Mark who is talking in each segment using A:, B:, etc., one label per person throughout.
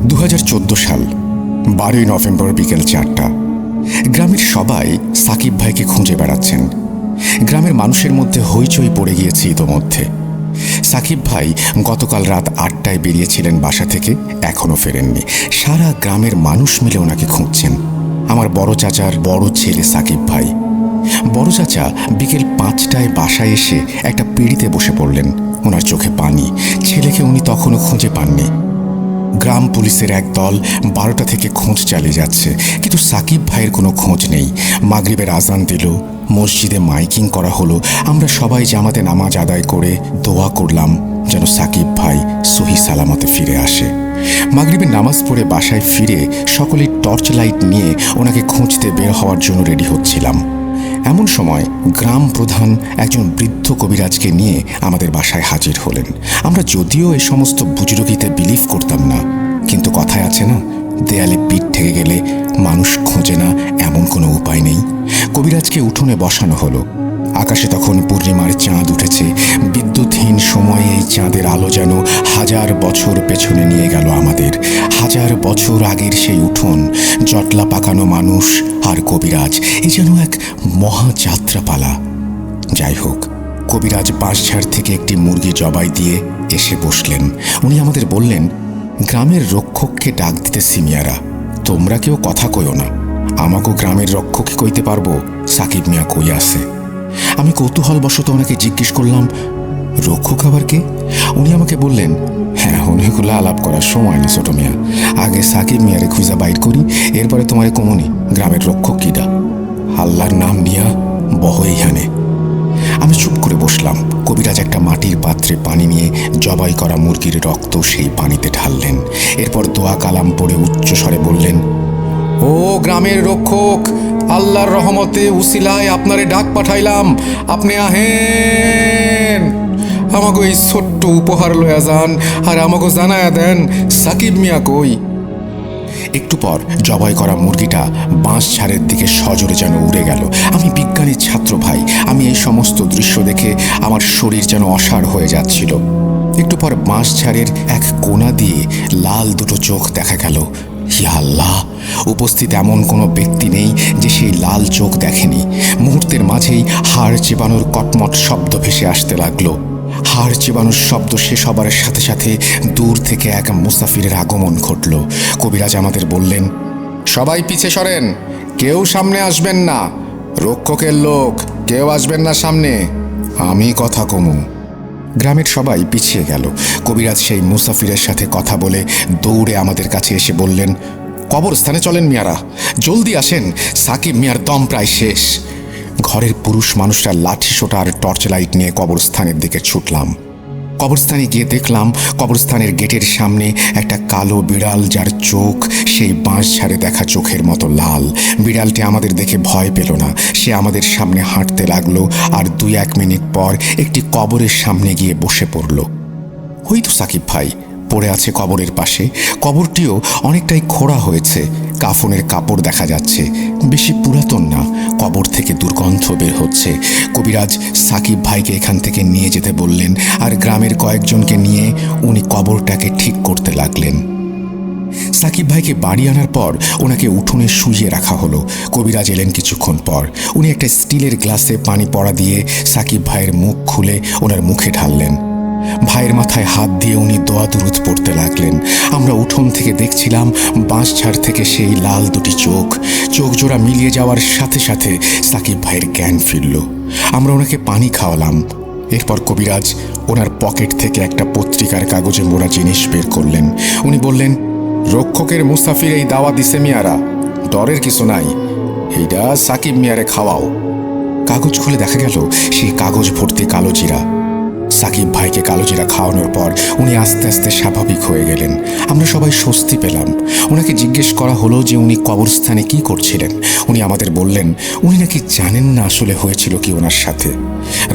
A: 2014 সাল 12ই নভেম্বর বিকেল 4টা। গ্রামের সবাই সাকিব ভাইকে খুঁজে বেড়াচ্ছেন। গ্রামের মানুষের মধ্যে হইচই পড়ে গিয়েছে ইতোমধ্যে। সাকিব ভাই গতকাল রাত 8টায় বেরিয়েছিলেন বাসা থেকে, এখনও ফেরেননি। সারা গ্রামের মানুষ মিলে ওনাকে খুঁজছেন। আমার বড় চাচার বড় ছেলে সাকিব ভাই। বড় চাচা বিকেল 5টায় বাসায় এসে একটা পিঁড়িতে বসে পড়লেন। ওনার চোখে পানি। ছেলেকে উনি তখনও খুঁজে পাননি। গ্রাম পুলিশের এক দল 12টা থেকে খোঁজ চালিয়ে যাচ্ছে, কিন্তু সাকিব ভাইয়ের কোনো খোঁজ নেই। মাগরিবের আজান দিল, মসজিদে মাইকিং করা হলো। আমরা সবাই জামাতে নামাজ আদায় করে দোয়া করলাম যেন সাকিব ভাই সহি সালামতে ফিরে আসে। মাগরিবের নামাজ পড়ে বাসায় ফিরে সকলেই টর্চ লাইট নিয়ে ওনাকে খুঁজতে বের হওয়ার জন্য রেডি হচ্ছিলাম। এমন সময় গ্রাম প্রধান একজন বৃদ্ধ কবিরাজকে নিয়ে আমাদের বাসায় হাজির হলেন। আমরা যদিও এই সমস্ত বুজরুকিতে বিলিভ করতাম না, কিন্তু কথায় আছে না, দেয়ালে পিঠ ঠেকে গেলে মানুষ খোঁজে না, এমন কোনো উপায় নেই। কবিরাজকে উঠোনে বসানো হলো। আকাশে তখন পূর্ণিমার চাঁদ উঠেছে। বিদ্যুৎহীন সময়ে এই চাঁদের আলো যেন 1000 বছর পেছনে নিয়ে গেল আমাদের। 1000 বছর আগের সেই উঠোন, জটলা পাকানো মানুষ আর কবিরাজ, এই যেন এক মহাযাত্রাপালা। যাই হোক, কবিরাজ বাঁশঝাড় থেকে একটি মুরগি জবাই দিয়ে এসে বসলেন। উনি আমাদের বললেন, গ্রামের রক্ষককে ডাক দিতে সিমিয়ারা, তোমরা কেউ কথা কইও না। আমাকেও গ্রামের রক্ষককে কইতে পারবো সাকিব মিয়া কই আছে। আমি কৌতূহলবশত ওনাকে জিজ্ঞেস করলাম, রক্ষক আবার কে? উনি আমাকে বললেন, হ্যাঁ, অনেকগুলো আলাপ করার সময় না ছোট মিয়া, আগে সাকিব মিয়ারে খুঁজা বাইর করি, এরপরে তোমারে কমনি গ্রামের রক্ষক কিডা। আল্লাহর নাম নিয়া বহ এইখানে। আমি চুপ করে বসলাম। কবিরাজ একটা মাটির পাত্রে পানি নিয়ে জবাই করা মুরগির রক্ত সেই পানিতে ঢাললেন। এরপর দোয়া কালাম পড়ে উচ্চস্বরে বললেন, ও গ্রামের রক্ষক, আল্লাহর রহমতে উসিলায় আপনারে ডাক পাঠাইলাম, আপনি আহেন। আমাকে এই ছোট্ট উপহার লয়া যান, আর আমাকে জানায়া দেন সাকিব মিয়া কই। একটু পর জবাই করা মুরগিটা বাঁশঝাড়ের দিকে সজোরে যেন উড়ে গেল। আমি বিজ্ঞানীর ছাত্র ভাই, আমি এই সমস্ত দৃশ্য দেখে আমার শরীর যেন অসাড় হয়ে যাচ্ছিল। একটু পর বাঁশঝাড়ের এক কোণা দিয়ে লাল দুটো চোখ দেখা গেল। ইয়া আল্লাহ, উপস্থিত এমন কোনো ব্যক্তি নেই যে সেই লাল চোখ দেখেনি। মুহূর্তের মাঝেই হাড় চেবানোর কটমট শব্দ ভেসে আসতে লাগলো। হাড় চেবানোর শব্দ শেষ হবার সাথে সাথে দূর থেকে এক মুসাফিরের আগমন ঘটল। কবিরাজ আমাদের বললেন, সবাই পিছে সরেন, কেউ সামনে আসবেন না। রক্ষকের লোক, কেউ আসবেন না সামনে, আমি কথা কমু। গ্রামের সবাই পিছিয়ে গেল। কবিরাজ সেই মুসাফিরের সাথে কথা বলে দৌড়ে আমাদের কাছে এসে বললেন, কবরস্থানে চলেন মিয়ারা, জলদি আসেন, সাকিব মিয়ার দম প্রায় শেষ। ঘরের পুরুষ মানুষরা লাঠি সোটা আর টর্চ লাইট নিয়ে কবরস্থানের দিকে ছুটলাম। কবরস্থানে গিয়ে দেখলাম কবরস্থানের গেটের সামনে একটা কালো বিড়াল, যার চোখ সেই বাঁশঝাড়ে দেখা চোখের মতো লাল। বিড়ালটি আমাদের দেখে ভয় পেল না, সে আমাদের সামনে হাঁটতে লাগলো আর 2-1 মিনিট পর একটি কবরের সামনে গিয়ে বসে পড়ল। ওই তো সাকিব ভাই পড়ে আছে কবরের পাশে। কবরটিও অনেকটাই খোঁড়া হয়েছে, কাফনের কাপড় দেখা যাচ্ছে, বেশি পুরাতন না। কবর থেকে দুর্গন্ধ বের হচ্ছে। কবিরাজ সাকিব ভাইকে এখান থেকে নিয়ে যেতে বললেন, আর গ্রামের কয়েকজনকে নিয়ে উনি কবরটাকে ঠিক করতে লাগলেন। সাকিব ভাইকে বাড়ি আনার পর ওনাকে উঠোনে শুইয়ে রাখা হলো। কবিরাজ এলেন কিছুক্ষণ পর। উনি একটা স্টিলের গ্লাসে পানি পড়া দিয়ে সাকিব ভাইয়ের মুখ খুলে ওনার মুখে ঢাললেন। ভাইয়ের মাথায় হাত দিয়ে উনি দোয়া দুরুদ পড়তে লাগলেন। আমরা উঠোন থেকে দেখছিলাম বাঁশঝাড় থেকে সেই লাল দুটি চোখ জোড়া মিলিয়ে যাওয়ার সাথে সাথে সাকিব ভাইয়ের জ্ঞান ফিরল। আমরা ওনাকে পানি খাওয়ালাম। এরপর কবিরাজ ওনার পকেট থেকে একটা পত্রিকার কাগজে মোড়া জিনিস বের করলেন। উনি বললেন, রক্ষকের মুসাফির এই দাওয়া দিছে মিয়ারা, ডরের কিছু নাই, এইটা সাকিব মিয়ারে খাওয়াও। কাগজ খুলে দেখা গেল সেই কাগজ ভর্তি কালো জিরা। সাকিব ভাইকে কালোজিরা খাওয়ানোর পর উনি আস্তে আস্তে স্বাভাবিক হয়ে গেলেন। আমরা সবাই স্বস্তি পেলাম। ওনাকে জিজ্ঞেস করা হলো যে উনি কবরস্থানে কি করছিলেন। উনি আমাদের বললেন, উনি নাকি জানেন না আসলে হয়েছিল কি ওনার সাথে।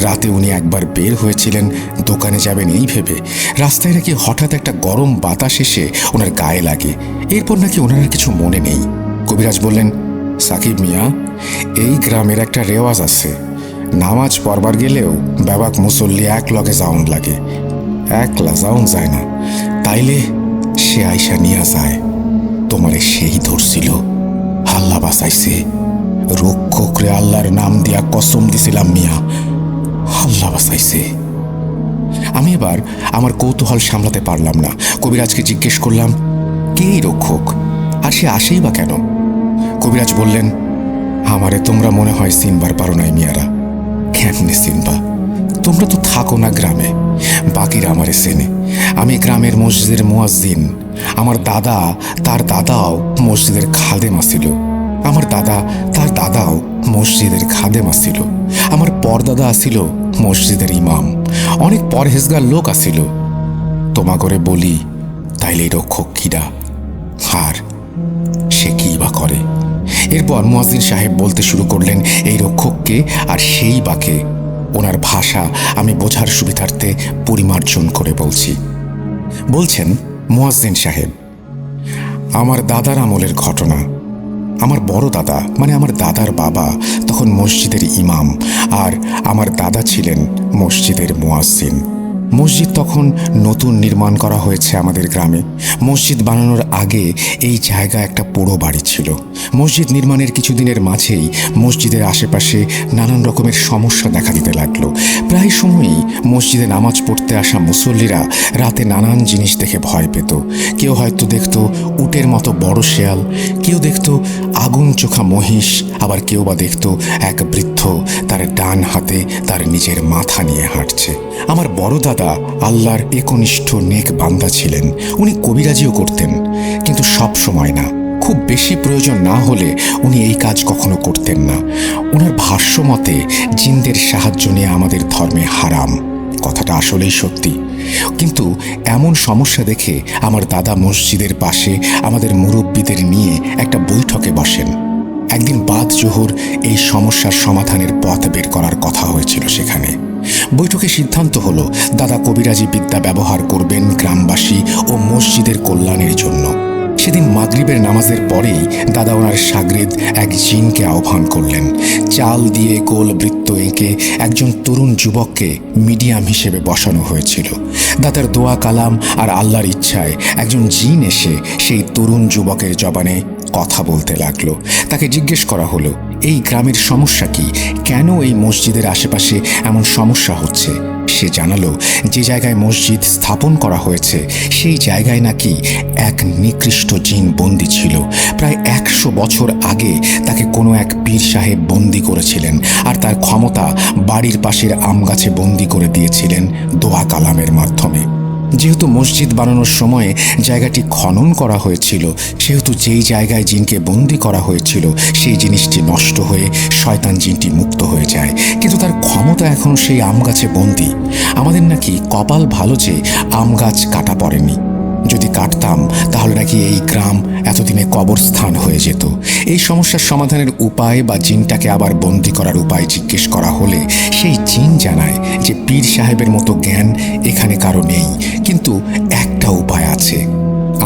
A: রাতে উনি একবার বের হয়েছিলেন দোকানে যাবেন এই ভেবে। রাস্তায় নাকি হঠাৎ একটা গরম বাতাস এসে ওনার গায়ে লাগে। এরপর নাকি ওনার আর কিছু মনে নেই। কবিরাজ বললেন, সাকিব মিয়া, এই গ্রামের একটা রেওয়াজ আছে, নামাজ পড়বার গেলেও বাবাক মুসল্লি এক লগে যাওন লাগে, একলা যাওন যায় না। তাইলে সে আইসা নিয়া যায়। তোমারে সেই ধরছিল, আল্লাহ বাঁচাইছে। রক্ষকরে আল্লাহর নাম দিয়া কসম দিছিলাম মিয়া, আল্লাহ বাঁচাইছে। আমি এবার আমার কৌতূহল সামলাতে পারলাম না। কবিরাজকে জিজ্ঞেস করলাম, কে এই রক্ষক, আর সে আসেই বা কেন? কবিরাজ বললেন, আমারে তোমরা মনে হয় চিনবার পারো নাই মিয়ারা। কেমনে চিনবা? তোমরা তো থাকো না গ্রামে, বাকিরা আমারে চেনে। আমি গ্রামের মসজিদের মুয়াজ্জিন। আমার দাদা, তার দাদাও মসজিদের খাদেম ছিল। আমার দাদা, তার দাদাও মসজিদের খাদেম ছিল। আমার পরদাদা আসিল মসজিদের ইমাম। অনেক পরহেজগার লোক আসিল। তোমা করে বলি, তাইলে এই রক্ষক কিডা, আর সে কি বা করে? এরপর মুয়াজ্জিন সাহেব বলতে শুরু করলেন এই রক্ষককে আর সেই বাকে। ওনার ভাষা আমি বোঝার সুবিধার্থে পরিমার্জন করে বলছেন, মুয়াজ্জিন সাহেব, আমার দাদার আমলের ঘটনা। আমার বড় দাদা মানে আমার দাদার বাবা তখন মসজিদের ইমাম, আর আমার দাদা ছিলেন মসজিদের মুয়াজ্জিন। মসজিদ তখন নতুন নির্মাণ করা হয়েছে আমাদের গ্রামে। মসজিদ বানানোর আগে এই জায়গা একটা পোড়ো বাড়ি ছিল। মসজিদ নির্মাণের কিছুদিনের মাঝেই মসজিদের আশেপাশে নানান রকমের সমস্যা দেখা দিতে লাগলো। প্রায় সময়ই মসজিদে নামাজ পড়তে আসা মুসল্লিরা রাতে নানান জিনিস দেখে ভয় পেত। কেউ হয়তো দেখত উটের মতো বড় শেয়াল, কেউ দেখত আগুন চোখা মহিষ, আবার কেউ বা দেখত এক বৃদ্ধ তার ডান হাতে তার নিজের মাথা নিয়ে হাঁটছে। আমার বড় দাদা আল্লাহর একনিষ্ঠ নেক বান্দা ছিলেন। উনি কবিরাজিও করতেন, কিন্তু সব সময় না। খুব বেশি প্রয়োজন না হলে উনি এই কাজ কখনো করতেন না। ওনার ভাষ্য মতে জিনদের সাহায্য নিয়ে আমাদের ধর্মে হারাম। কথাটা আসলেই সত্যি। কিন্তু এমন সমস্যা দেখে আমার দাদা মসজিদের পাশে আমাদের মুরব্বীদের নিয়ে একটা বৈঠকে বসেন। একদিন বাদ জোহর এই সমস্যার সমাধানের পথ বের করার কথা হয়েছিল সেখানে। বৈঠকে সিদ্ধান্ত হলো দাদা কবিরাজি বিদ্যা ব্যবহার করবেন গ্রামবাসী ও মসজিদের কল্যাণের জন্য। সেদিন মাগরিবের নামাজের পরেই দাদা ওনার শাগরেদ এক জিনকে আহ্বান করলেন। চাল দিয়ে গোল বৃত্ত এঁকে একজন তরুণ যুবককে মিডিয়াম হিসেবে বসানো হয়েছিল। দাদার দোয়া কালাম আর আল্লাহর ইচ্ছায় একজন জিন এসে সেই তরুণ যুবকের জবানে কথা বলতে লাগলো। তাকে জিজ্ঞেস করা হলো, এই গ্রামের সমস্যা কি, কেন এই মসজিদের আশেপাশে এমন সমস্যা হচ্ছে? সে জানালো, যে জায়গায় মসজিদ স্থাপন করা হয়েছে সেই জায়গায় নাকি এক নিকৃষ্ট জিন বন্দী ছিল। প্রায় 100 বছর আগে তাকে কোনো এক পীর সাহেব বন্দী করেছিলেন, আর তার ক্ষমতা বাড়ির পাশের আম গাছে বন্দী করে দিয়েছিলেন দোয়া কালামের মাধ্যমে। যেহেতু মসজিদ বানানোর সময়ে জায়গাটি খনন করা হয়েছিল, সেহেতু যেই জায়গায় জিনকে বন্দী করা হয়েছিল সেই জিনিসটি নষ্ট হয়ে শয়তান জিনটি মুক্ত হয়ে যায়, কিন্তু তার ক্ষমতা এখন সেই আম গাছে বন্দী। আমাদের নাকি কপাল ভালো যে আম গাছ কাটা পড়েনি। যদি কাটতাম তাহলে নাকি এই গ্রাম এতদিনে কবরস্থান হয়ে যেত। এই সমস্যার সমাধানের উপায় বা জিনটাকে আবার বন্দী করার উপায় জিজ্ঞেস করা হলে সেই জিন জানায় যে পীর সাহেবের মতো জ্ঞান এখানে কারো নেই, কিন্তু একটা উপায় আছে।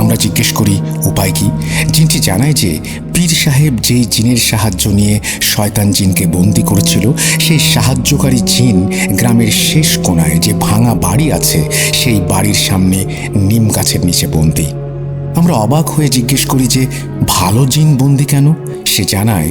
A: আমরা জিজ্ঞেস করি, উপায় কি? জিনটি জানায় যে পীর সাহেব যেই জিনের সাহায্য নিয়ে শয়তান জিনকে বন্দী করেছিল, সেই সাহায্যকারী জিন গ্রামের শেষ কোণায় যে ভাঙা বাড়ি আছে সেই বাড়ির সামনে নিম গাছের নিচে বন্দী। আমরা অবাক হয়ে জিজ্ঞেস করি যে ভালো জিন বন্দী কেন? সে জানায়,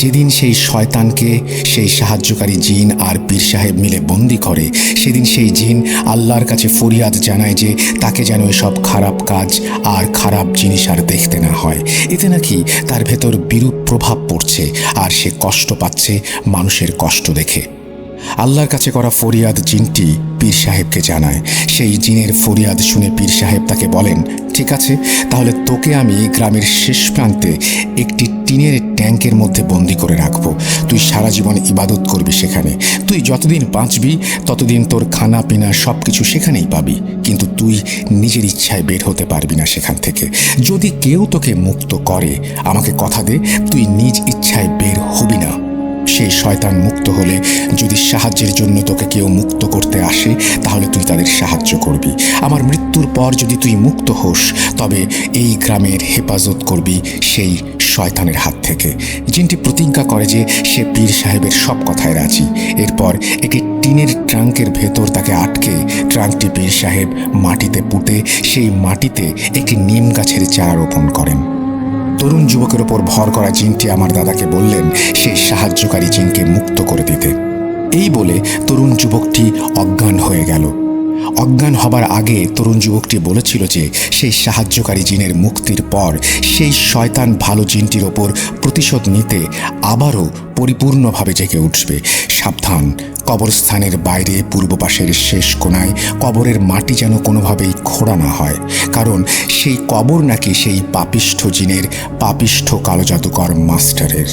A: যেদিন সেই শয়তানকে সেই সাহায্যকারী জিন আর পীর সাহেব মিলে বন্দী করে, সেদিন সেই জিন আল্লাহর কাছে ফরিয়াদ জানায় যে তাকে যেন এসব খারাপ কাজ আর খারাপ জিনিস আর দেখতে না হয়। এতে নাকি তার ভেতর বিরূপ প্রভাব পড়ছে আর সে কষ্ট পাচ্ছে মানুষের কষ্ট দেখে। আল্লাহর কাছে করা ফরিয়াদ জিনটি পীর সাহেবকে জানায়। সেই জিনের ফরিয়াদ শুনে পীর সাহেব তাকে বলেন, ঠিক আছে, তাহলে তোকে আমি গ্রামের শেষ প্রান্তে একটি টিনের ট্যাঙ্কের মধ্যে বন্দি করে রাখবো। তুই সারা জীবন ইবাদত করবি সেখানে। তুই যতদিন বাঁচবি ততদিন তোর খানা পিনা সব কিছু সেখানেই পাবি, কিন্তু তুই নিজের ইচ্ছায় বের হতে পারবি না সেখান থেকে। যদি কেউ তোকে মুক্ত করে, আমাকে কথা দে তুই নিজ ইচ্ছায় বের হবি না। সেই শয়তান মুক্ত হলে যদি সাহায্যের জন্য তোকে কেউ মুক্ত করতে আসে তাহলে তুই তাদের সাহায্য করবি। আমার মৃত্যুর পর যদি তুই মুক্ত হোস তবে এই গ্রামের হেফাজত করবি সেই শয়তানের হাত থেকে। জিনটি প্রতিজ্ঞা করে যে সে পীর সাহেবের সব কথায় রাজি। এরপর একটি টিনের ট্রাঙ্কের ভেতর তাকে আটকে ট্রাঙ্কটি পীর সাহেব মাটিতে পুঁতে সেই মাটিতে একটি নিম গাছের চারা রোপণ করেন। তরুণ যুবকের ওপর ভর করা জিনটি আমার দাদাকে বললেন সেই সাহায্যকারী জিনকে মুক্ত করে দিতে। এই বলে তরুণ যুবকটি অজ্ঞান হয়ে গেল। অজ্ঞান হবার আগে তরুণ যুবকটি বলেছিল যে সেই সাহায্যকারী জিনের মুক্তির পর সেই শয়তান ভালো জিনটির ওপর প্রতিশোধ নিতে আবারও পরিপূর্ণভাবে জেগে উঠবে। সাবধান, কবরস্থানের বাইরে পূর্ব পাশের শেষ কোণায় কবরের মাটি যেন কোনোভাবেই খোঁড়া না হয়, কারণ সেই কবর নাকি সেই পাপিষ্ঠ জিনের পাপিষ্ঠ কালো জাদুকর মাস্টারের।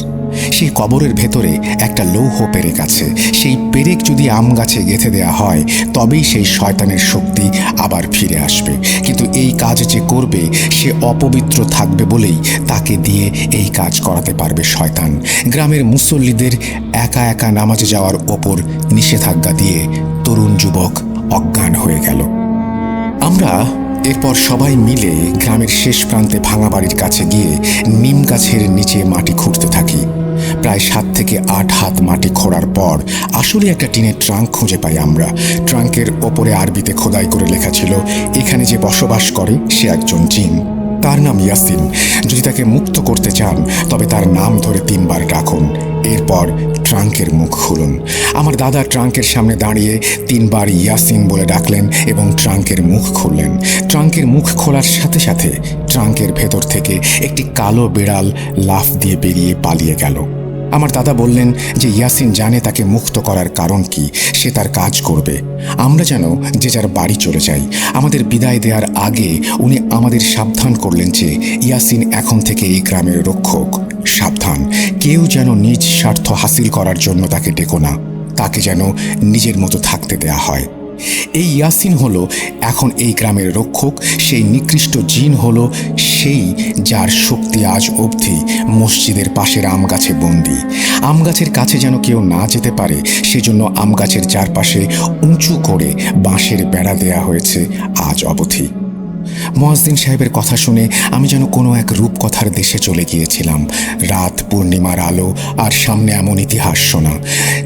A: সেই কবরের ভেতরে একটা লৌহ পেরেক আছে। সেই পেরেক যদি আম গাছে গেঁথে দেওয়া হয় তবেই সেই শয়তানের শক্তি আবার ফিরে আসবে। কিন্তু এই কাজ যে করবে সে অপবিত্র থাকবে বলেই তাকে দিয়ে এই কাজ করাতে পারবে শয়তান। গ্রামের মুসল্লিদের একা একা নামাজে যাওয়ার ওপর নিষেধাজ্ঞা দিয়ে তরুণ যুবক অজ্ঞান হয়ে গেল। আমরা এরপর সবাই মিলে গ্রামের শেষ প্রান্তে ভাঙা বাড়ির কাছে গিয়ে নিম গাছের নিচে মাটি খুঁড়তে থাকি। প্রায় 7 থেকে 8 হাত মাটি খোঁড়ার পর আসলে একটা টিনের ট্রাঙ্ক খুঁজে পাই আমরা। ট্রাঙ্কের ওপরে আরবিতে খোদাই করে লেখা ছিল, এখানে যে বসবাস করে সে একজন জিন, তার নাম ইয়াসিন। যদি তাকে মুক্ত করতে চান তবে তার নাম ধরে 3 বার ডাকুন। এরপর ট্রাঙ্কের মুখ খুলুন। আমার দাদা ট্রাঙ্কের সামনে দাঁড়িয়ে 3 বার ইয়াসিন বলে ডাকলেন এবং ট্রাঙ্কের মুখ খুললেন। ট্রাঙ্কের মুখ খোলার সাথে সাথে ট্রাঙ্কের ভেতর থেকে একটি কালো বিড়াল লাফ দিয়ে বেরিয়ে পালিয়ে গেল। আমার দাদা বললেন যে ইয়াসিন জানে তাকে মুক্ত করার কারণ কি, সে তার কাজ করবে। আমরা যেন যে যার বাড়ি চলে যাই। আমাদের বিদায় দেওয়ার আগে উনি আমাদের সাবধান করলেন যে ইয়াসিন এখন থেকে এই গ্রামের রক্ষক। সাবধান, কেউ যেন নিজ স্বার্থ হাসিল করার জন্য তাকে ডেকো না, তাকে যেন নিজের মতো থাকতে দেয়া হয়। এই ইয়াসিন হলো এখন এই গ্রামের রক্ষক। সেই নিকৃষ্ট জিন হলো সেই যার শক্তি আজ অবধি মসজিদের পাশের আম গাছে বন্দী। আম গাছের কাছে যেন কেউ না যেতে পারে সেজন্য আম গাছের চারপাশে উঁচু করে বাঁশের বেড়া দেয়া হয়েছে আজ অবধি। মুয়াজ্জিন সাহেবের কথা শুনে আমি যেন কোনো এক রূপকথার দেশে চলে গিয়েছিলাম। রাত, পূর্ণিমার আলো আর সামনে এমন ইতিহাস শোনা।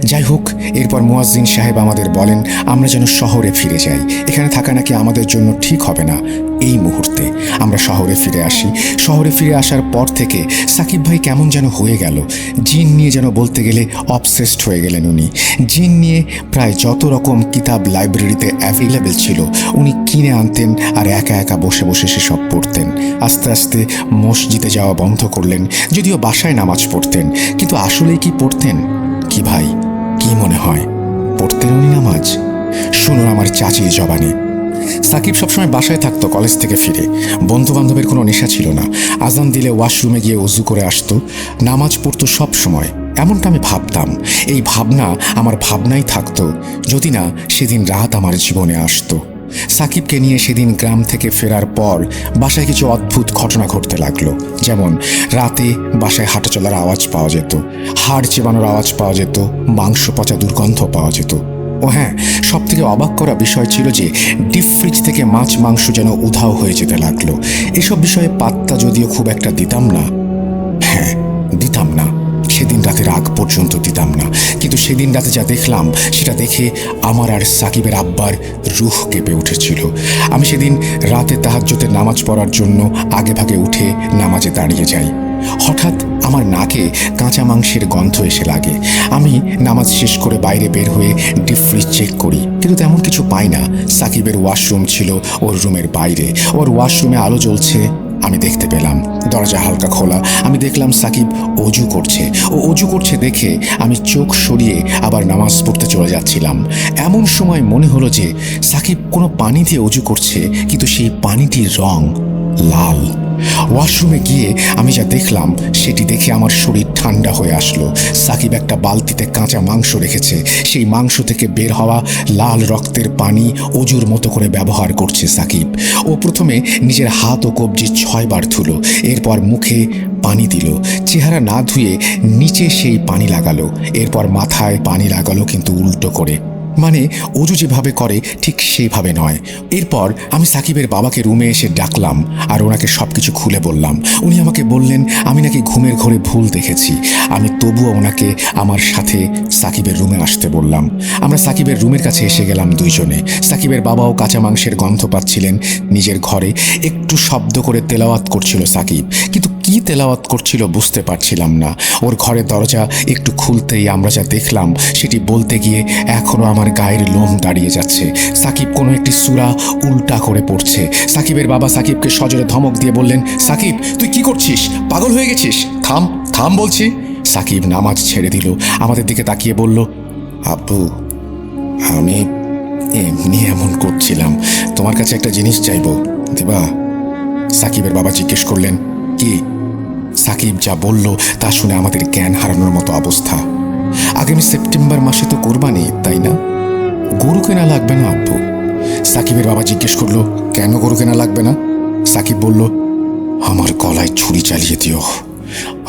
A: যাই হোক, এরপর মুয়াজ্জিন সাহেব আমাদের বলেন আমরা যেন শহরে ফিরে যাই, এখানে থাকা নাকি আমাদের জন্য ঠিক হবে না। এই মুহূর্তে আমরা শহরে ফিরে আসি। শহরে ফিরে আসার পর থেকে সাকিব ভাই কেমন যেন হয়ে গেল। জিন নিয়ে যেন বলতে গেলে অবসেসড হয়ে গেলেন উনি। জিন নিয়ে প্রায় যত রকম কিতাব লাইব্রেরিতে অ্যাভেলেবেল ছিল উনি কিনে আনতেন আর একা একা বসে বসে সেসব পড়তেন। আস্তে আস্তে মসজিদে যাওয়া বন্ধ করলেন, যদিও বাসায় নামাজ পড়তেন। কিন্তু আসলেই কি পড়তেন? কি ভাই, কি মনে হয় পড়তেন উনি নামাজ? শুনুন আমার চাচির জবানে। সাকিব সবসময় বাসায় থাকতো কলেজ থেকে ফিরে। বন্ধু বান্ধবের কোনো নেশা ছিল না। আজান দিলে ওয়াশরুমে গিয়ে ওযু করে আসতো, নামাজ পড়তো সব সময়। এমনটা আমি ভাবতাম। এই ভাবনা আমার ভাবনাই থাকতো যদি না সেদিন রাত আমার জীবনে আসতো। সাকিবকে নিয়ে সেদিন গ্রাম থেকে ফেরার পর বাসায় কিছু অদ্ভুত ঘটনা ঘটতে লাগলো। যেমন রাতে বাসায় হাঁটা চলার আওয়াজ পাওয়া যেত, হাড় চেবানোর আওয়াজ পাওয়া যেত, মাংস পচা দুর্গন্ধ পাওয়া যেত। ও হ্যাঁ, সব থেকে অবাক করা বিষয় ছিল যে ডিপ ফ্রিজ থেকে মাছ মাংস যেন উধাও হয়ে যেতে লাগলো। এসব বিষয়ে পাত্তা যদিও খুব একটা দিতাম না। হ্যাঁ, দিতাম না, সেদিন রাতের আগ পর্যন্ত দিতাম না। কিন্তু সেদিন রাতে যা দেখলাম সেটা দেখে আমার আর সাকিবের আব্বার রুহ কেঁপে উঠেছিল। আমি সেদিন রাতে তাহাজ্জুদের নামাজ পড়ার জন্য আগে ভাগে উঠে নামাজে দাঁড়িয়ে যাই। হঠাৎ আমার নাকে কাঁচা মাংসের গন্ধ এসে লাগে। আমি নামাজ শেষ করে বাইরে বের হয়ে ডিপ ফ্রিজ চেক করি, কিন্তু তেমন কিছু পাই না। সাকিবের ওয়াশরুম ছিল ওর রুমের বাইরে। ওর ওয়াশরুমে আলো জ্বলছে, আমি দেখতে পেলাম। দরজা হালকা খোলা, আমি দেখলাম সাকিব অজু করছে। ও অজু করছে দেখে আমি চোখ সরিয়ে আবার নামাজ পড়তে চলে যাচ্ছিলাম। এমন সময় মনে হলো যে সাকিব কোনো পানি দিয়ে অজু করছে, কিন্তু সেই পানিটির রং লাল। ওয়াশরুমে গিয়ে আমি যা দেখলাম সেটি দেখে আমার শরীর ঠান্ডা হয়ে আসলো। সাকিব একটা বালতিতে কাঁচা মাংস রেখেছে। সেই মাংস থেকে বের হওয়া লাল রক্তের পানি অজুর মতো করে ব্যবহার করছে সাকিব। ও প্রথমে নিজের হাত ও কবজি 6 বার ধুলো, এরপর মুখে পানি দিল। চেহারা না ধুয়ে নিচে সেই পানি লাগালো, এরপর মাথায় পানি লাগালো, কিন্তু উল্টো করে, মানে অজু যেভাবে করে ঠিক সেইভাবে নয়। এরপর আমি সাকিবের বাবাকে রুমে এসে ডাকলাম আর ওনাকে সবকিছু খুলে বললাম। উনি আমাকে বললেন আমি নাকি ঘুমের ঘোরে ভুল দেখেছি। আমি তবুও ওনাকে আমার সাথে সাকিবের রুমে আসতে বললাম। আমরা সাকিবের রুমের কাছে এসে গেলাম দুইজনে। সাকিবের বাবাও কাঁচা মাংসের গন্ধ পাচ্ছিলেন নিজের ঘরে। একটু শব্দ করে তেলাওয়াত করছিল সাকিব, কিন্তু কি তেলাওয়াত করছিল বুঝতে পারছিলাম না। ওর ঘরের দরজা একটু খুলতেই আমরা যা দেখলাম সেটি বলতে গিয়ে এখনো আমার গায়ের লোম দাঁড়িয়ে যাচ্ছে। সাকিব কোনো একটি সূরা উল্টা করে পড়ছে। সাকিবের বাবা সাকিবকে সজোরে ধমক দিয়ে বললেন, সাকিব তুই কি করছিস? পাগল হয়ে গেছিস? থাম থাম বলছি। সাকিব নামাজ ছেড়ে দিল, আমাদের দিকে তাকিয়ে বলল, আব্বু আমি এমনি এমন করছিলাম, তোমার কাছে একটা জিনিস চাইবো, দিবা? সাকিবের বাবা জিজ্ঞেস করলেন, কি? সাকিব যা বলল তা শুনে আমাদের জ্ঞান হারানোর মতো অবস্থা। আগামী সেপ্টেম্বর মাসে তো কোরবানি, তাই না? গরু কেনা লাগবে না আব্বু? সাকিবের বাবা জিজ্ঞেস করলো, কেন গরু কেনা লাগবে না? সাকিব বলল, আমার গলায় ছুরি চালিয়ে দিও,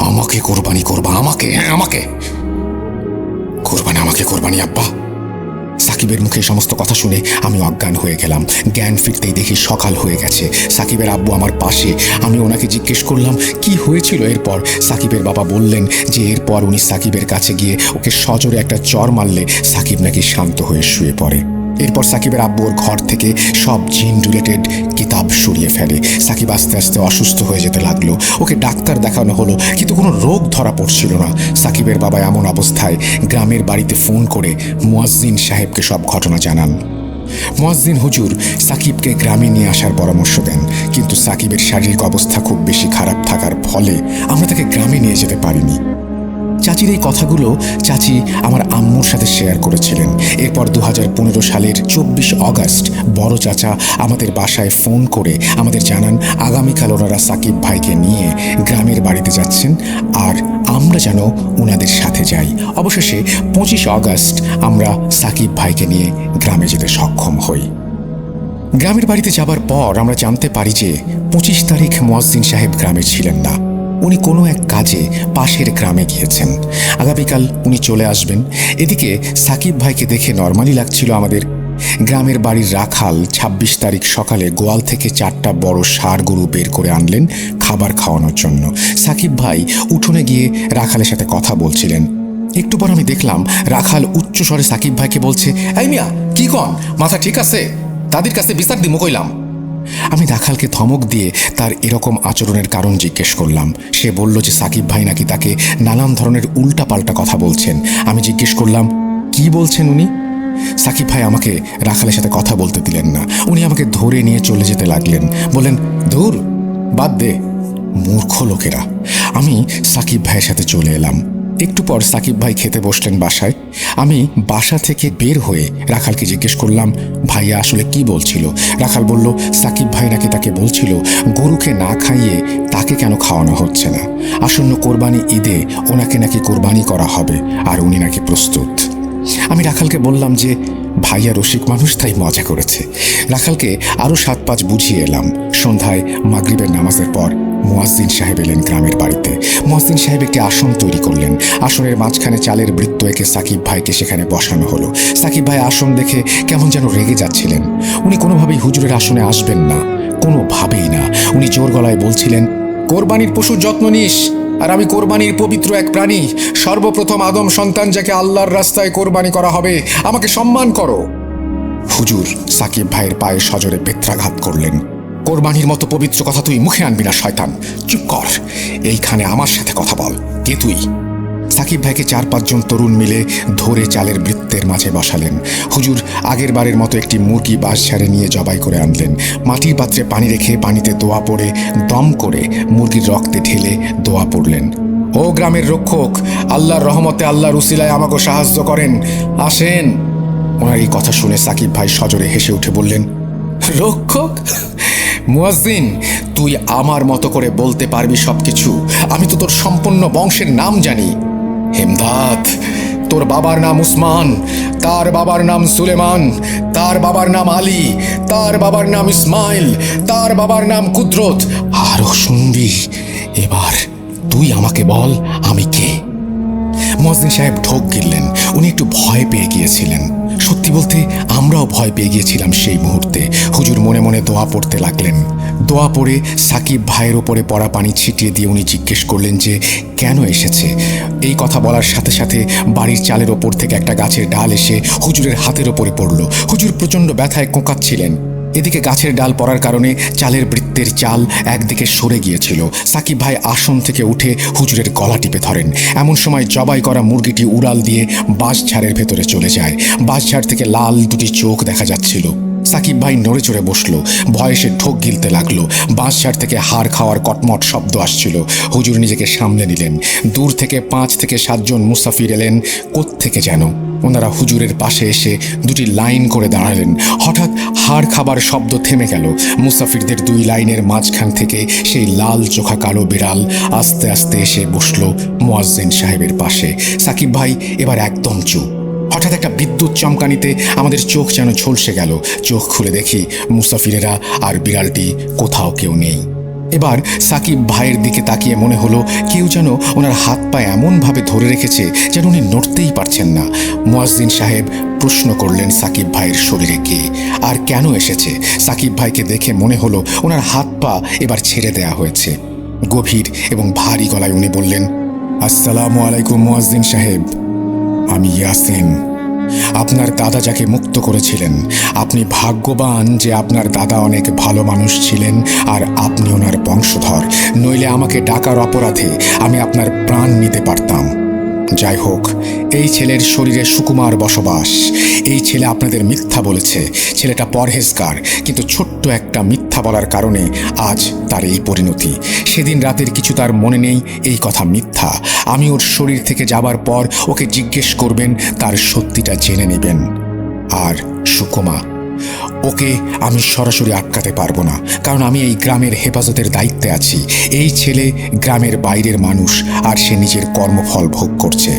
A: আমাকে কোরবানি করবা, আমাকে, হ্যাঁ আমাকে কোরবানি, আমাকে কোরবানি আব্বা। সাকিবের মুখে সমস্ত কথা শুনে আমি অজ্ঞান হয়ে গেলাম। জ্ঞান ফিরতেই দেখি সকাল হয়ে গেছে। সাকিবের আব্বু আমার পাশে। আমি ওনাকে জিজ্ঞেস করলাম কি হয়েছিল এরপর। সাকিবের বাবা বললেন যে এরপর উনি সাকিবের কাছে গিয়ে ওকে সজোরে একটা চর মারলে সাকিব নাকি শান্ত হয়ে শুয়ে পড়ে। এরপর সাকিবের আব্বু ওর ঘর থেকে সব জিন রিলেটেড কিতাব সরিয়ে ফেলে। সাকিব আস্তে আস্তে অসুস্থ হয়ে যেতে লাগলো। ওকে ডাক্তার দেখানো হলো, কিন্তু কোনো রোগ ধরা পড়ছিল না। সাকিবের বাবা এমন অবস্থায় গ্রামের বাড়িতে ফোন করে মুয়াজ্জিন সাহেবকে সব ঘটনা জানান। মুয়াজ্জিন হুজুর সাকিবকে গ্রামে নিয়ে আসার পরামর্শ দেন, কিন্তু সাকিবের শারীরিক অবস্থা খুব বেশি খারাপ থাকার ফলে আমরা তাকে গ্রামে নিয়ে যেতে পারিনি। চাচির এই কথাগুলো চাচি আমার আম্মুর সাথে শেয়ার করেছিলেন। এরপর 2015 সালের 24 অগস্ট বড় চাচা আমাদের বাসায় ফোন করে আমাদের জানান আগামীকাল ওনারা সাকিব ভাইকে নিয়ে গ্রামের বাড়িতে যাচ্ছেন আর আমরা যেন ওনাদের সাথে যাই। অবশেষে 25 অগস্ট আমরা সাকিব ভাইকে নিয়ে গ্রামে যেতে সক্ষম হই। গ্রামের বাড়িতে যাবার পর আমরা জানতে পারি যে 25 তারিখ মুয়াজ্জিন সাহেব গ্রামে ছিলেন না। উনি কোনো এক কাজে পাশের গ্রামে গিয়েছেন। আগামীকাল উনি চলে আসবেন। এদিকে সাকিব ভাইকে দেখে নর্মালি লাগছিল আমাদের। গ্রামের বাড়ির রাখাল 26 তারিখ সকালে গোয়াল থেকে 4টা বড় ষাঁড় গরু বের করে আনলেন খাবার খাওয়ানোর জন্য। সাকিব ভাই উঠোনে গিয়ে রাখালের সাথে কথা বলছিলেন। একটু পর আমি দেখলাম রাখাল উচ্চ স্বরে সাকিব ভাইকে বলছে, এই মিয়া কি কন, মাথা ঠিক আছে? তাদের কাছে বিচার দিমু কইলাম। আমি রাখালকে ধমক দিয়ে তার এরকম আচরণের কারণ জিজ্ঞেস করলাম। সে বলল যে সাকিব ভাই নাকি তাকে নানান ধরনের উল্টাপাল্টা কথা বলছেন। আমি জিজ্ঞেস করলাম, কি বলছেন উনি? সাকিব ভাই আমাকে রাখালের সাথে কথা বলতে দিলেন না। উনি আমাকে ধরে নিয়ে চলে যেতে লাগলেন। বললেন, ধুর বাদ দে, মূর্খ লোকেরা। আমি সাকিব ভাইয়ের সাথে চলে এলাম। একটু পর সাকিব ভাই খেতে বসলেন বাসায়। আমি বাসা থেকে বের হয়ে রাখালকে জিজ্ঞেস করলাম, ভাইয়া আসলে কি বলছিল? রাখাল বলল, সাকিব ভাই নাকি তাকে বলছিল গরুকে না খাইয়ে তাকে কেন খাওয়ানো হচ্ছে না। আসন্ন কোরবানি ঈদে ওনাকে নাকি কোরবানি করা হবে আর উনি নাকি প্রস্তুত। আমি রাখালকে বললাম যে ভাইয়া রসিক মানুষ, তাই মজা করেছে। রাখালকে আরও 7-5 বুঝিয়ে এলাম। সন্ধ্যায় মাগরিবের নামাজের পর মুয়াজ্জিন সাহেব এলেন গ্রামের বাড়িতে। মুয়াজ্জিন সাহেব একটি আসন তৈরি করলেন। আসনের মাঝখানে চালের বৃত্ত এঁকে সাকিব ভাইকে সেখানে বসানো হলো। সাকিব ভাই আসন দেখে কেমন যেন রেগে যাচ্ছিলেন। উনি কোনোভাবেই হুজুরের আসনে আসবেন না, কোনোভাবেই না। উনি জোর গলায় বলছিলেন, কোরবানির পশুর যত্ন নিস, আর আমি কোরবানির পবিত্র এক প্রাণী, সর্বপ্রথম আদম সন্তান যাকে আল্লাহর রাস্তায় কোরবানি করা হবে, আমাকে সম্মান করো। হুজুর সাকিব ভাইয়ের পায়ে সজোরে বেত্রাঘাত করলেন। কোরবানির মতো পবিত্র কথা তুই মুখে আনবি না শয়তান, চুপ কর, এইখানে আমার সাথে কথা বল, কে তুই? সাকিব ভাইকে 4-5 জন তরুণ মিলে ধরে চালের বৃত্তের মাঝে বসালেন। হুজুর আগের বারের মতো একটি মুরগি বাঁশ ঝাড়ে নিয়ে জবাই করে আনলেন। মাটির পাত্রে পানি রেখে পানিতে দোয়া পড়ে দম করে মুরগির রক্তে ঢেলে দোয়া পড়লেন। ও গ্রামের রক্ষক, আল্লাহর রহমতে আল্লাহর উসিলায় আমাকে সাহায্য করেন, আসেন। ওনার এই কথা শুনে সাকিব ভাই সজোরে হেসে উঠে বললেন, রক্ষক? মুয়াজ্জিন, তুই আমার মতো করে বলতে পারবি সবকিছু? আমি তো তোর সম্পূর্ণ বংশের নাম জানি। হেমদাদ, তোর বাবার নাম উসমান, তার বাবার নাম সুলেমান, তার বাবার নাম আলী, তার বাবার নাম ইসমাইল, তার বাবার নাম কুদরত। আরো শুনবি। এবার তুই আমাকে বল আমি কে? মুয়াজ্জিন সাহেব ঢোক গিললেন। উনি একটু ভয় পেয়ে গিয়েছিলেন। সত্যি বলতে আমরাও ভয় পেয়ে গিয়েছিলাম সেই মুহূর্তে। হুজুর মনে মনে দোয়া পড়তে লাগলেন। দোয়া পড়ে সাকিব ভাইয়ের ওপরে পড়া পানি ছিটিয়ে দিয়ে উনি জিজ্ঞেস করলেন যে কেন এসেছে। এই কথা বলার সাথে সাথে বাড়ির চালের ওপর থেকে একটা গাছের ডাল এসে হুজুরের হাতের ওপরে পড়ল। হুজুর প্রচণ্ড ব্যথায় কোঁকাচ্ছিলেন। এদিকে গাছের ডাল পড়ার কারণে চালের বৃত্তের চাল একদিকে সরে গিয়েছিল। সাকিব ভাই আসন থেকে উঠে হুজুরের গলা টিপে ধরেন। এমন সময় জবাই করা মুরগিটি উড়াল দিয়ে বাঁশঝাড়ের ভেতরে চলে যায়। বাঁশঝাড় থেকে লাল দুটি চোখ দেখা যাচ্ছিল। সাকিব ভাই নড়ে চড়ে বসলো। ভয়ে সে ঢোক গিলতে লাগলো। বাঁশঝাড় থেকে হাড় খাওয়ার কটমট শব্দ আসছিল। হুজুর নিজেকে সামলে নিলেন। দূর থেকে 5 থেকে 7 জন মুসাফির এলেন কোত্থেকে যেন। ওনারা হুজুরের পাশে এসে দুটি লাইন করে দাঁড়ালেন। হঠাৎ হাড় খাবার শব্দ থেমে গেল। মুসাফিরদের 2 লাইনের মাঝখান থেকে সেই লাল চোখা কালো বিড়াল আস্তে আস্তে এসে বসলো মুয়াজ্জিন সাহেবের পাশে। সাকিব ভাই এবার একদম চুপ। হঠাৎ একটা বিদ্যুৎ চমকানিতে আমাদের চোখ যেন ঝলসে গেল। চোখ খুলে দেখি মুসাফিরেরা আর বিড়ালটি কোথাও কেউ নেই। এবার সাকিব ভাইয়ের দিকে তাকিয়ে মনে হলো কেউ যেন ওনার হাত পা এমনভাবে ধরে রেখেছে যেন উনি নড়তেই পারছেন না। মুয়াজ্জিন সাহেব প্রশ্ন করলেন সাকিব ভাইয়ের শরীরে কে আর কেন এসেছে। সাকিব ভাইকে দেখে মনে হলো ওনার হাত পা এবার ছেড়ে দেয়া হয়েছে। গভীর এবং ভারী গলায় উনি বললেন, আসসালামু আলাইকুম মুয়াজ্জিন সাহেব, আমি ইয়াসিন। আপনার দাদা যাকে মুক্ত করেছিলেন, আপনি ভাগ্যবান যে আপনার দাদা অনেক ভালো মানুষ ছিলেন আর আপনি ওনার বংশধর। নইলে আমাকে ডাকার অপরাধে আমি আপনার প্রাণ নিতে পারতাম। যাই হোক, এই ছেলের শরীরে সুকুমার বসবাস। এই ছেলে আপনাদের মিথ্যা বলেছে। ছেলেটা পরহেজগার, কিন্তু ছোট্ট একটা মিথ্যা বলার কারণে আজ তার এই পরিণতি। সেদিন রাতের কিছু তার মনে নেই, এই কথা মিথ্যা। আমি ওর শরীর থেকে যাবার পর ওকে জিজ্ঞেস করবেন, তার সত্যিটা জেনে নেবেন। আর সুকুমা, ওকে আমি সরাসরি আটকাতে পারবো না, কারণ আমি এই গ্রামের হেফাজতের দায়িত্বে আছি। এই ছেলে গ্রামের বাইরের মানুষ আর সে নিজের কর্মফল ভোগ করছে।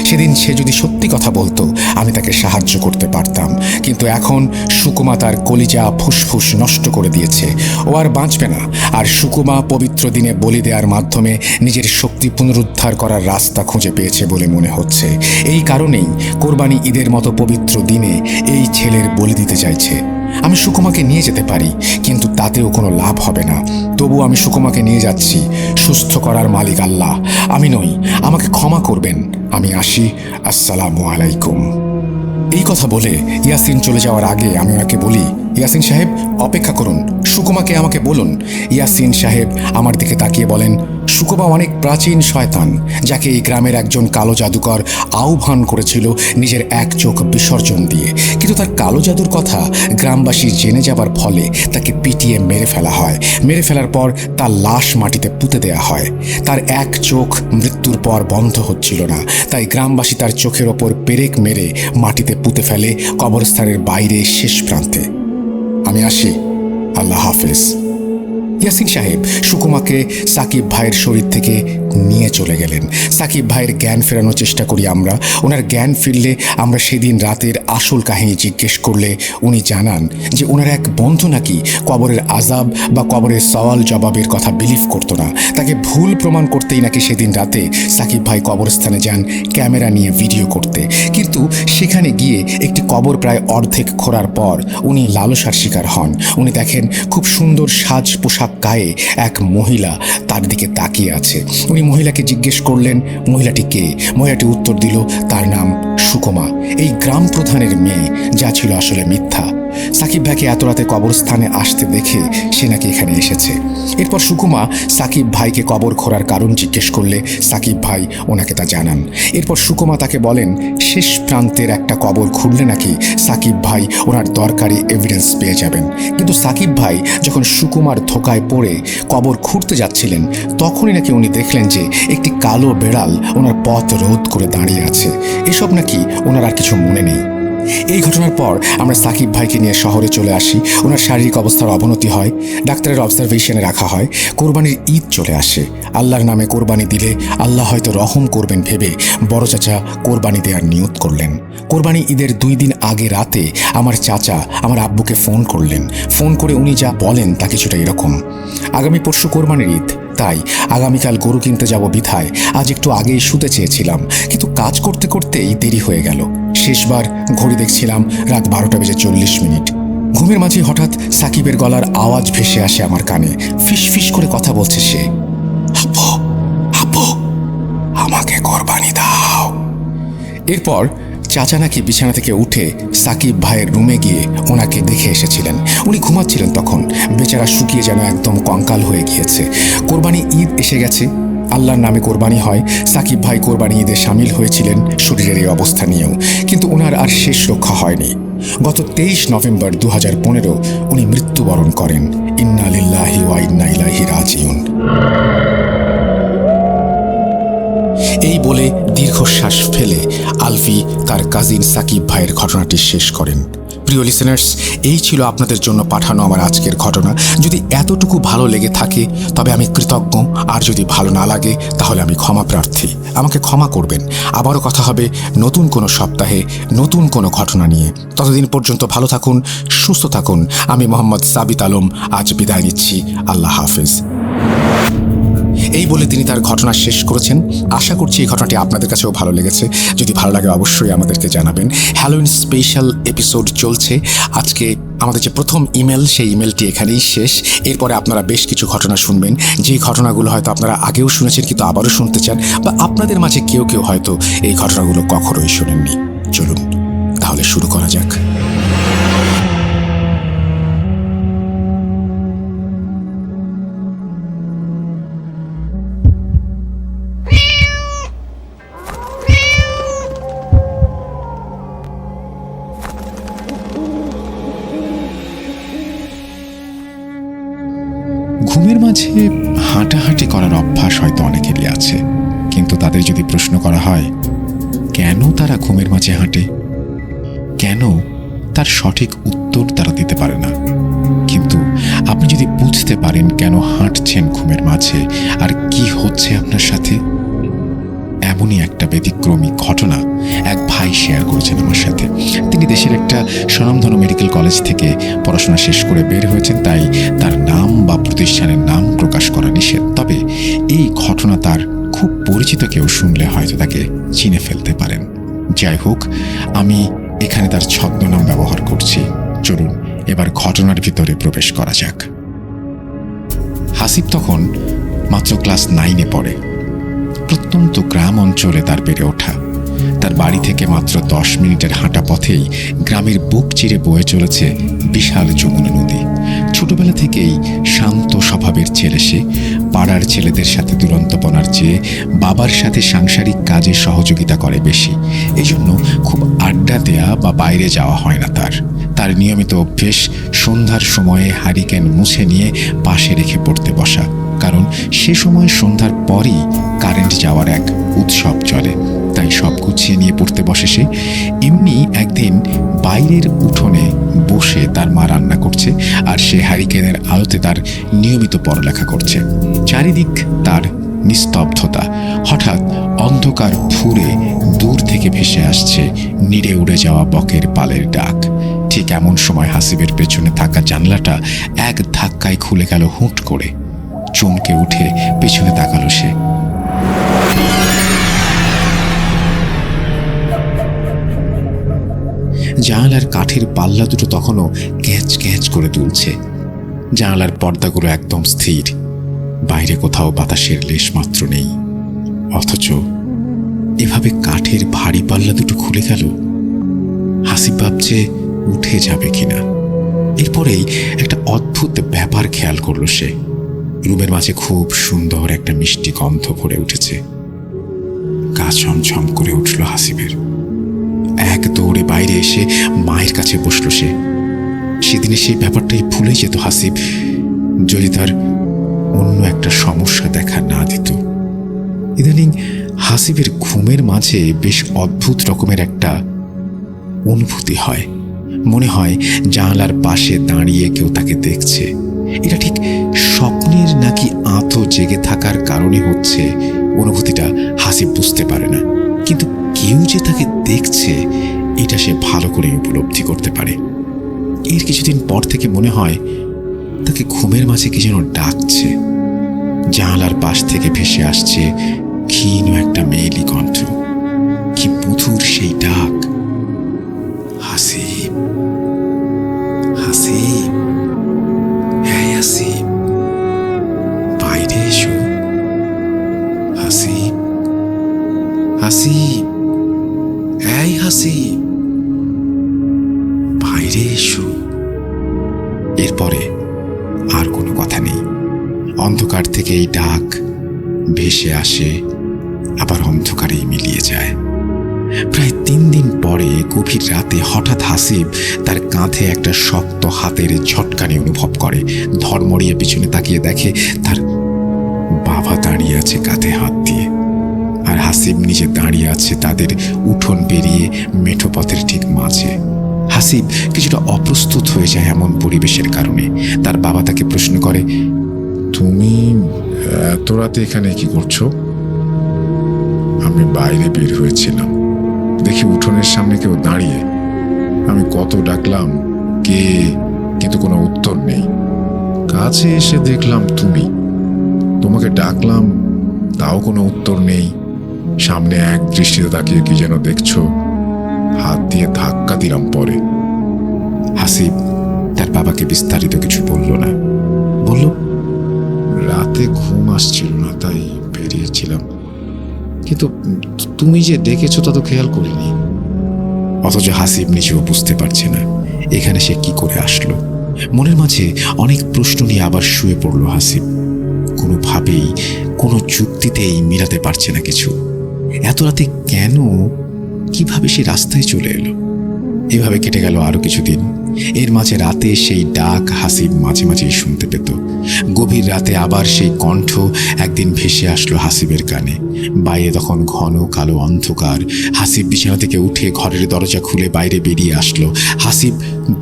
A: সেদিন সে যদি সত্যি কথা বলতো আমি তাকে সাহায্য করতে পারতাম, কিন্তু এখন সুকুমা তার কলিজা ফুসফুস নষ্ট করে দিয়েছে। ও আর বাঁচবে না। আর সুকুমা পবিত্র দিনে বলি দেওয়ার মাধ্যমে নিজের শক্তি পুনরুদ্ধার করার রাস্তা খুঁজে পেয়েছে বলে মনে হচ্ছে। এই কারণেই কোরবানি ঈদের মতো পবিত্র দিনে এই ছেলের বলি দিতে চাইছে। আমি সুকুমাকে নিয়ে যেতে পারি, কিন্তু তাতেও কোনো লাভ হবে না। তবু আমি সুকুমাকে নিয়ে যাচ্ছি। সুস্থ করার মালিক আল্লাহ, আমি নই। আমাকে ক্ষমা করবেন। আমি আসি। আসসালামু আলাইকুম। এই কথা বলে ইয়াসিন চলে যাওয়ার আগে আমি ওনাকে বলি, ইয়াসিন সাহেব অপেক্ষা করুন, সুকুমাকে আমাকে বলুন। ইয়াসিন সাহেব আমার দিকে তাকিয়ে বলেন, সুকুমা অনেক প্রাচীন শয়তান, যাকে এই গ্রামের একজন কালো জাদুকর আহ্বান করেছিল নিজের এক চোখ বিসর্জন দিয়ে। কিন্তু তার কালো জাদুর কথা গ্রামবাসী জেনে যাবার ফলে তাকে পিটিয়ে মেরে ফেলা হয়। মেরে ফেলার পর তার লাশ মাটিতে পুঁতে দেয়া হয়। তার এক চোখ মৃত্যুর পর বন্ধ হচ্ছিল না, তাই গ্রামবাসী তার চোখের ওপর পেরেক মেরে মাটিতে পুঁতে ফেলে কবরস্থানের বাইরে শেষ প্রান্তে। আমি আসি। আল্লাহ হাফেজ। ইয়াসিন সাহেব সুকুমাকে সাকিব ভাইয়ের শরীর থেকে নিয়ে চলে গেলেন। সাকিব ভাইয়ের জ্ঞান ফেরানোর চেষ্টা করি আমরা। ওনার জ্ঞান ফিরলে আমরা সেদিন রাতের আসল কাহিনী জিজ্ঞেস করলে উনি জানান যে ওনার এক বন্ধু নাকি কবরের আজাব বা কবরের সওয়াল জবাবের কথা বিলিভ করতো না। তাকে ভুল প্রমাণ করতেই নাকি সেদিন রাতে সাকিব ভাই কবরস্থানে যান ক্যামেরা নিয়ে ভিডিও করতে। কিন্তু সেখানে গিয়ে একটি কবর প্রায় অর্ধেক খোঁড়ার পর উনি লালসার শিকার হন। উনি দেখেন খুব সুন্দর সাজ পোশাক গায়ে এক মহিলা তার দিকে তাকিয়ে আছে। উনি মহিলাকে জিজ্ঞেস করলেন মহিলাটি কে। মহিলাটি উত্তর দিল তার নাম সুকুমা, এই গ্রাম প্রধানের মেয়ে, যা ছিল আসলে মিথ্যা। সাকিব ভাইকে এত রাতে কবরস্থানে আসতে দেখে সে নাকি এখানে এসেছে। এরপর সুকুমা সাকিব ভাইকে কবর খোঁড়ার কারণ জিজ্ঞেস করলে সাকিব ভাই ওনাকে তা জানান। এরপর সুকুমা তাকে বলেন শেষ প্রান্তের একটা কবর খুঁড়লে নাকি সাকিব ভাই ওনার দরকারি এভিডেন্স পেয়ে যাবেন। কিন্তু সাকিব ভাই যখন সুকুমার ধোকায় পড়ে কবর খুঁড়তে যাচ্ছিলেন তখনই নাকি উনি দেখলেন যে একটি কালো বেড়াল ওনার পথ রোধ করে দাঁড়িয়ে আছে। এসব নাকি ওনার আর কিছু মনে নেই। এই ঘটনার পর আমরা সাকিব ভাইকে নিয়ে শহরে চলে আসি। ওনার শারীরিক অবস্থার অবনতি হয়, ডাক্তারের অবজারভেশনে রাখা হয়। কোরবানির ঈদ চলে আসে। আল্লাহর নামে কোরবানি দিলে আল্লাহ হয়তো রহম করবেন ভেবে বড় চাচা কোরবানি দেওয়ার নিয়ত করলেন। কোরবানি ঈদের 2 দিন আগে রাতে আমার চাচা আমার আব্বুকে ফোন করলেন। ফোন করে উনি যা বলেন তা কিছুটা এরকম: আগামী পরশু কোরবানির ঈদ, তাই আগামীকাল গরু কিনতে যাব বিধায় আজ একটু আগেই শুতে চেয়েছিলাম, কিন্তু কাজ করতে করতেই দেরি হয়ে গেল। শেষবার ঘড়ি দেখছিলাম রাত 12:40। ঘুমের মাঝে হঠাৎ সাকিবের গলার আওয়াজ ভেসে আসে আমার কানে। ফিস ফিস করে কথা বলছে সে। আব্বু, আব্বু, আমাকে কোরবানি দাও। এরপর চাচা নাকি বিছানা থেকে উঠে সাকিব ভাইয়ের রুমে গিয়ে ওনাকে দেখে এসেছিলেন। উনি ঘুমাচ্ছিলেন তখন, বেচারা শুকিয়ে যেন একদম কঙ্কাল হয়ে গিয়েছে। কোরবানি ঈদ এসে গেছে, আল্লাহর নামে কোরবানি হয়। সাকিব ভাই কোরবানি ঈদে সামিল হয়েছিলেন শরীরের এই অবস্থা নিয়েও, কিন্তু ওনার আর শেষ রক্ষা হয়নি। গত 23 নভেম্বর 2015 উনি মৃত্যুবরণ করেন। ইন্না লিল্লাহি ওয়া ইন্না ইলাইহি রাজিউন। এই বলে দীর্ঘশ্বাস ফেলে আলফি তার কাজিন সাকিব ভাইয়ের ঘটনাটি শেষ করেন। প্রিয় লিসেনার্স, এই ছিল আপনাদের জন্য পাঠানো আমার আজকের ঘটনা। যদি এতটুকু ভালো লেগে থাকে তবে আমি কৃতজ্ঞ, আর যদি ভালো না লাগে তাহলে আমি ক্ষমা প্রার্থী। আমাকে ক্ষমা করবেন। আবারও কথা হবে নতুন কোনো সপ্তাহে নতুন কোনো ঘটনা নিয়ে। ততদিন পর্যন্ত ভালো থাকুন, সুস্থ থাকুন। আমি মোহাম্মদ সাবিত আলম আজ বিদায় নিচ্ছি। আল্লাহ হাফেজ। এই বলে তিনি তার ঘটনা শেষ করেছেন। আশা করছি এই ঘটনাটি আপনাদের কাছেও ভালো লেগেছে। যদি ভালো লাগে অবশ্যই আমাদেরকে জানাবেন। হ্যালোউইন স্পেশাল এপিসোড চলছে। আজকে আমাদের যে প্রথম ইমেল, সেই ইমেলটি এখানেই শেষ। এরপরে আপনারা বেশ কিছু ঘটনা শুনবেন, যে ঘটনাগুলো হয়তো আপনারা আগেও শুনেছেন কিন্তু আবারও শুনতে চান, বা আপনাদের মাঝে কেউ কেউ হয়তো এই ঘটনাগুলো কখনোই শোনেননি। চলুন তাহলে শুরু করা যাক। ঘুমের মাঝে হাঁটাহাঁটি করার অভ্যাস হয়তো অনেকেরই আছে, কিন্তু তাদের যদি প্রশ্ন করা হয় কেন তারা ঘুমের মাঝে হাঁটে, কেন, তার সঠিক উত্তর তারা দিতে পারে না। কিন্তু আপনি যদি বুঝতে পারেন কেন হাঁটছেন ঘুমের মাঝে আর কি হচ্ছে আপনার সাথে, এমনই একটা ব্যতিক্রমী ঘটনা এক ভাই শেয়ার করেছেন আমার সাথে। তিনি দেশের একটা স্বনামধন্য মেডিকেল কলেজ থেকে পড়াশোনা শেষ করে বের হয়েছেন, তাই তার নাম বা প্রতিষ্ঠানের নাম প্রকাশ করা নিষেধ। তবে এই ঘটনা তার খুব পরিচিত কেউ শুনলে হয়তো তাকে চিনে ফেলতে পারেন। যাই হোক, আমি এখানে তার ছদ্মনাম ব্যবহার করছি। চলুন এবার ঘটনার ভিতরে প্রবেশ করা যাক। হাসিব তখন মাত্র ক্লাস 9-এ পড়ে। প্রত্যন্ত গ্রাম অঞ্চলে তার বেড়ে ওঠা। তার বাড়ি থেকে মাত্র 10 মিনিটের হাঁটা পথেই গ্রামের বুক চিরে বয়ে চলেছে বিশাল যমুনা নদী। ছোটবেলা থেকেই শান্ত স্বভাবের ছেলে সে। পাড়ার ছেলেদের সাথে দুরন্তপনার চেয়ে বাবার সাথে সাংসারিক কাজে সহযোগিতা করে বেশি। এজন্য খুব আড্ডা দেয়া বা বাইরে যাওয়া হয় না তার। তার নিয়মিত অভ্যেস সন্ধ্যার সময়ে হারিকেন মুছে নিয়ে পাশে রেখে পড়তে বসা, কারণ সে সময় সন্ধ্যার পরই কারেন্ট যাওয়ার এক উৎসব চলে। তাই সব গুছিয়ে নিয়ে পড়তে বসে সে। এমনি একদিন বাইরের উঠোনে বসে তার মা রান্না করছে, আর সে হারিকেনের আলোতে তার নিয়মিত পড়ালেখা করছে। চারিদিক তার নিস্তব্ধতা। হঠাৎ অন্ধকার ফুঁড়ে দূর থেকে ভেসে আসছে নিড়ে উড়ে যাওয়া বকের পালের ডাক। ঠিক এমন সময় হাসিবের পেছনে থাকা জানলাটা এক ধাক্কায় খুলে গেল হুট করে। চমকে উঠে পেছনে তাকালো সে। জানালার কাঠের পাল্লা দুটো তখনও ক্যাঁচ ক্যাঁচ করে দুলছে। জানালার পর্দাগুলো একদম স্থির, বাইরে কোথাও বাতাসের লেশ মাত্র নেই। অথচ এভাবে কাঠের ভারী পাল্লা দুটো খুলে গেল। হাসিব ভাবছে উঠে যাবে কিনা। এরপরেই একটা অদ্ভুত ব্যাপার খেয়াল করলো সে। রুমের মাঝে খুব সুন্দর একটা মিষ্টি গন্ধ ভরে উঠেছে। গা ছমছম করে উঠল হাসিবের। এক দৌড়ে বাইরে এসে মায়ের কাছে বসলো সে। সেদিনে সেই ব্যাপারটাই ভুলে যেত হাসিব, যদি তার অন্য একটা সমস্যা দেখা না দিত। ইদানিং হাসিবের ঘুমের মাঝে বেশ অদ্ভুত রকমের একটা অনুভূতি হয়, মনে হয় জানালার পাশে দাঁড়িয়ে কেউ তাকে দেখছে। এটা ঠিক স্বপ্নের নাকি আঁতো জেগে থাকার কারণে হচ্ছে, অনুভূতিটা হাসিব বুঝতে পারে না, কিন্তু কেউ যে তাকে দেখছে এটা সে ভালো করে উপলব্ধি করতে পারে। এর কিছুদিন পর থেকে মনে হয় তাকে ঘুমের মাঝে কি যেন ডাকছে। জানালার পাশ থেকে ভেসে আসছে ক্ষীণ একটা মেয়েলি কণ্ঠ। কি মধুর সেই ডাক! হাসিব, হাসিব, হ্যাঁ হাসিব, বাইরে এসো। হাসিব, হাসিব, এই হাসিব, বাইরে এসো। এরপরে আর কোনো কথা নেই। অন্ধকার থেকে এই ডাক ভেসে আসে, আবার অন্ধকারেই মিলিয়ে যায়। প্রায় 3 দিন পরে গভীর রাতে হঠাৎ হাসিব তার কাঁধে একটা শক্ত হাতের ঝটকানি অনুভব করে। ধর্মড়িয়ে পিছনে তাকিয়ে দেখে তার বাবা দাঁড়িয়ে আছে কাঁধে হাত দিয়ে, আর হাসিব নিজে দাঁড়িয়ে আছে তাদের উঠোন পেরিয়ে মেঠো পথের ঠিক মাঝে। হাসিব কিছুটা অপ্রস্তুত হয়ে যায় এমন পরিবেশের কারণে। তার বাবা তাকে প্রশ্ন করে,
B: তুমি এত রাতে এখানে কি করছো? আমি বাইরে বের হয়েছিলাম, দেখি উঠোনের সামনে কেউ দাঁড়িয়ে। আমি কত ডাকলাম, কে, কিন্তু কোনো উত্তর নেই। কাছে এসে দেখলাম তুমি, তোমাকে ডাকলাম, তাও কোনো উত্তর নেই। সামনে এক দৃষ্টিতে তাকিয়ে কি যেন দেখছো, হাত দিয়ে ধাক্কা দিলাম পরে।
A: হাসিব তার বাবাকে বিস্তারিত কিছু বলল না। বলল,
B: রাতে ঘুম আসছিল না তাই বেরিয়েছিলাম, কিন্তু তুমি যে ডেকেছো তা তো খেয়াল করিনি।
A: অথচ হাসিব নিজেও বুঝতে পারছে না এখানে সে কি করে আসলো। মনের মাঝে অনেক প্রশ্ন নিয়ে আবার শুয়ে পড়ল হাসিব। কোনোভাবেই, কোনো যুক্তিতেই মিলাতে পারছে না কিছু। এত রাতে কেন, কিভাবে সে রাস্তায় চলে এলো? এভাবে কেটে গেল আরো কিছুদিন। এর মাঝে রাতে সেই ডাক হাসিব মাঝে মাঝেই শুনতে পেত। গভীর রাতে আবার সেই কণ্ঠ একদিন ভেসে আসলো হাসিবের কানে। বাইরে তখন ঘন কালো অন্ধকার। হাসিব বিছানা থেকে উঠে ঘরের দরজা খুলে বাইরে বেরিয়ে আসলো। হাসিব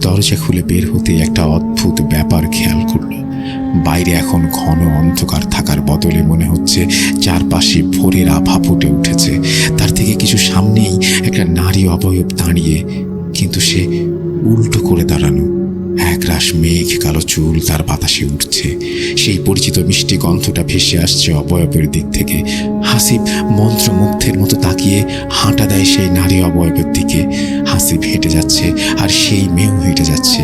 A: দরজা খুলে বের হতে একটা অদ্ভুত ব্যাপার খেয়াল করলো। বাইরে এখন ঘন অন্ধকার থাকার বদলে মনে হচ্ছে চারপাশে ভোরের আভা ফুটে উঠেছে। তার থেকে কিছু সামনেই একটা নারী অবয়ব দাঁড়িয়ে, কিন্তু সে উল্টো করে দাঁড়ানো। একরাশ মেঘ কালো চুল তার বাতাসে উঠছে। সেই পরিচিত মিষ্টি গন্ধটা ভেসে আসছে অবয়বের দিক থেকে। হাসিব মন্ত্রমুগ্ধের মতো তাকিয়ে হাঁটা দেয় সেই নারী অবয়বের দিকে। হাসিব হেঁটে যাচ্ছে, আর সেই মেয়েও হেঁটে যাচ্ছে।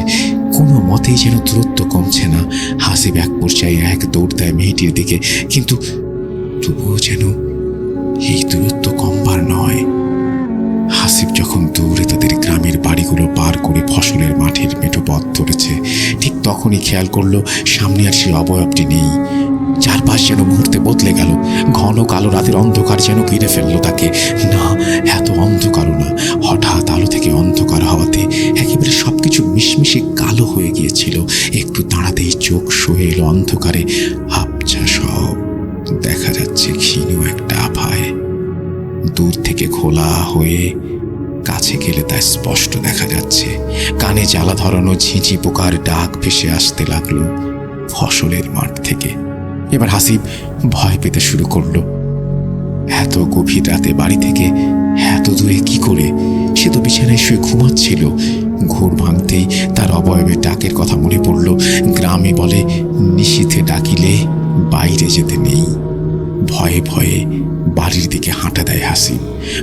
A: কোনো মতেই যেন দূরত্ব কমছে না। হাসিব এক পর্যায়ে এক দৌড় দেয় মেয়েটির দিকে, কিন্তু তবুও যেন এই দূরত্ব কমবার নয়। হাসিব যখন দৌড়ে তাদের গ্রামের বাড়িগুলো পার করে ফসলের মাঠের মেঠো পথ ধরেছে, ঠিক তখনই খেয়াল করলো সামনে আর সেই অবয়বটি নেই। চারপাশ যেন মুহূর্তে বদলে গেল। ঘন কালো রাতের অন্ধকার যেন ঘিরে ফেললো তাকে। না, এত অন্ধকারও না। হঠাৎ আলো থেকে অন্ধকার হওয়াতে একেবারে সবকিছু মিশমিশে কালো হয়ে গিয়েছিল। একটু দাঁড়াতেই চোখ সয়ে এলো অন্ধকারে। আবছা সব দেখা যাচ্ছে ক্ষীণ একটা আভায়। দূর থেকে খোলা হয়ে কাছে গেলে তা স্পষ্ট দেখা যাচ্ছে। কানে জ্বালা ধরানো ঝিঁঝি পোকার ডাক ভেসে আসতে লাগলো ফসলের মাঠ থেকে। এবার হাসিব ভয় পেতে শুরু করলো। এত গভীর রাতে বাড়ি থেকে এত দূরে কি করে? সে তো বিছানায় শুয়ে ঘুমাচ্ছিল। ঘোর ভাঙতেই তার অবয়বের ডাকের কথা মনে পড়ল। গ্রামে বলে, নিশীথে ডাকিলে বাইরে যেতে নেই। ভয়ে ভয়ে বাড়ির দিকে হাঁটা দেয় হাসিব।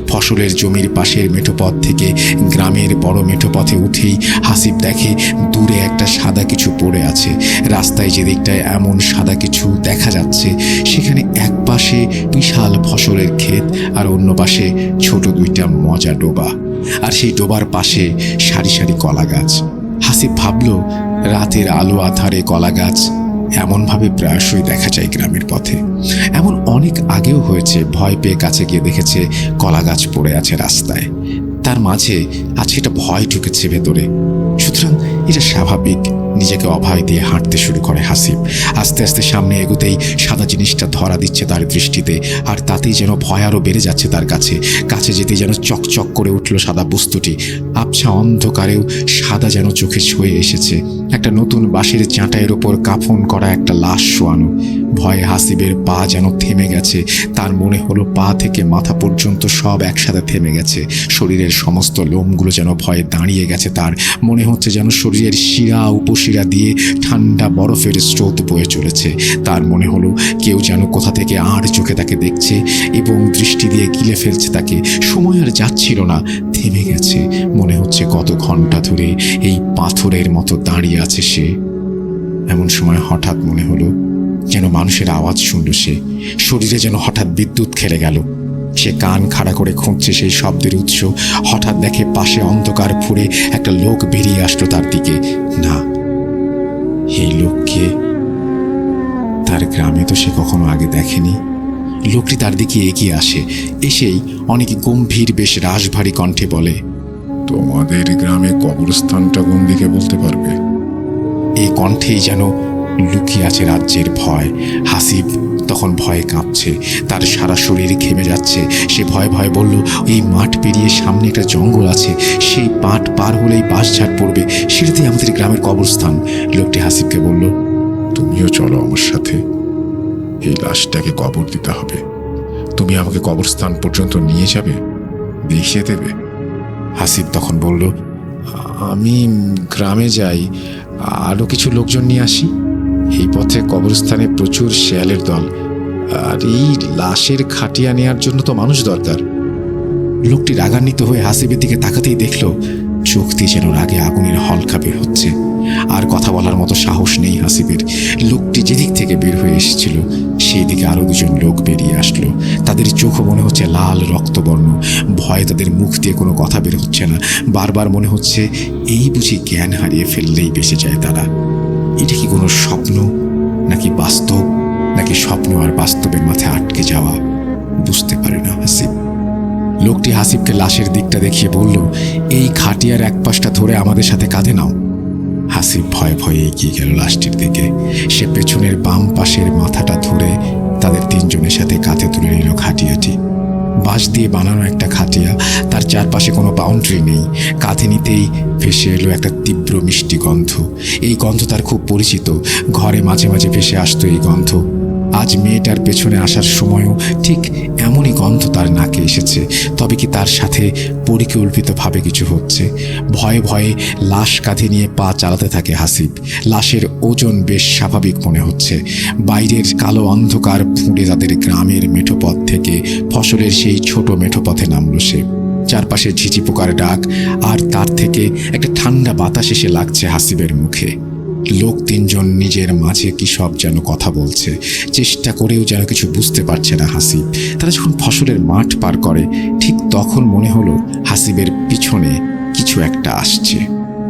A: ফসলের জমির পাশের মেঠোপথ থেকে গ্রামের বড় মেঠোপথে উঠেই হাসিব দেখে দূরে একটা সাদা কিছু পড়ে আছে। রাস্তায় যে দিকটায় এমন সাদা কিছু দেখা যাচ্ছে, সেখানে এক পাশে বিশাল ফসলের ক্ষেত, আর অন্য পাশে ছোট 2টা মজা ডোবা, আর সেই ডোবার পাশে সারি সারি কলা গাছ। হাসিব ভাবল, রাতের আলো আধারে কলা গাছ এমনভাবে প্রায়শই দেখা যায় গ্রামের পথে। এমন অনেক আগেও হয়েছে। ভয় পেয়ে কাছে গিয়ে দেখেছে কলা গাছ পড়ে আছে রাস্তায়। তার মাঝে আজকে একটা ভয় ঢুকেছে ভেতরে। সুতরাং এটা স্বাভাবিক নিজেকে অভয় দিয়ে হাঁটতে শুরু করে হাসিব। আস্তে আস্তে সামনে এগোতেই সাদা জিনিসটা ধরা দিচ্ছে তার দৃষ্টিতে, আর তাতেই যেন ভয় আরও বেড়ে যাচ্ছে তার কাছে। কাছে যেতেই যেন চকচক করে উঠল সাদা বস্তুটি। আবছা অন্ধকারেও সাদা যেন চোখে ছুঁয়ে এসেছে। একটা নতুন বাঁশের চাঁটাইয়ের ওপর কাফন করা একটা লাশ শোয়ানো। ভয়ে হাসিবের পা যেন থেমে গেছে। তার মনে হলো পা থেকে মাথা পর্যন্ত সব একসাথে থেমে গেছে। শরীরের সমস্ত লোমগুলো যেন ভয়ে দাঁড়িয়ে গেছে। তার মনে হচ্ছে যেন শরীরের শিরা উপশিরা দিয়ে ঠান্ডা বরফের স্রোত বয়ে চলেছে। তার মনে হলো কেউ যেন কোথা থেকে আর চোখে তাকে দেখছে এবং দৃষ্টি দিয়ে গিলে ফেলছে তাকে। সময় আর যাচ্ছিল না, থেমে গেছে। মনে হচ্ছে কত ঘন্টা ধরে এই পাথরের মতো দাঁড়িয়ে আছে সে। এমন সময় হঠাৎ মনে হলো যেন মানুষের আওয়াজ শুনল সে। শরীরে যেন হঠাৎ বিদ্যুৎ খেলে গেল। সে কান খাড়া করে খুঁজছে সেই শব্দের উৎস। হঠাৎ দেখে পাশে অন্ধকার ফুঁড়ে একটা লোক বেরিয়ে আসলো তার দিকে। না, এই লোককে তার গ্রামে তো সে কখনো আগে দেখেনি। লোকটি তার দিকে এগিয়ে আসে। এসেই অনেক গম্ভীর বেশ রাশভারী কণ্ঠে বলে,
B: তোমাদের গ্রামে কবরস্থানটা কোন দিকে বলতে পারবে?
A: এই কণ্ঠেই যেন লুকিয়ে আছে রাজ্যের ভয়। হাসিব তখন ভয়ে কাঁপছে, তার সারা শরীর ঘেমে যাচ্ছে। সে ভয়ে ভয়ে বলল, এই মাঠ পেরিয়ে সামনে একটা জঙ্গল আছে, সেই পাট পার হলেই বাঁশঝাড় পড়বে, সেটাতেই আমাদের গ্রামের কবরস্থান। লোকটি হাসিবকে বলল,
B: তুমিও চলো আমার সাথে। এই লাশটাকে কবর দিতে হবে। তুমি আমাকে কবরস্থান পর্যন্ত নিয়ে যাবে, দেখিয়ে দেবে।
A: হাসিব তখন বলল,
B: আমি গ্রামে যাই, আরও কিছু লোকজন নিয়ে আসি। এই পথে কবরস্থানে প্রচুর শেয়ালের দল, আর এই লাশের খাটিয়া নেয়ার জন্য তো মানুষ দরকার।
A: লোকটি রাগান্বিত হয়ে হাসিবের দিকে তাকাতেই দেখল চোখ দিয়ে যেন রাগে আগুনের হলকা বের হচ্ছে। আর কথা বলার মতো সাহস নেই হাসিবের। লোকটি যেদিক থেকে বের হয়ে এসেছিল সেই দিকে আরো দুজন লোক বেরিয়ে আসলো। তাদের চোখও মনে হচ্ছে লাল রক্তবর্ণ। ভয়ে তাদের মুখ দিয়ে কোনো কথা বের হচ্ছে না। বারবার মনে হচ্ছে এই বুঝি জ্ঞান হারিয়ে ফেললেই বেঁচে যায় তারা। এটা কি কোনো স্বপ্ন নাকি বাস্তব, নাকি স্বপ্ন আর বাস্তবের মাথায় আটকে যাওয়া, বুঝতে পারে না হাসিব। লোকটি হাসিবকে লাশের দিকটা দেখিয়ে বলল, এই খাটিয়ার এক পাশটা ধরে আমাদের সাথে কাঁধে নাও। হাসিব ভয়ে ভয়ে এগিয়ে গেল লাশটির দিকে। সে পেছনের বাম পাশের মাথাটা ধরে তাদের তিনজনের সাথে কাঁধে তুলে নিল খাটিয়াটি। বাঁশ দিয়ে বানানো একটা খাটিয়া, তার চারপাশে কোনো বাউন্ডারি নেই। কাঁধে নিতেই ভেসে এলো একটা তীব্র মিষ্টি গন্ধ। এই গন্ধ তার খুব পরিচিত। ঘরে মাঝে মাঝে ভেসে আসতো এই গন্ধ। আজ মেয়েটার পেছনে আসার সময়ও ঠিক এমনই গন্ধ তার নাকে এসেছে। তবে কি তার সাথে পরিকল্পিতভাবে কিছু হচ্ছে? ভয়ে ভয়ে লাশ কাঁধে নিয়ে পা চালাতে থাকে হাসিব। লাশের ওজন বেশ স্বাভাবিক মনে হচ্ছে। বাইরের কালো অন্ধকার ফুঁড়ে তাদের গ্রামের মেঠোপথ থেকে ফসলের সেই ছোট মেঠোপথে নামল সে। চারপাশে ঝিঝি পোকার ডাক, আর তার থেকে একটা ঠান্ডা বাতাস এসে লাগছে হাসিবের মুখে। লোক তিনজন নিজের মাঝে কি সব যেন কথা বলছে। চেষ্টা করেও যেন কিছু বুঝতে পারছে না হাসিব। তারা যখন ফসলের মাঠ পার করে ঠিক তখন মনে হলো হাসিবের পিছনে কিছু একটা আসছে।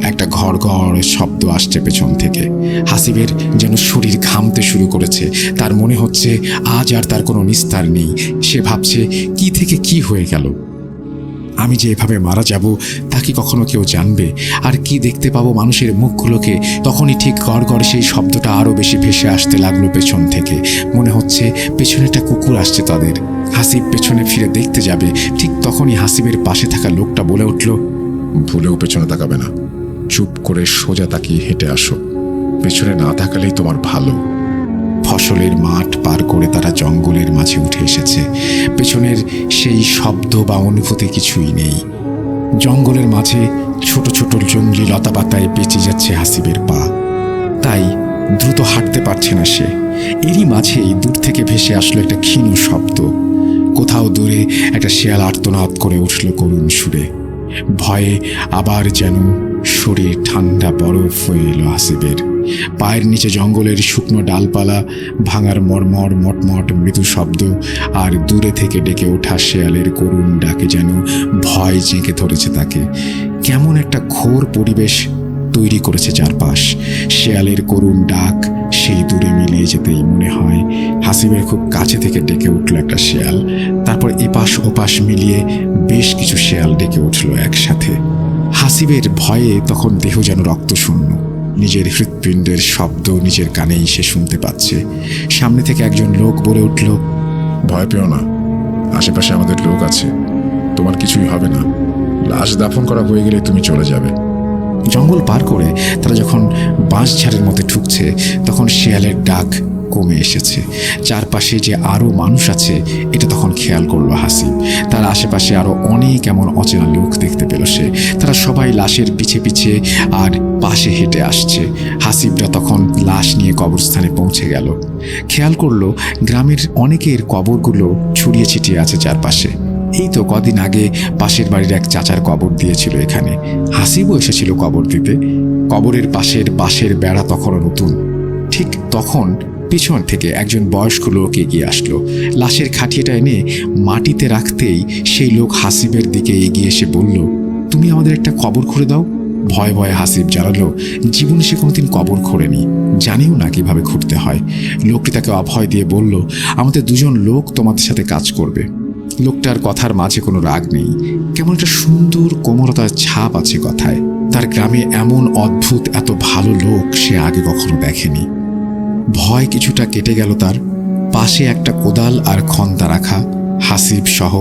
A: একটা ঘড় ঘড় শব্দ আসছে পেছন থেকে। হাসিবের যেন শরীর ঘামতে শুরু করেছে। তার মনে হচ্ছে আজ আর তার কোনো নিস্তার নেই। সে ভাবছে কি থেকে কি হয়ে গেল। আমি যে এভাবে মারা যাব তা কি কখনো কেউ জানবে? আর কি দেখতে পাবো মানুষের মুখগুলোকে? তখনই ঠিক গড় গড় সেই শব্দটা আরো বেশি ভেসে আসতে লাগলো পেছন থেকে। মনে হচ্ছে পেছনে একটা কুকুর আসছে তাদের। হাসিব পেছনে ফিরে দেখতে যাবে, ঠিক তখনই হাসিবের পাশে থাকা লোকটা বলে উঠল,
B: ভুলেও পেছনে তাকাবে না। চুপ করে সোজা তাকিয়ে হেঁটে আসো। পেছনে না তাকালেই তোমার ভালো।
A: ফসলের মাঠ পার করে তারা জঙ্গলের মাঝে উঠে এসেছে। পেছনের সেই শব্দ বা অনুভূতি কিছুই নেই। জঙ্গলের মাঝে ছোট ছোট জঙ্গলি লতাপাতায় বেঁচে যাচ্ছে হাসিবের পা। তাই দ্রুত হাঁটতে পারছে না সে। এরই মাঝেই দূর থেকে ভেসে আসলো একটা ক্ষীণ শব্দ। কোথাও দূরে একটা শেয়াল আর্তনাদ করে উঠল করুণ সুরে। ভয়ে আবার যেন শরীর ঠান্ডা বরফ হয়ে এলো হাসিবের। পায়ের নিচে জঙ্গলের শুকনো ডালপালা ভাঙার মর্মর মটমট মৃদু শব্দ, আর দূরে থেকে ডেকে ওঠা শেয়ালের করুণ ডাকে যেন ভয় জেঁকে ধরেছে তাকে। কেমন একটা ঘোর পরিবেশ তৈরি করেছে চারপাশ। শেয়ালের করুণ ডাক সেই দূরে মিলিয়ে যেতেই মনে হয় হাসিবের খুব কাছে থেকে ডেকে উঠল একটা শেয়াল। তারপর এপাশ ওপাশ মিলিয়ে বেশ কিছু শেয়াল ডেকে উঠল একসাথে। হাসিবের ভয়ে তখন দেহ যেন রক্তশূন্য। নিজের হৃৎপিণ্ডের শব্দ নিজের কানেই সে শুনতে পাচ্ছে। সামনে থেকে একজন লোক বলে উঠল,
B: ভয় পেও না, আশেপাশে আমাদের লোক আছে, তোমার কিছুই হবে না। লাশ দাফন করা হয়ে গেলে তুমি চলে যাবে।
A: জঙ্গল পার করে তারা যখন বাঁশঝাড়ের মধ্যে ঢুকছে তখন শেয়ালের ডাক কমে এসেছে। চারপাশে যে আরো মানুষ আছে এটা তখন খেয়াল করলো হাসিব। তার আশেপাশে আরো অনেক এমন অচেনা লোক দেখতে পেল সে। তারা সবাই লাশের পিছে পিছে আর পাশে হেঁটে আসছে। হাসিবরা তখন লাশ নিয়ে কবরস্থানে পৌঁছে গেল। খেয়াল করলো গ্রামের অনেকের কবরগুলো ছড়িয়ে ছিটিয়ে আছে চারপাশে। এই তো কদিন আগে পাশের বাড়ির এক চাচার কবর দিয়েছিল এখানে। হাসিবও এসেছিল কবর দিতে। কবরের পাশের বাঁশের বেড়া তখনও নতুন। ঠিক তখন পিছন থেকে একজন বয়স্ক লোক এগিয়ে আসলো। লাশের খাটিয়াটা এনে মাটিতে রাখতেই সেই লোক হাসিবের দিকে এগিয়ে এসে বলল, তুমি আমাদের একটা কবর খুঁড়ে দাও। ভয়ে ভয়ে হাসিব জানালো জীবনে সে কোনোদিন কবর খোঁড়েনি, জানিও না কিভাবে খুঁড়তে হয়। লোকটি তাকে অভয় দিয়ে বলল, আমাদের দুজন লোক তোমাদের সাথে কাজ করবে। লোকটার কথার মাঝে কোনো রাগ নেই, কেমন একটা সুন্দর কোমলতার ছাপ আছে কথায়। তার গ্রামে এমন অদ্ভুত এত ভালো লোক সে আগে কখনো দেখেনি। ভয় কিছুটা কেটে গেল তার। পাশে একটা কোদাল আর খন্তা রাখা। হাসিব সহ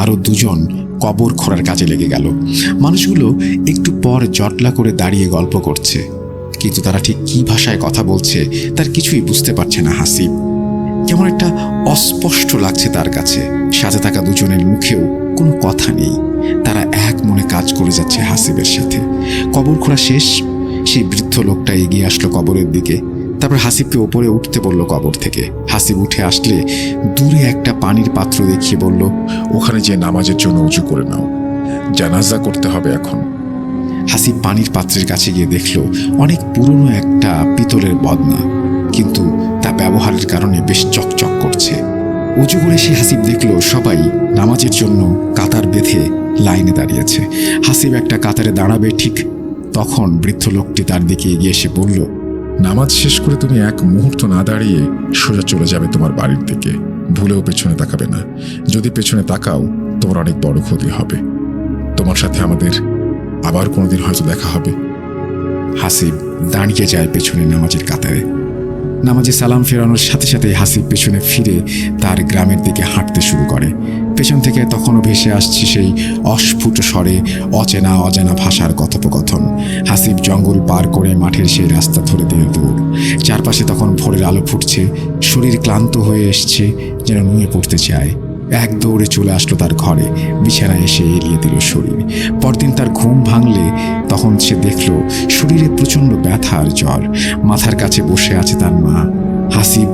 A: আরো দুজন কবর খোঁড়ার কাজে লেগে গেল। মানুষগুলো একটু পর জটলা করে দাঁড়িয়ে গল্প করছে, কিন্তু তারা ঠিক কি ভাষায় কথা বলছে তার কিছুই বুঝতে পারছে না হাসিব। কেমন একটা অস্পষ্ট লাগছে তার কাছে। সাথে থাকা দুজনের মুখেও কোনো কথা নেই। তারা এক মনে কাজ করে যাচ্ছে হাসিবের সাথে। কবর খোঁড়া শেষ। সেই বৃদ্ধ লোকটা এগিয়ে আসলো কবরের দিকে। তারপর হাসিবকে ওপরে উঠতে বলল কবর থেকে। হাসিব উঠে আসলে দূরে একটা পানির পাত্র দেখিয়ে বলল,
B: ওখানে যে নামাজের জন্য উঁচু করে নাও, জানাজা করতে হবে এখন।
A: হাসিব পানির পাত্রের কাছে গিয়ে দেখল অনেক পুরনো একটা পিতলের বদনা, কিন্তু তা ব্যবহারের কারণে বেশ চকচক করছে। উঁচু করে সে হাসিব দেখল সবাই নামাজের জন্য কাতার বেঁধে লাইনে দাঁড়িয়েছে। হাসিব একটা কাতারে দাঁড়াবে ঠিক তখন বৃদ্ধ লোকটি তার দিকে এগিয়ে এসে বলল,
B: নামাজ শেষ করে তুমি এক মুহূর্ত না দাঁড়িয়ে সোজা চলে যাবে তোমার বাড়ির দিকে। ভুলেও পেছনে তাকাবে না। যদি পেছনে তাকাও তোমার অনেক বড় ক্ষতি হবে। তোমার সাথে আমাদের আবার কোনোদিন হয়তো দেখা হবে।
A: হাসিব দাঁড়িয়ে যায় পেছনে নামাজের কাতারে। নামাজে সালাম ফেরানোর সাথে সাথে হাসিব পেছনে ফিরে তার গ্রামের দিকে হাঁটতে শুরু করে। পেছন থেকে তখনও ভেসে আসছে সেই অস্ফুট স্বরে অচেনা অজানা ভাষার কথোপকথন। হাসিব জঙ্গল পার করে মাঠের সেই রাস্তা ধরে দিয়ে দৌড়। চারপাশে তখন ভোরের আলো ফুটছে। শরীর ক্লান্ত হয়ে এসছে, যেন নুয়ে পড়তে চায়। এক দৌড়ে চলে আসলো তার ঘরে। বিছানায় এসে এলিয়ে দিল শরীর। পরদিন তার ঘুম ভাঙলে তখন সে দেখল শরীরে প্রচণ্ড ব্যথা আর জ্বর। মাথার কাছে বসে আছে তার মা। হাসিব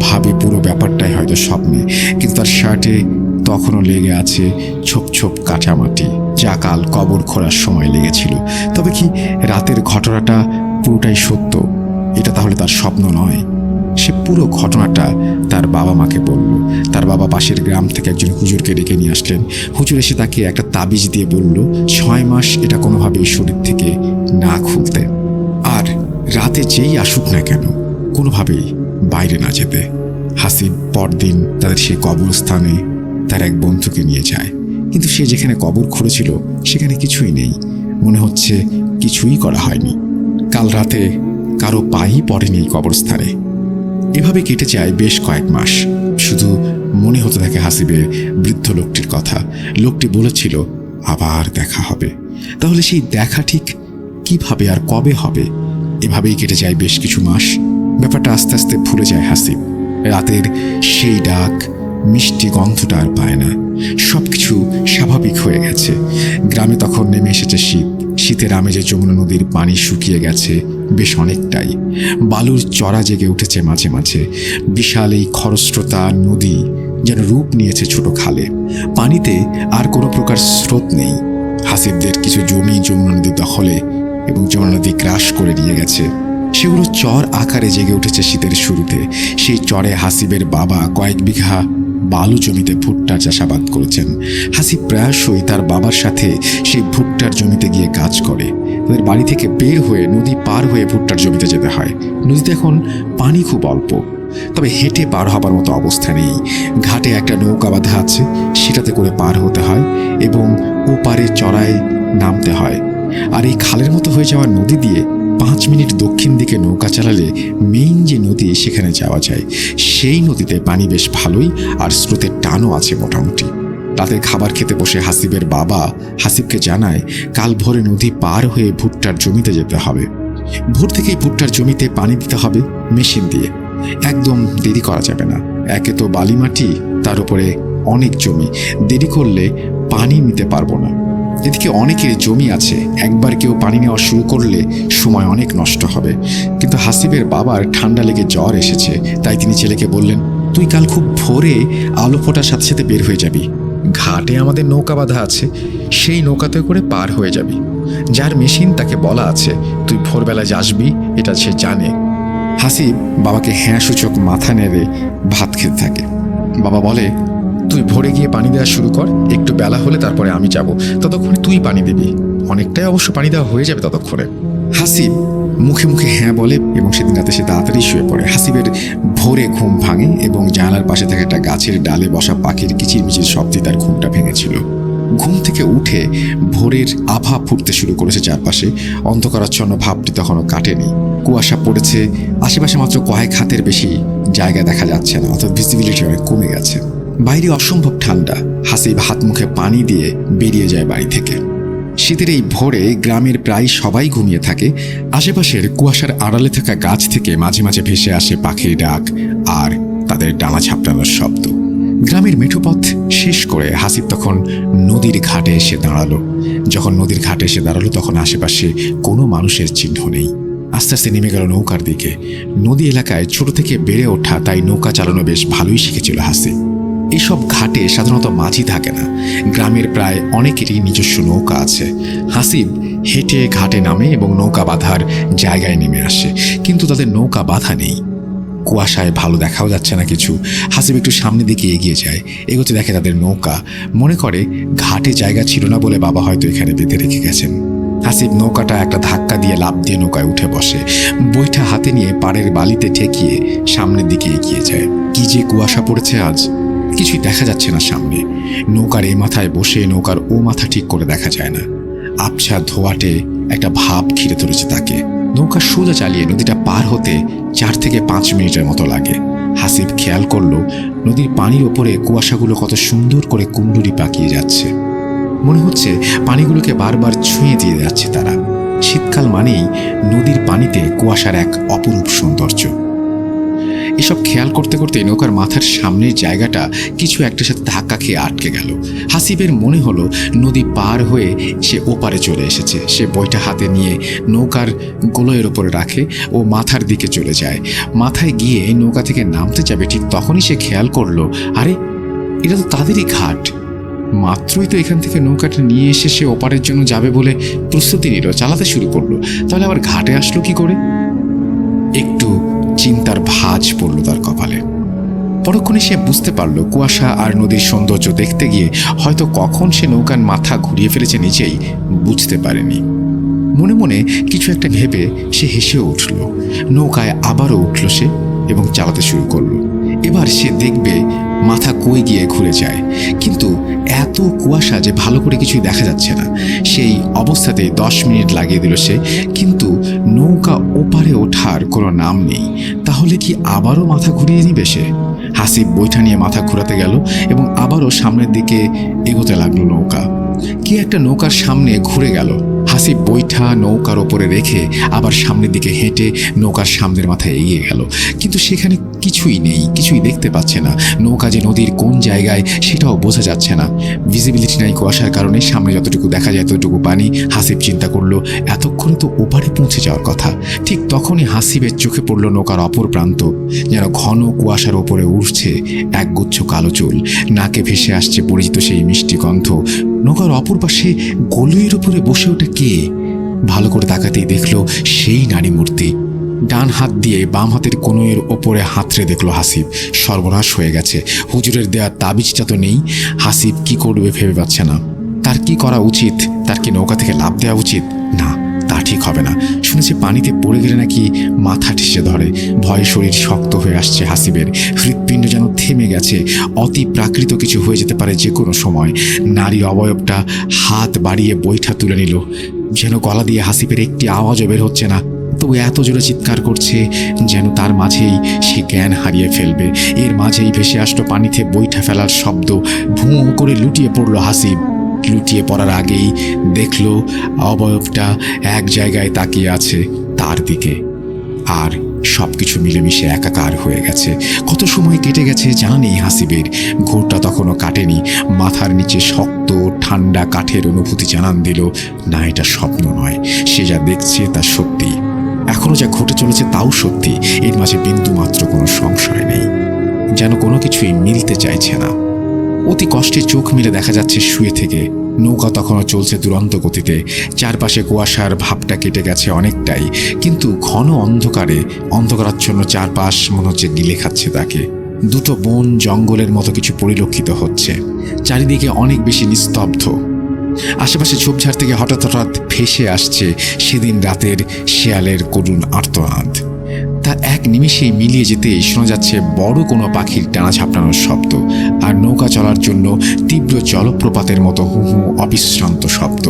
A: ভাবে পুরো ব্যাপারটাই হয়তো স্বপ্নে, কিন্তু তার শার্টে তখনও লেগে আছে ছোপ ছোপ কাঁচামাটি, যা কাল কবর খোঁড়ার সময় লেগেছিল। তবে কি রাতের ঘটনাটা পুরোটাই সত্য? এটা তাহলে তার স্বপ্ন নয়। সে পুরো ঘটনাটা তার বাবা মাকে বলল। তার বাবা পাশের গ্রাম থেকে একজন হুজুরকে ডেকে নিয়ে আসলেন। হুজুর এসে তাকে একটা তাবিজ দিয়ে বলল 6 মাস এটা কোনোভাবেই শরীর থেকে না খুলতে, আর রাতে যেই আসুক না কেন কোনোভাবেই বাইরে না যেতে। হাসিব পরদিন তাদের সেই কবরস্থানে তার এক বন্ধুকে নিয়ে যায়, কিন্তু সে যেখানে কবর খুঁড়েছিল সেখানে কিছুই নেই। মনে হচ্ছে কিছুই করা হয়নি। কাল রাতে কারো পাই পড়েনি এই কবরস্থানে। এভাবে কেটে যায় বেশ কয়েক মাস। শুধু মনে হতে থাকে হাসিবের বৃদ্ধ লোকটির কথা। লোকটি বলেছিল আবার দেখা হবে। তাহলে সেই দেখা ঠিক কিভাবে আর কবে হবে? এভাবেই কেটে যায় বেশ কিছু মাস। ব্যাপারটা আস্তে আস্তে ভুলে যায় হাসিব। রাতের সেই ডাক, মিষ্টি গন্ধটা আর পায় না। সবকিছু স্বাভাবিক হয়ে গেছে। গ্রামে তখন নেমে এসেছে শীত। শীতের আমেজে যমুনা নদীর পানি শুকিয়ে গেছে বেশ অনেকটাই। বালুর চড়া জেগে উঠেছে মাঝে মাঝে। বিশাল এই খরস্রোতা নদী যেন রূপ নিয়েছে ছোট খালে। পানিতে আর কোনো প্রকার স্রোত নেই। হাসিবদের কিছু জমি যমুনা নদীর দখলে এবং যমুনা নদী গ্রাস করে নিয়ে গেছে। সেগুলো চর আকারে জেগে উঠেছে শীতের শুরুতে। সেই চরে হাসিবের বাবা কয়েক বিঘা বালু জমিতে ভুট্টার চাষাবাদ করেছেন। হাসিব প্রায়শই তার বাবার সাথে সেই ভুট্টার জমিতে গিয়ে কাজ করে। তাদের বাড়ি থেকে বের হয়ে নদী পার হয়ে ভুট্টার জমিতে যেতে হয়। নদীতে এখন পানি খুব অল্প, তবে হেঁটে পার হবার মতো অবস্থা নেই। ঘাটে একটা নৌকা বাঁধা আছে, সেটাতে করে পার হতে হয় এবং ওপারে চড়ায় নামতে হয়। আর এই খালের মতো হয়ে যাওয়া নদী দিয়ে 5 মিনিট দক্ষিণ দিকে নৌকা চালালে মেইন যে নদী সেখানে যাওয়া যায়। সেই নদীতে পানি বেশ ভালোই, আর স্রোতের টানও আছে মোটামুটি। রাতের খাবার খেতে বসে হাসিবের বাবা হাসিবকে জানায় কাল ভোরে নদী পার হয়ে ভুট্টার জমিতে যেতে হবে। ভোর থেকেই ভুট্টার জমিতে পানি দিতে হবে মেশিন দিয়ে, একদম দেরি করা যাবে না। একে তো বালি মাটি, তার উপরে অনেক জমি, দেরি করলে পানি নিতে পারবো না। এদিকে অনেকের জমি আছে, একবার কেউ পানি নেওয়া শুরু করলে সময় অনেক নষ্ট হবে। কিন্তু হাসিবের বাবার ঠান্ডা লেগে জ্বর এসেছে, তাই তিনি ছেলেকে বললেন, তুই কাল খুব ভোরে আলো ফোটার সাথে সাথে বের হয়ে যাবি। ঘাটে আমাদের নৌকা বাঁধা আছে, সেই নৌকাতে করে পার হয়ে যাবি। যার মেশিন তাকে বলা আছে তুই ভোরবেলায় আসবি, এটা সে জানে। হাসিব বাবাকে হ্যাঁ সূচক মাথা নেড়ে ভাত খেতে থাকে। বাবা বলে, তুই ভোরে গিয়ে পানি দেওয়া শুরু কর, একটু বেলা হলে তারপরে আমি যাব, ততক্ষণে তুই পানি দিবি। অনেকটাই অবশ্য পানি দেওয়া হয়ে যাবে ততক্ষণে। হাসিব মুখে মুখে হ্যাঁ বলে এবং সেদিন রাতে সে তাড়াতাড়ি শুয়ে পড়ে। হাসিবের ভোরে ঘুম ভাঙে এবং জানালার পাশে থাকা একটা গাছের ডালে বসা পাখির কিচিরমিচির শব্দে তার ঘুমটা ভেঙেছিল। ঘুম থেকে উঠে ভোরের আভা ফুটতে শুরু করেছে চারপাশে। অন্ধকারাচ্ছন্ন ভাবটি তখনও কাটেনি। কুয়াশা পড়েছে, আশেপাশে মাত্র কয়েক হাতের বেশি জায়গা দেখা যাচ্ছে না, অর্থাৎ ভিজিবিলিটি অনেক কমে গেছে। বাইরে অসম্ভব ঠান্ডা। হাসিব হাত মুখে পানি দিয়ে বেরিয়ে যায় বাড়ি থেকে। শীতের এই ভোরে গ্রামের প্রায় সবাই ঘুমিয়ে থাকে। আশেপাশের কুয়াশার আড়ালে থাকা গাছ থেকে মাঝে মাঝে ভেসে আসে পাখির ডাক আর তাদের ডানা ঝাপটানোর শব্দ। গ্রামের মেঠোপথ শেষ করে হাসিব তখন নদীর ঘাটে এসে দাঁড়ালো। যখন নদীর ঘাটে এসে দাঁড়ালো তখন আশেপাশে কোনো মানুষের চিহ্ন নেই। আস্তে আস্তে নেমে গেল নৌকার দিকে। নদী এলাকায় ছোট থেকে বেড়ে ওঠা, তাই নৌকা চালানো বেশ ভালোই শিখেছিল হাসিব। এসব ঘাটে সাধারণত মাঝি থাকে না, গ্রামের প্রায় অনেকেরই নিজস্ব নৌকা আছে। হাসিব হেঁটে ঘাটে নামে এবং নৌকা বাঁধার জায়গায় নেমে আসে, কিন্তু তাদের নৌকা বাঁধা নেই। কুয়াশায় ভালো দেখাও যাচ্ছে না কিছু। হাসিব একটু সামনের দিকে এগিয়ে যায়, এগোতে দেখে তাদের নৌকা। মনে করে ঘাটে জায়গা ছিল না বলে বাবা হয়তো এখানে বেঁধে রেখে গেছেন। হাসিব নৌকাটা একটা ধাক্কা দিয়ে লাফ দিয়ে নৌকায় উঠে বসে। বইটা হাতে নিয়ে পাড়ের বালিতে ঠেকিয়ে সামনের দিকে এগিয়ে যায়। কি যে কুয়াশা পড়েছে আজ, কিছুই দেখা যাচ্ছে না সামনে। নৌকার এ মাথায় বসে নৌকার ও মাথা ঠিক করে দেখা যায় না। আবছা ধোয়াটে একটা ভাব ঘিরে ধরেছে তাকে। নৌকা সোজা চালিয়ে নদীটা পার হতে 4 থেকে 5 মিনিটের মতো লাগে। হাসিব খেয়াল করলো নদীর পানির ওপরে কুয়াশাগুলো কত সুন্দর করে কুণ্ডুরি পাকিয়ে যাচ্ছে। মনে হচ্ছে পানিগুলোকে বারবার ছুঁয়ে দিয়ে যাচ্ছে তারা। শীতকাল মানেই নদীর পানিতে কুয়াশার এক অপরূপ সৌন্দর্য। এসব খেয়াল করতে করতে নৌকার মাথার সামনের জায়গাটা কিছু একটার সাথে ধাক্কা খেয়ে আটকে গেল। হাসিবের মনে হলো নদী পার হয়ে সে ওপারে চলে এসেছে। সে বইটা হাতে নিয়ে নৌকার গোলয়ের ওপরে রাখে ও মাথার দিকে চলে যায়। মাথায় গিয়ে নৌকা থেকে নামতে যাবে, ঠিক তখনই সে খেয়াল করলো, আরে এটা তো তাদেরই ঘাট। মাত্রই তো এখান থেকে নৌকাটা নিয়ে এসে সে ওপারের জন্য যাবে বলে প্রস্তুতি নিল, চালাতে শুরু করলো, তাহলে আবার ঘাটে আসলো কি করে? একটু চিন্তার ভাঁজ পড়ল তার কপালে। পরক্ষণে সে বুঝতে পারল কুয়াশা আর নদীর সৌন্দর্য দেখতে গিয়ে হয়তো কখন সে নৌকার মাথা ঘুরিয়ে ফেলেছে নিজেই বুঝতে পারেনি। মনে মনে কিছু একটা ভেবে সে হেসেও উঠল। নৌকায় আবারও উঠল সে এবং চালাতে শুরু করলো। এবার সে দেখবে মাথা কই গিয়ে ঘুরে যায়, কিন্তু এত কুয়াশা যে ভালো করে কিছুই দেখা যাচ্ছে না। সেই অবস্থাতে 10 মিনিট লাগিয়ে দিল সে, কিন্তু নৌকা ওপারে ওঠার কোনো নাম নেই। তাহলে কি আবারও মাথা ঘুরিয়ে নিবে সে? হাসিব বৈঠা নিয়ে মাথা ঘোরাতে গেল এবং আবারও সামনের দিকে এগোতে লাগলো নৌকা। কি একটা নৌকার সামনে ঘুরে গেল। হাসিব বৈঠা নৌকার ওপরে রেখে আবার সামনের দিকে হেঁটে নৌকার সামনের মাথায় এগিয়ে গেল, কিন্তু সেখানে কিছুই নেই, কিছুই দেখতে পাচ্ছে না। নৌকা যে নদীর কোন জায়গায় সেটাও বোঝা যাচ্ছে না। ভিজিবিলিটি নাই কুয়াশার কারণে, সামনে যতটুকু দেখা যায় ততটুকু পানি। হাসিব চিন্তা করলো এতক্ষণে তো ওপারে পৌঁছে যাওয়ার কথা। ঠিক তখনই হাসিবের চোখে পড়ল নৌকার অপর প্রান্ত, যেন ঘন কুয়াশার ওপরে উঠছে একগুচ্ছ কালো চুল। নাকে ভেসে আসছে পরিচিত সেই মিষ্টি গন্ধ। নৌকার অপর পাশে গলুইয়ের উপরে বসে ওঠে কে? ভালো করে তাকাতেই দেখলো সেই নারী মূর্তি। ডান হাত দিয়ে বাম হাতের কনুইয়ের ওপরে হাতড়ে দেখলো হাসিব। সর্বনাশ হয়ে গেছে, হুজুরের দেওয়া তাবিজটা তো নেই। হাসিব কি করবে ভেবে পাচ্ছে না। তার কি করা উচিত? তার কি নৌকা থেকে লাফ দেওয়া উচিত? না, তা ঠিক হবে না। শুনেছি পানিতে পড়ে গেলে নাকি মাথা ঠেসে ধরে। ভয়ে শরীর শক্ত হয়ে আসছে হাসিবের। হৃৎপিণ্ড যেন থেমে গেছে। অতি প্রাকৃত কিছু হয়ে যেতে পারে যে কোনো সময়। নারী অবয়বটা হাত বাড়িয়ে বৈঠা তুলে নিল, যেন গলা দিয়ে হাসিবের একটি আওয়াজও বের হচ্ছে না। তবু এত জোরে চিৎকার করছে যেন তার মাঝেই সে জ্ঞান হারিয়ে ফেলবে। এর মাঝেই ভেসে আসলো পানিতে বৈঠা ফেলার শব্দ। ভুঁ করে লুটিয়ে পড়লো হাসিব। লুটিয়ে পড়ার আগেই দেখলো অবয়বটা এক জায়গায় তাকিয়ে আছে তার দিকে, আর সবকিছু মিলেমিশে একাকার হয়ে গেছে। কত সময় কেটে গেছে জানা নেই হাসিবের। ঘোরটা তখনও কাটেনি। মাথার নিচে শক্ত ঠান্ডা কাঠের অনুভূতি জানান দিল, না, এটা স্বপ্ন নয়, সে যা দেখছে তা সত্যি। এখনো যা ঘটে চলেছে তাও সত্যি। এর মাঝে বিন্দু মাত্র কোনো সংশয় নেই। যেন কোনো কিছুই মিলতে চাইছে না। অতি কষ্টে চোখ মিলে দেখা যাচ্ছে শুয়ে থেকে নৌকা তখনও চলছে দুরন্ত গতিতে। চারপাশে কুয়াশার ভাবটা কেটে গেছে অনেকটাই, কিন্তু ঘন অন্ধকারাচ্ছন্ন চারপাশ মনে হচ্ছে গিলে খাচ্ছে তাকে। দুটো বন জঙ্গলের মতো কিছু পরিলক্ষিত হচ্ছে। চারিদিকে অনেক বেশি নিস্তব্ধ। আশেপাশে ঝোপঝাড় থেকে হঠাৎ হঠাৎ ভেসে আসছে সেদিন রাতের শেয়ালের করুণ আর্তনাদ। তা এক নিমিষেই মিলিয়ে যেতেই শোনা যাচ্ছে বড় কোনো পাখির টানা ঝাপটানোর শব্দ, আর নৌকা চলার জন্য তীব্র জলপ্রপাতের মতো হু হু অবিশ্রান্ত শব্দ।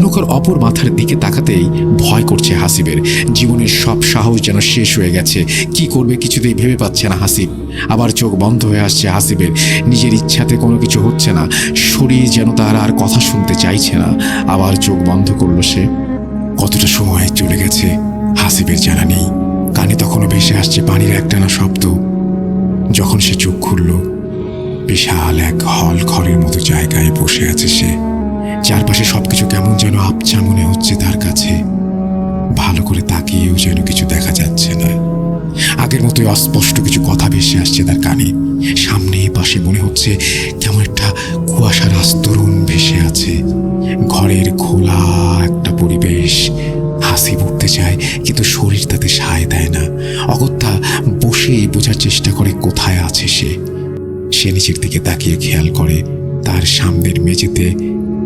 A: নৌকার অপর মাথার দিকে তাকাতেই ভয় করছে হাসিবের। জীবনের সব সাহস যেন শেষ হয়ে গেছে। কি করবে কিছুতেই ভেবে পাচ্ছে না হাসিব। আবার চোখ বন্ধ হয়ে আসছে হাসিবের। নিজের ইচ্ছাতে কোনো কিছু হচ্ছে না। শরীর যেন তার আর কথা শুনতে চাইছে না। আবার চোখ বন্ধ করলো সে। কতটা সময় চলে গেছে হাসিবের জানা নেই। কানে তখনও ভেসে আসছে পানির একটানা শব্দ। যখন সে চোখ খুলল, বিশাল এক হল ঘরের মতো জায়গায় বসে আছে সে। চারপাশে সবকিছু কেমন যেন আবছা মনে হচ্ছে তার কাছে। ভালো করে তাকিয়েও যেন কিছু দেখা যাচ্ছে না। আগের মতোই অস্পষ্ট কিছু কথা ভেসে আসছে তার কানে। সামনে পাশে মনে হচ্ছে কেমন একটা কুয়াশার আস্তরণ ভেসে আছে। ঘরের খোলা একটা পরিবেশ। হাসি উঠতে চায়, কিন্তু শরীর তাতে সায় দেয় না। অগত্যা বসে বোঝার চেষ্টা করে কোথায় আছে সে। নিচের দিকে তাকিয়ে খেয়াল করে তার সামনের মেঝেতে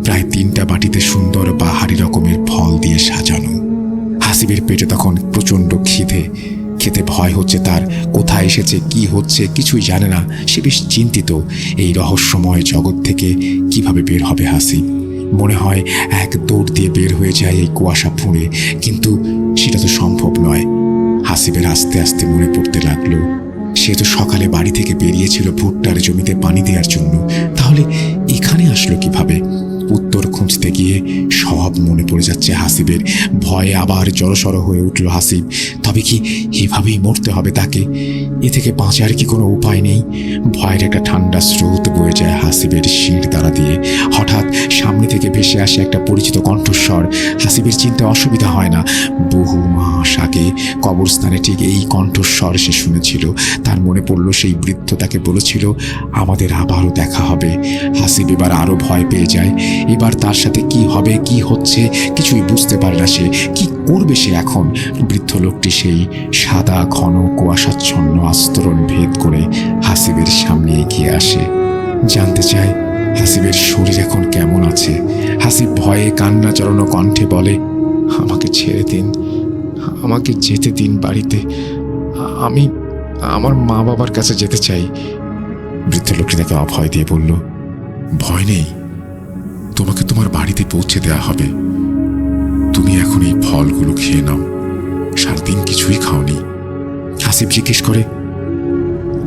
A: প্রায় 3টা বাটিতে সুন্দর বাহারি রকমের ফল দিয়ে সাজানো। হাসিবের পেটে তখন প্রচণ্ড খিদে। খেতে ভয় হচ্ছে তার। কোথায় এসেছে, কি হচ্ছে কিছুই জানে না। সে বেশ চিন্তিত। এই রহস্যময় জগৎ থেকে কিভাবে বের হবে হাসিব। মনে হয় এক দৌড় দিয়ে বের হয়ে যায় এই কুয়াশা ফুঁড়ে, কিন্তু সেটা তো সম্ভব নয়। হাসিবের আস্তে আস্তে মনে পড়তে লাগলো, সে তো সকালে বাড়ি থেকে বেরিয়েছিল ভুট্টার জমিতে পানি দেওয়ার জন্য। তাহলে এখানে আসলো কিভাবে? উত্তর খুঁজতে গিয়ে সব মনে পড়ে যাচ্ছে হাসিবের। ভয়ে আবার জড়সড় হয়ে উঠল হাসিব। তবে কি এভাবেই মরতে হবে তাকে? এ থেকে বাঁচার কি কোনো উপায় নেই? ভয়ের একটা ঠান্ডা স্রোত বয়ে যায় হাসিবের শির দ্বারা দিয়ে। হঠাৎ সামনে থেকে ভেসে আসে একটা পরিচিত কণ্ঠস্বর। হাসিবের চিনতে অসুবিধা হয় না। বহু মাস আগে কবরস্থানে ঠিক এই কণ্ঠস্বর সে শুনেছিল। তার মনে পড়ল সেই বৃদ্ধ তাকে বলেছিল, আমাদের আবারও দেখা হবে। হাসিব এবার আরো ভয় পেয়ে যায়। এবার তার সাথে কি হবে, কি হচ্ছে কিছুই বুঝতে পারে না সে। কি করবে সে এখন? বৃদ্ধ লোকটি সেই সাদা ঘন কুয়াশাচ্ছন্ন আস্তরণ ভেদ করে হাসিবের সামনে এগিয়ে আসে। জানতে চায় হাসিবের শরীর এখন কেমন আছে। হাসিব ভয়ে কান্না জড়ানো কণ্ঠে বলে, আমাকে ছেড়ে দিন, আমাকে যেতে দিন বাড়িতে। আমি আমার মা বাবার কাছে যেতে চাই। বৃদ্ধ লোকটি তাকে অভয় দিয়ে বলল, ভয় নেই, তোমাকে তোমার বাড়িতে পৌঁছে দেওয়া হবে। তুমি এখন এই ফলগুলো খেয়ে নাও। সারাদিন কিছুই খাওনি। হাসিব জিজ্ঞেস করে,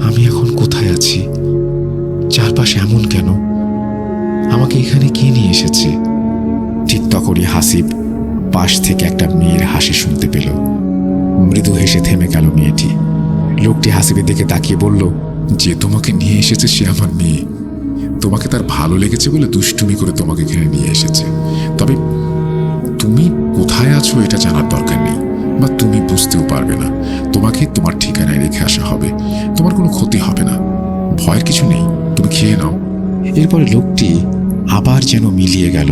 A: আমি এখন কোথায় আছি? চারপাশে এমন কেন? আমাকে এখানে কে নিয়ে এসেছে? ঠিক তখনই হাসিব পাশ থেকে একটা মেয়ের হাসি শুনতে পেল। মৃদু হেসে থেমে গেল মেয়েটি। লোকটি হাসিবের দিকে তাকিয়ে বলল, যে তোমাকে নিয়ে এসেছে সে আমার মেয়ে। তোমাকে তার ভালো লেগেছে বলে দুষ্টুমি করে তোমাকে এখানে নিয়ে এসেছে। তবে তুমি কোথায় আছো এটা জানার দরকার নেই, বা তুমি বুঝতেও পারবে না। তোমাকে তোমার ঠিকানায় রেখে আসা হবে। তোমার কোনো ক্ষতি হবে না। ভয়ের কিছু নেই, তুমি খেয়ে নাও। এরপরে লোকটি আবার যেন মিলিয়ে গেল।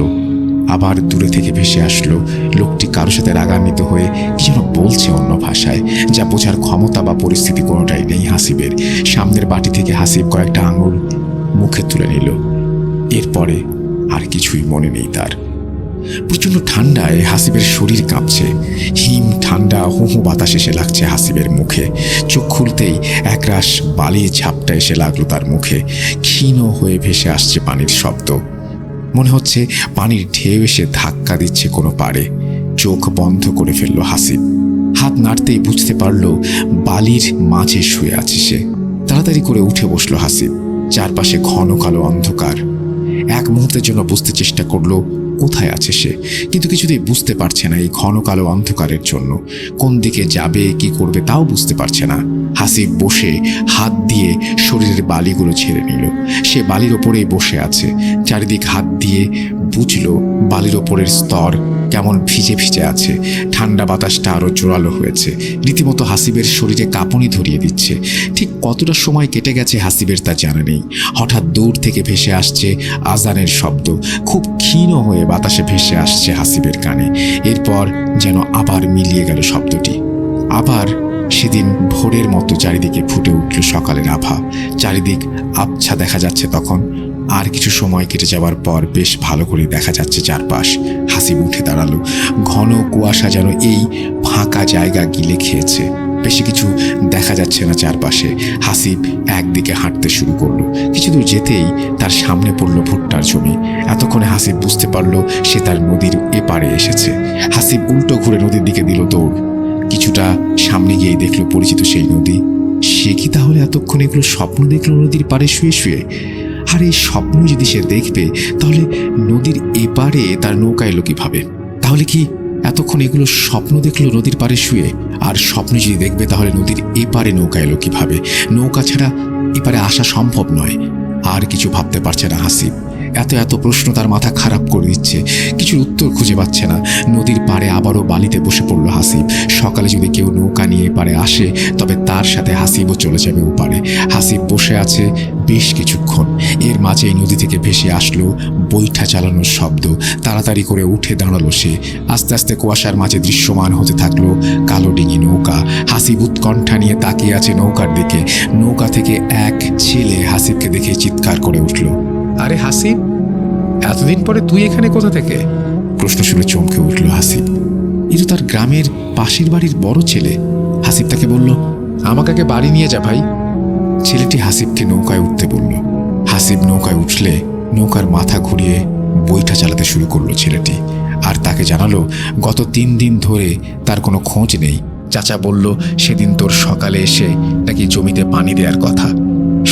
A: আবার দূরে থেকে ভেসে আসলো। লোকটি কারোর সাথে রাগান্বিত হয়ে কি যেন বলছে অন্য ভাষায়, যা বোঝার ক্ষমতা বা পরিস্থিতি কোনোটাই নেই হাসিবের। সামনের বাটি থেকে হাসিব কয়েকটা আঙুল মুখে তুলে নিল। এরপরে আর কিছুই মনে নেই তার। প্রচণ্ড ঠান্ডায় হাসিবের শরীর কাঁপছে। হিম ঠান্ডা হু হু বাতাস এসে লাগছে হাসিবের মুখে। চোখ খুলতেই একরাশ বালি ঝাপটা এসে লাগলো তার মুখে। ক্ষীণ হয়ে ভেসে আসছে পানির শব্দ। মনে হচ্ছে পানির ঢেউ এসে ধাক্কা দিচ্ছে কোনো পাড়ে। চোখ বন্ধ করে ফেলল হাসিব। হাত নাড়তেই বুঝতে পারল বালির মাঝে শুয়ে আছে সে। তাড়াতাড়ি করে উঠে বসলো হাসিব। চারপাশে ঘন কালো অন্ধকার। এক মুহূর্তের জন্য বুঝতে চেষ্টা করলো কোথায় আছে সে, কিন্তু কিছুতেই বুঝতে পারছে না এই ঘন কালো অন্ধকারের জন্য। কোন দিকে যাবে, কি করবে তাও বুঝতে পারছে না। হাসিব বসে হাত দিয়ে শরীরের বালিগুলো ছেড়ে নিল। সে বালির ওপরেই বসে আছে। চারিদিক হাত দিয়ে বুঝলো বালির ওপরের স্তর কেমন ভিজে ভিজে আছে। ঠান্ডা বাতাসটা আরো জোরালো হয়েছে, রীতিমতো হাসিবের শরীরে কাঁপুনি ধরিয়ে দিচ্ছে। ঠিক কতটা সময় কেটে গেছে হাসিবের তা জানা নেই। হঠাৎ দূর থেকে ভেসে আসছে আজানের শব্দ, খুব ক্ষীণ হয়ে বাতাসে ভেসে আসছে হাসিবের কানে। এরপর যেন আবার মিলিয়ে গেল শব্দটি। আবার সেদিন ভোরের মতো চারিদিকে ফুটে উঠল সকালের আভা। চারিদিক আবছা দেখা যাচ্ছে তখন। আর কিছু সময় কেটে যাওয়ার পর বেশ ভালো করে দেখা যাচ্ছে চারপাশ। হাসিব উঠে দাঁড়ালো। ঘন কুয়াশা যেন এই ফাঁকা জায়গা গিলে খেয়েছে। বেশি কিছু দেখা যাচ্ছে না চারপাশে। হাসিব একদিকে হাঁটতে শুরু করলো। কিছু দূর যেতেই তার সামনে পড়লো ভুট্টার জমি। এতক্ষণে হাসিব বুঝতে পারলো সে তার নদীর এপারে এসেছে। হাসিব উল্টো ঘুরে নদীর দিকে দিল দৌড়। কিছুটা সামনে গিয়েই দেখলো পরিচিত সেই নদী। সে কি তাহলে এতক্ষণ এগুলো স্বপ্ন দেখলো নদীর পাড়ে শুয়ে শুয়ে? আর এই স্বপ্ন যদি সে দেখবে তাহলে নদীর এপারে তার নৌকা এলো কিভাবে? তাহলে কি এতক্ষণ এগুলো স্বপ্ন দেখলো নদীর পাড়ে শুয়ে? আর স্বপ্ন যদি দেখবে তাহলে নদীর এপারে নৌকা এলো কিভাবে? নৌকা ছাড়া এপারে আসা সম্ভব নয়। আর কিছু ভাবতে পারছে না হাসিব। এত এত প্রশ্ন তার মাথা খারাপ করে দিচ্ছে। কিছুর উত্তর খুঁজে পাচ্ছে না। নদীর পাড়ে আবারও বালিতে বসে পড়ল হাসিব। সকালে যদি কেউ নৌকা নিয়ে এপারে আসে তবে তার সাথে হাসিবও চলে যাবে ওপারে। হাসিব বসে আছে বেশ কিছুক্ষণ। এর মাঝে এই নদী থেকে ভেসে আসলো বৈঠা চালানোর শব্দ। তাড়াতাড়ি করে উঠে দাঁড়ালো সে। আস্তে আস্তে কুয়াশার মাঝে দৃশ্যমান হতে থাকলো কালো ডিঙি নৌকা। হাসিব উৎকণ্ঠা নিয়ে তাকিয়ে আছে নৌকার দিকে। নৌকা থেকে এক ছেলে হাসিবকে দেখে চিৎকার করে উঠল,
B: আরে হাসিব, এতদিন পরে তুই এখানে কোথা থেকে?
A: প্রশ্ন শুনে চমকে উঠল হাসিব। এ তো তার গ্রামের পাশের বাড়ির বড় ছেলে। হাসিব তাকে বলল,
B: আমাকে আগে বাড়ি নিয়ে যা ভাই।
A: ছেলেটি হাসিবকে নৌকায় উঠতে বলল। হাসিব নৌকায় উঠলে নৌকার মাথা ঘুরিয়ে বৈঠা চালাতে শুরু করলো ছেলেটি। আর তাকে জানালো গত 3 দিন ধরে তার কোনো খোঁজ নেই। চাচা বলল সেদিন তোর সকালে এসে নাকি জমিতে পানি দেওয়ার কথা।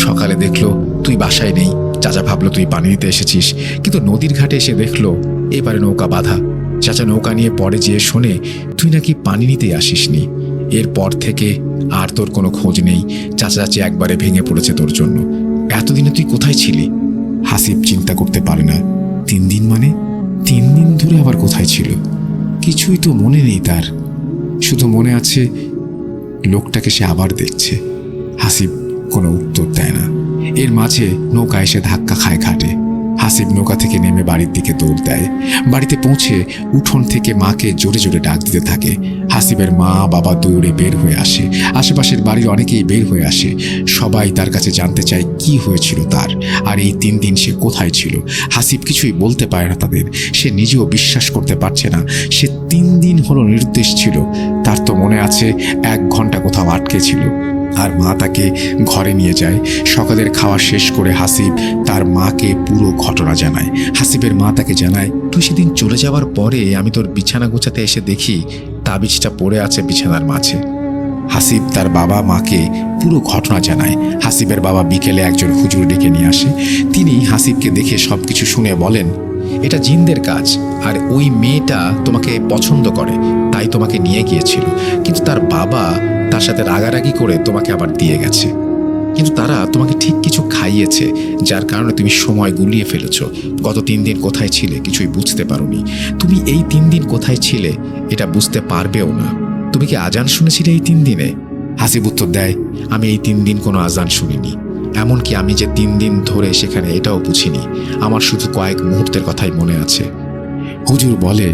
A: সকালে দেখলো তুই বাসায় নেই। চাচা ভাবলো তুই পানি দিতে এসেছিস, কিন্তু নদীর ঘাটে এসে দেখলো এবারে নৌকা বাঁধা। চাচা নৌকা নিয়ে পরে যেয়ে শোনে তুই নাকি পানি নিতেই আসিসনি। এরপর থেকে আর তোর কোনো খোঁজ নেই। চাচা চাচি একবারে ভেঙে পড়েছে তোর জন্য। এতদিনে তুই কোথায় ছিলি? হাসিব চিন্তা করতে পারে না। 3 দিন মানে 3 দিন ধরে আবার কোথায় ছিল? কিছুই তো মনে নেই তার। শুধু মনে আছে লোকটাকে সে আবার দেখছে। হাসিব কোনো উত্তর দেয় না। এর মাঝে নৌকা এসে ধাক্কা খায় ঘাটে। হাসিব নৌকা থেকে নেমে বাড়ির দিকে দৌড় দেয়। বাড়িতে পৌঁছে উঠোন থেকে মাকে জোরে জোরে ডাক দিতে থাকে। হাসিবের মা বাবা দৌড়ে বের হয়ে আসে। আশেপাশের বাড়ির অনেকেই বের হয়ে আসে। সবাই তার কাছে জানতে চায় কি হয়েছিল তার, আর এই 3 দিন সে কোথায় ছিল। হাসিব কিছুই বলতে পারে না তাদের। সে নিজেও বিশ্বাস করতে পারছে না সে 3 দিন হলো নির্দেশ ছিল। তার তো মনে আছে 1 ঘন্টা কোথাও আটকে ছিল। আর মা তাকে ঘরে নিয়ে যায়। সকালের খাওয়া শেষ করে হাসিব তার মাকে পুরো ঘটনা জানায়। হাসিবের মা তাকে জানায়, তুই সেদিন চলে যাওয়ার পরে আমি তোর বিছানা গোছাতে এসে দেখি তাবিজটা পড়ে আছে বিছানার মাঝে। হাসিব তার বাবা মাকে পুরো ঘটনা জানায়। হাসিবের বাবা বিকেলে একজন হুজুর ডেকে নিয়ে আসে। তিনি হাসিবকে দেখে সবকিছু শুনে বলেন, এটা জিনদের কাজ, আর ওই মেয়েটা তোমাকে পছন্দ করে তাই তোমাকে নিয়ে গিয়েছিল, কিন্তু তার বাবা তার সাথে রাগারাগি করে তোমাকে আবার দিয়ে গেছে। কিন্তু তারা তোমাকে ঠিক কিছু খাইয়েছে, যার কারণে তুমি সময় গুলিয়ে ফেলেছ। গত 3 দিন কোথায় ছিলে কিছুই বুঝতে পারোনি। তুমি এই 3 দিন কোথায় ছিলে এটা বুঝতে পারবেও না। তুমি কি আজান শুনেছিলে এই 3 দিনে? হাসিব উত্তর দেয়, আমি এই 3 দিন কোনো আজান শুনিনি। এমনকি আমি যে 3 দিন ধরে সেখানে এটাও বুঝিনি। আমার শুধু কয়েক মুহূর্তের কথাই মনে আছে। হুজুর বলে,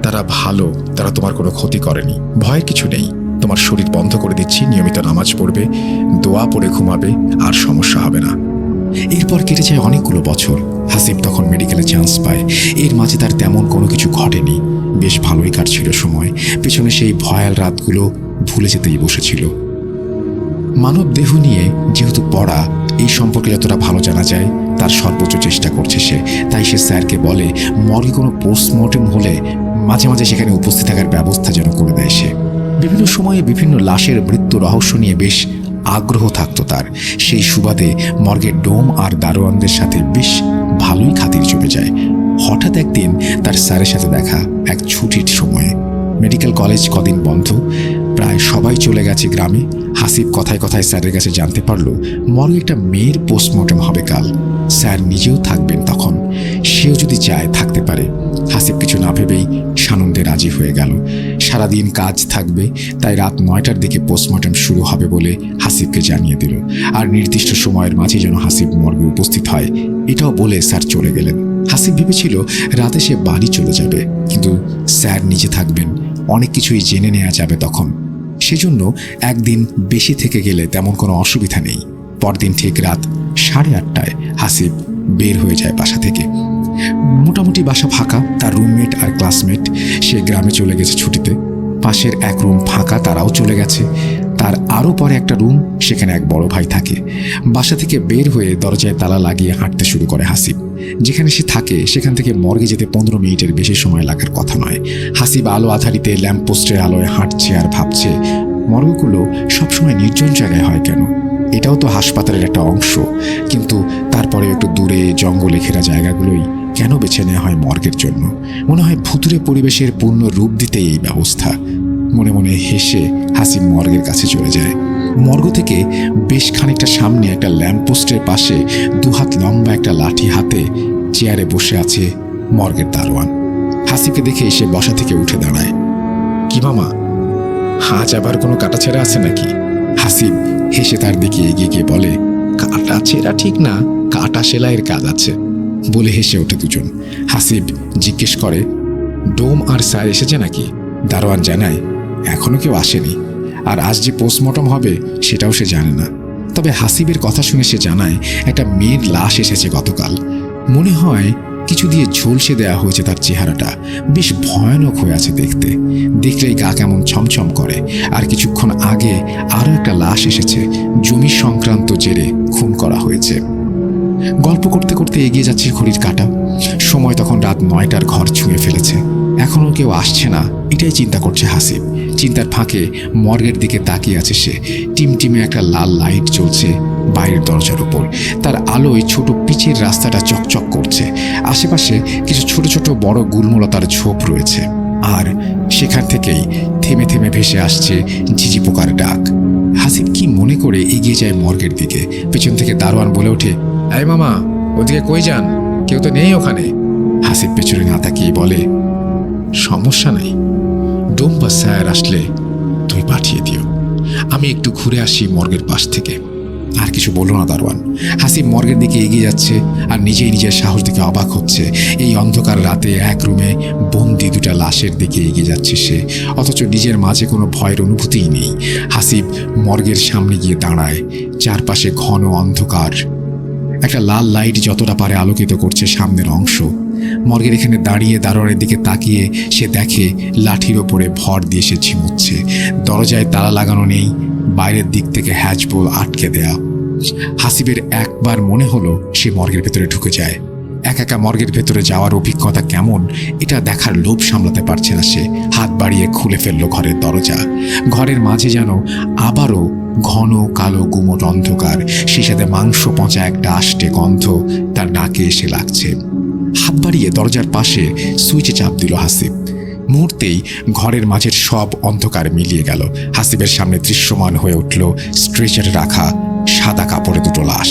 A: তারা ভালো, তারা তোমার কোনো ক্ষতি করেনি, ভয়ের কিছু নেই। তোমার শরীর বন্ধ করে দিচ্ছি, নিয়মিত নামাজ পড়বে, দোয়া পড়ে ঘুমাবে, আর সমস্যা হবে না। এরপর কেটে যায় অনেকগুলো বছর। হাসিব তখন মেডিকেলে চান্স পায়। এর মাঝে তার তেমন কোনো কিছু ঘটেনি। বেশ ভালোই কাটছিল সময়। পেছনে সেই ভয়াল রাতগুলো ভুলে যেতেই বসেছিল। মানব দেহ নিয়ে যেহেতু পড়া, এই সম্পর্কে যতটা ভালো জানা যায় তার সর্বোচ্চ চেষ্টা করছে সে। তাই সে স্যারকে বলে মর্গে কোনো পোস্টমর্টেম হলে মাঝে মাঝে সেখানে উপস্থিত থাকার ব্যবস্থা যেন করে দেয় সে। বিভিন্ন সময়ে বিভিন্ন লাশের মৃত্যু রহস্য নিয়ে বেশ আগ্রহ থাকতো তার। সেই সুবাদে মর্গের ডোম আর দারোয়ানদের সাথে বেশ ভালোই খাতির জমে যায়। হঠাৎ একদিন তার স্যারের সাথে দেখা এক ছুটির সময়ে। মেডিকেল কলেজ কদিন বন্ধ, প্রায় সবাই চলে গেছে গ্রামে। হাসিব কথায় কথায় স্যারের কাছে জানতে পারল মর্গে একটা মেয়ের পোস্টমর্টম হবে কাল। স্যার নিজেও থাকবেন তখন, সেও যদি চায় থাকতে পারে। হাসিব কিছু না ভেবেই সানন্দে রাজি হয়ে গেল। সারাদিন কাজ থাকবে, তাই রাত 9টার দিকে পোস্টমর্টম শুরু হবে বলে হাসিবকে জানিয়ে দিল। আর নির্দিষ্ট সময়ের মাঝে যেন হাসিব মর্গে উপস্থিত হয়, এটাও বলে স্যার চলে গেলেন। হাসিব ভেবেছিল রাতে সে বাড়ি চলে যাবে, কিন্তু স্যার নিজে থাকবেন, অনেক কিছুই জেনে নেওয়া যাবে তখন। সেজন্য একদিন বেশি থেকে গেলে তেমন কোনো অসুবিধা নেই। পরদিন ঠিক রাত 8:30টায় হাসিব বের হয়ে যায় বাসা থেকে। মোটামুটি বাসা ফাঁকা, তার রুমমেট আর ক্লাসমেট সে গ্রামে চলে গেছে ছুটিতে। পাশের এক রুম ফাঁকা, তারাও চলে গেছে। তার আরও পরে একটা রুম, সেখানে এক বড় ভাই থাকে। বাসা থেকে বের হয়ে দরজায় তালা লাগিয়ে হাঁটতে শুরু করে হাসিব। যেখানে সে থাকে সেখান থেকে মর্গে যেতে 15 মিনিটের বেশি সময় লাগার কথা নয়। হাসিব আলো আধারিতে ল্যাম্পপোস্টের আলোয় হাঁটছে আর ভাবছে, মর্গগুলো সবসময় নির্জন জায়গায় হয় কেন? এটাও তো হাসপাতালের একটা অংশ, কিন্তু তারপরে একটু দূরে জঙ্গলে ঘেরা জায়গাগুলোই কেন বেছে নেওয়া হয় মর্গের জন্য? মনে হয় ভুতুরে পরিবেশের পূর্ণ রূপ দিতে এই ব্যবস্থা। মনে মনে হেসে হাসিব মর্গের কাছে চলে যায়। মর্গ থেকে বেশ খানিকটা সামনে একটা ল্যাম্পপোস্টের পাশে 2 হাত লম্বা একটা লাঠি হাতে চেয়ারে বসে আছে মর্গের দারোয়ান। হাসিবকে দেখে এসে বসা থেকে উঠে দাঁড়ায়। কি মামা, আজ আবার কোনো কাটাছেঁড়া আছে নাকি? হাসিব হেসে তার দিকে এগিয়ে গিয়ে বলে, কাটাছেঁড়া ঠিক না, কাটা সেলাইয়ের কাজ আছে বলে হেসে ওঠে দুজন। হাসিব জিজ্ঞেস করে, ডোম আর স্যার এসেছে নাকি? দারোয়ান জানায়, এখনো কেউ আসেনি, আর আজ যে পোস্টমর্টম হবে সেটাও সে জানে না। তবে হাসিবের কথা শুনে সে জানায় একটা মেয়ের লাশ এসেছে গতকাল। মনে হয় কিছু দিয়ে ঝলসে দেয়া হয়েছে তার চেহারাটা, বেশ ভয়ানক হয়ে আছে দেখতে। দেখলেই গা কেমন ছমছম করে। আর কিছুক্ষণ আগে আরও একটা লাশ এসেছে, জমি সংক্রান্ত জেরে খুন করা হয়েছে। গল্প করতে করতে এগিয়ে যাচ্ছে ঘড়ির কাঁটা। সময় তখন রাত 9টার ঘর ছুঁয়ে ফেলেছে। এখনও কেউ আসছে না, এটাই চিন্তা করছে হাসিব। চিন্তার ফাঁকে মর্গের দিকে তাকিয়ে আছে সে। টিমটিমে একটা লাল লাইট জ্বলছে বাইরের দরজার উপর। তার আলোয় ছোট পিচের রাস্তাটা চকচক করছে। আশেপাশে কিছু ছোট ছোট বড় গুলমলতার ঝোপ রয়েছে, আর সেখান থেকেই থেমে থেমে ভেসে আসছে ঝিঝি পোকার ডাক। হাসিব কি মনে করে এগিয়ে যায় মর্গের দিকে। পেছন থেকে দারোয়ান বলে ওঠে, এই মামা, ওদিকে কই যান? কেউ তো নেই ওখানে। হাসিব পেছনে না তাকিয়ে বলে, সমস্যা নাই, ডোম বা স্যার আসলে তুমি পাঠিয়ে দিও, আমি একটু ঘুরে আসি মর্গের পাশ থেকে। আর কিছু বলল না দারোয়ান। হাসিব মর্গের দিকে এগিয়ে যাচ্ছে আর নিজেই নিজের সাহস দিকে অবাক হচ্ছে। এই অন্ধকার রাতে এক রুমে বন্দি 2টা লাশের দিকে এগিয়ে যাচ্ছে সে, অথচ নিজের মাঝে কোনো ভয়ের অনুভূতিই নেই। হাসিব মর্গের সামনে গিয়ে দাঁড়ায়। চারপাশে ঘন অন্ধকার, একটা লাল লাইট যতটা পারে আলোকিত করছে সামনের অংশ। মর্গের এখানে দাঁড়িয়ে দারোয়ানের দিকে তাকিয়ে সে দেখে লাঠির ওপরে ভর দিয়ে সে ঝিমুচ্ছে। দরজায় তালা লাগানো নেই, বাইরের দিক থেকে হ্যাজবোল আটকে দেয়া। হাসিবের একবার মনে হলো সে মর্গের ভেতরে ঢুকে যায়। একা মর্গের ভেতরে যাওয়ার অভিজ্ঞতা কেমন এটা দেখার লোভ সামলাতে পারছে না সে। হাত বাড়িয়ে খুলে ফেলল ঘরের দরজা। ঘরের মাঝে যেন আবারও ঘন কালো গুমট অন্ধকার, সেই সাথে মাংস পচা একটা আষ্টে গন্ধ তার নাকে এসে লাগছে। হাত বাড়িয়ে দরজার পাশে সুইচে চাপ দিল হাসিব। মুহূর্তেই ঘরের মাঝের সব অন্ধকার মিলিয়ে গেল। হাসিবের সামনে দৃশ্যমান হয়ে উঠল স্ট্রেচারে রাখা সাদা কাপড়ে 2টো লাশ।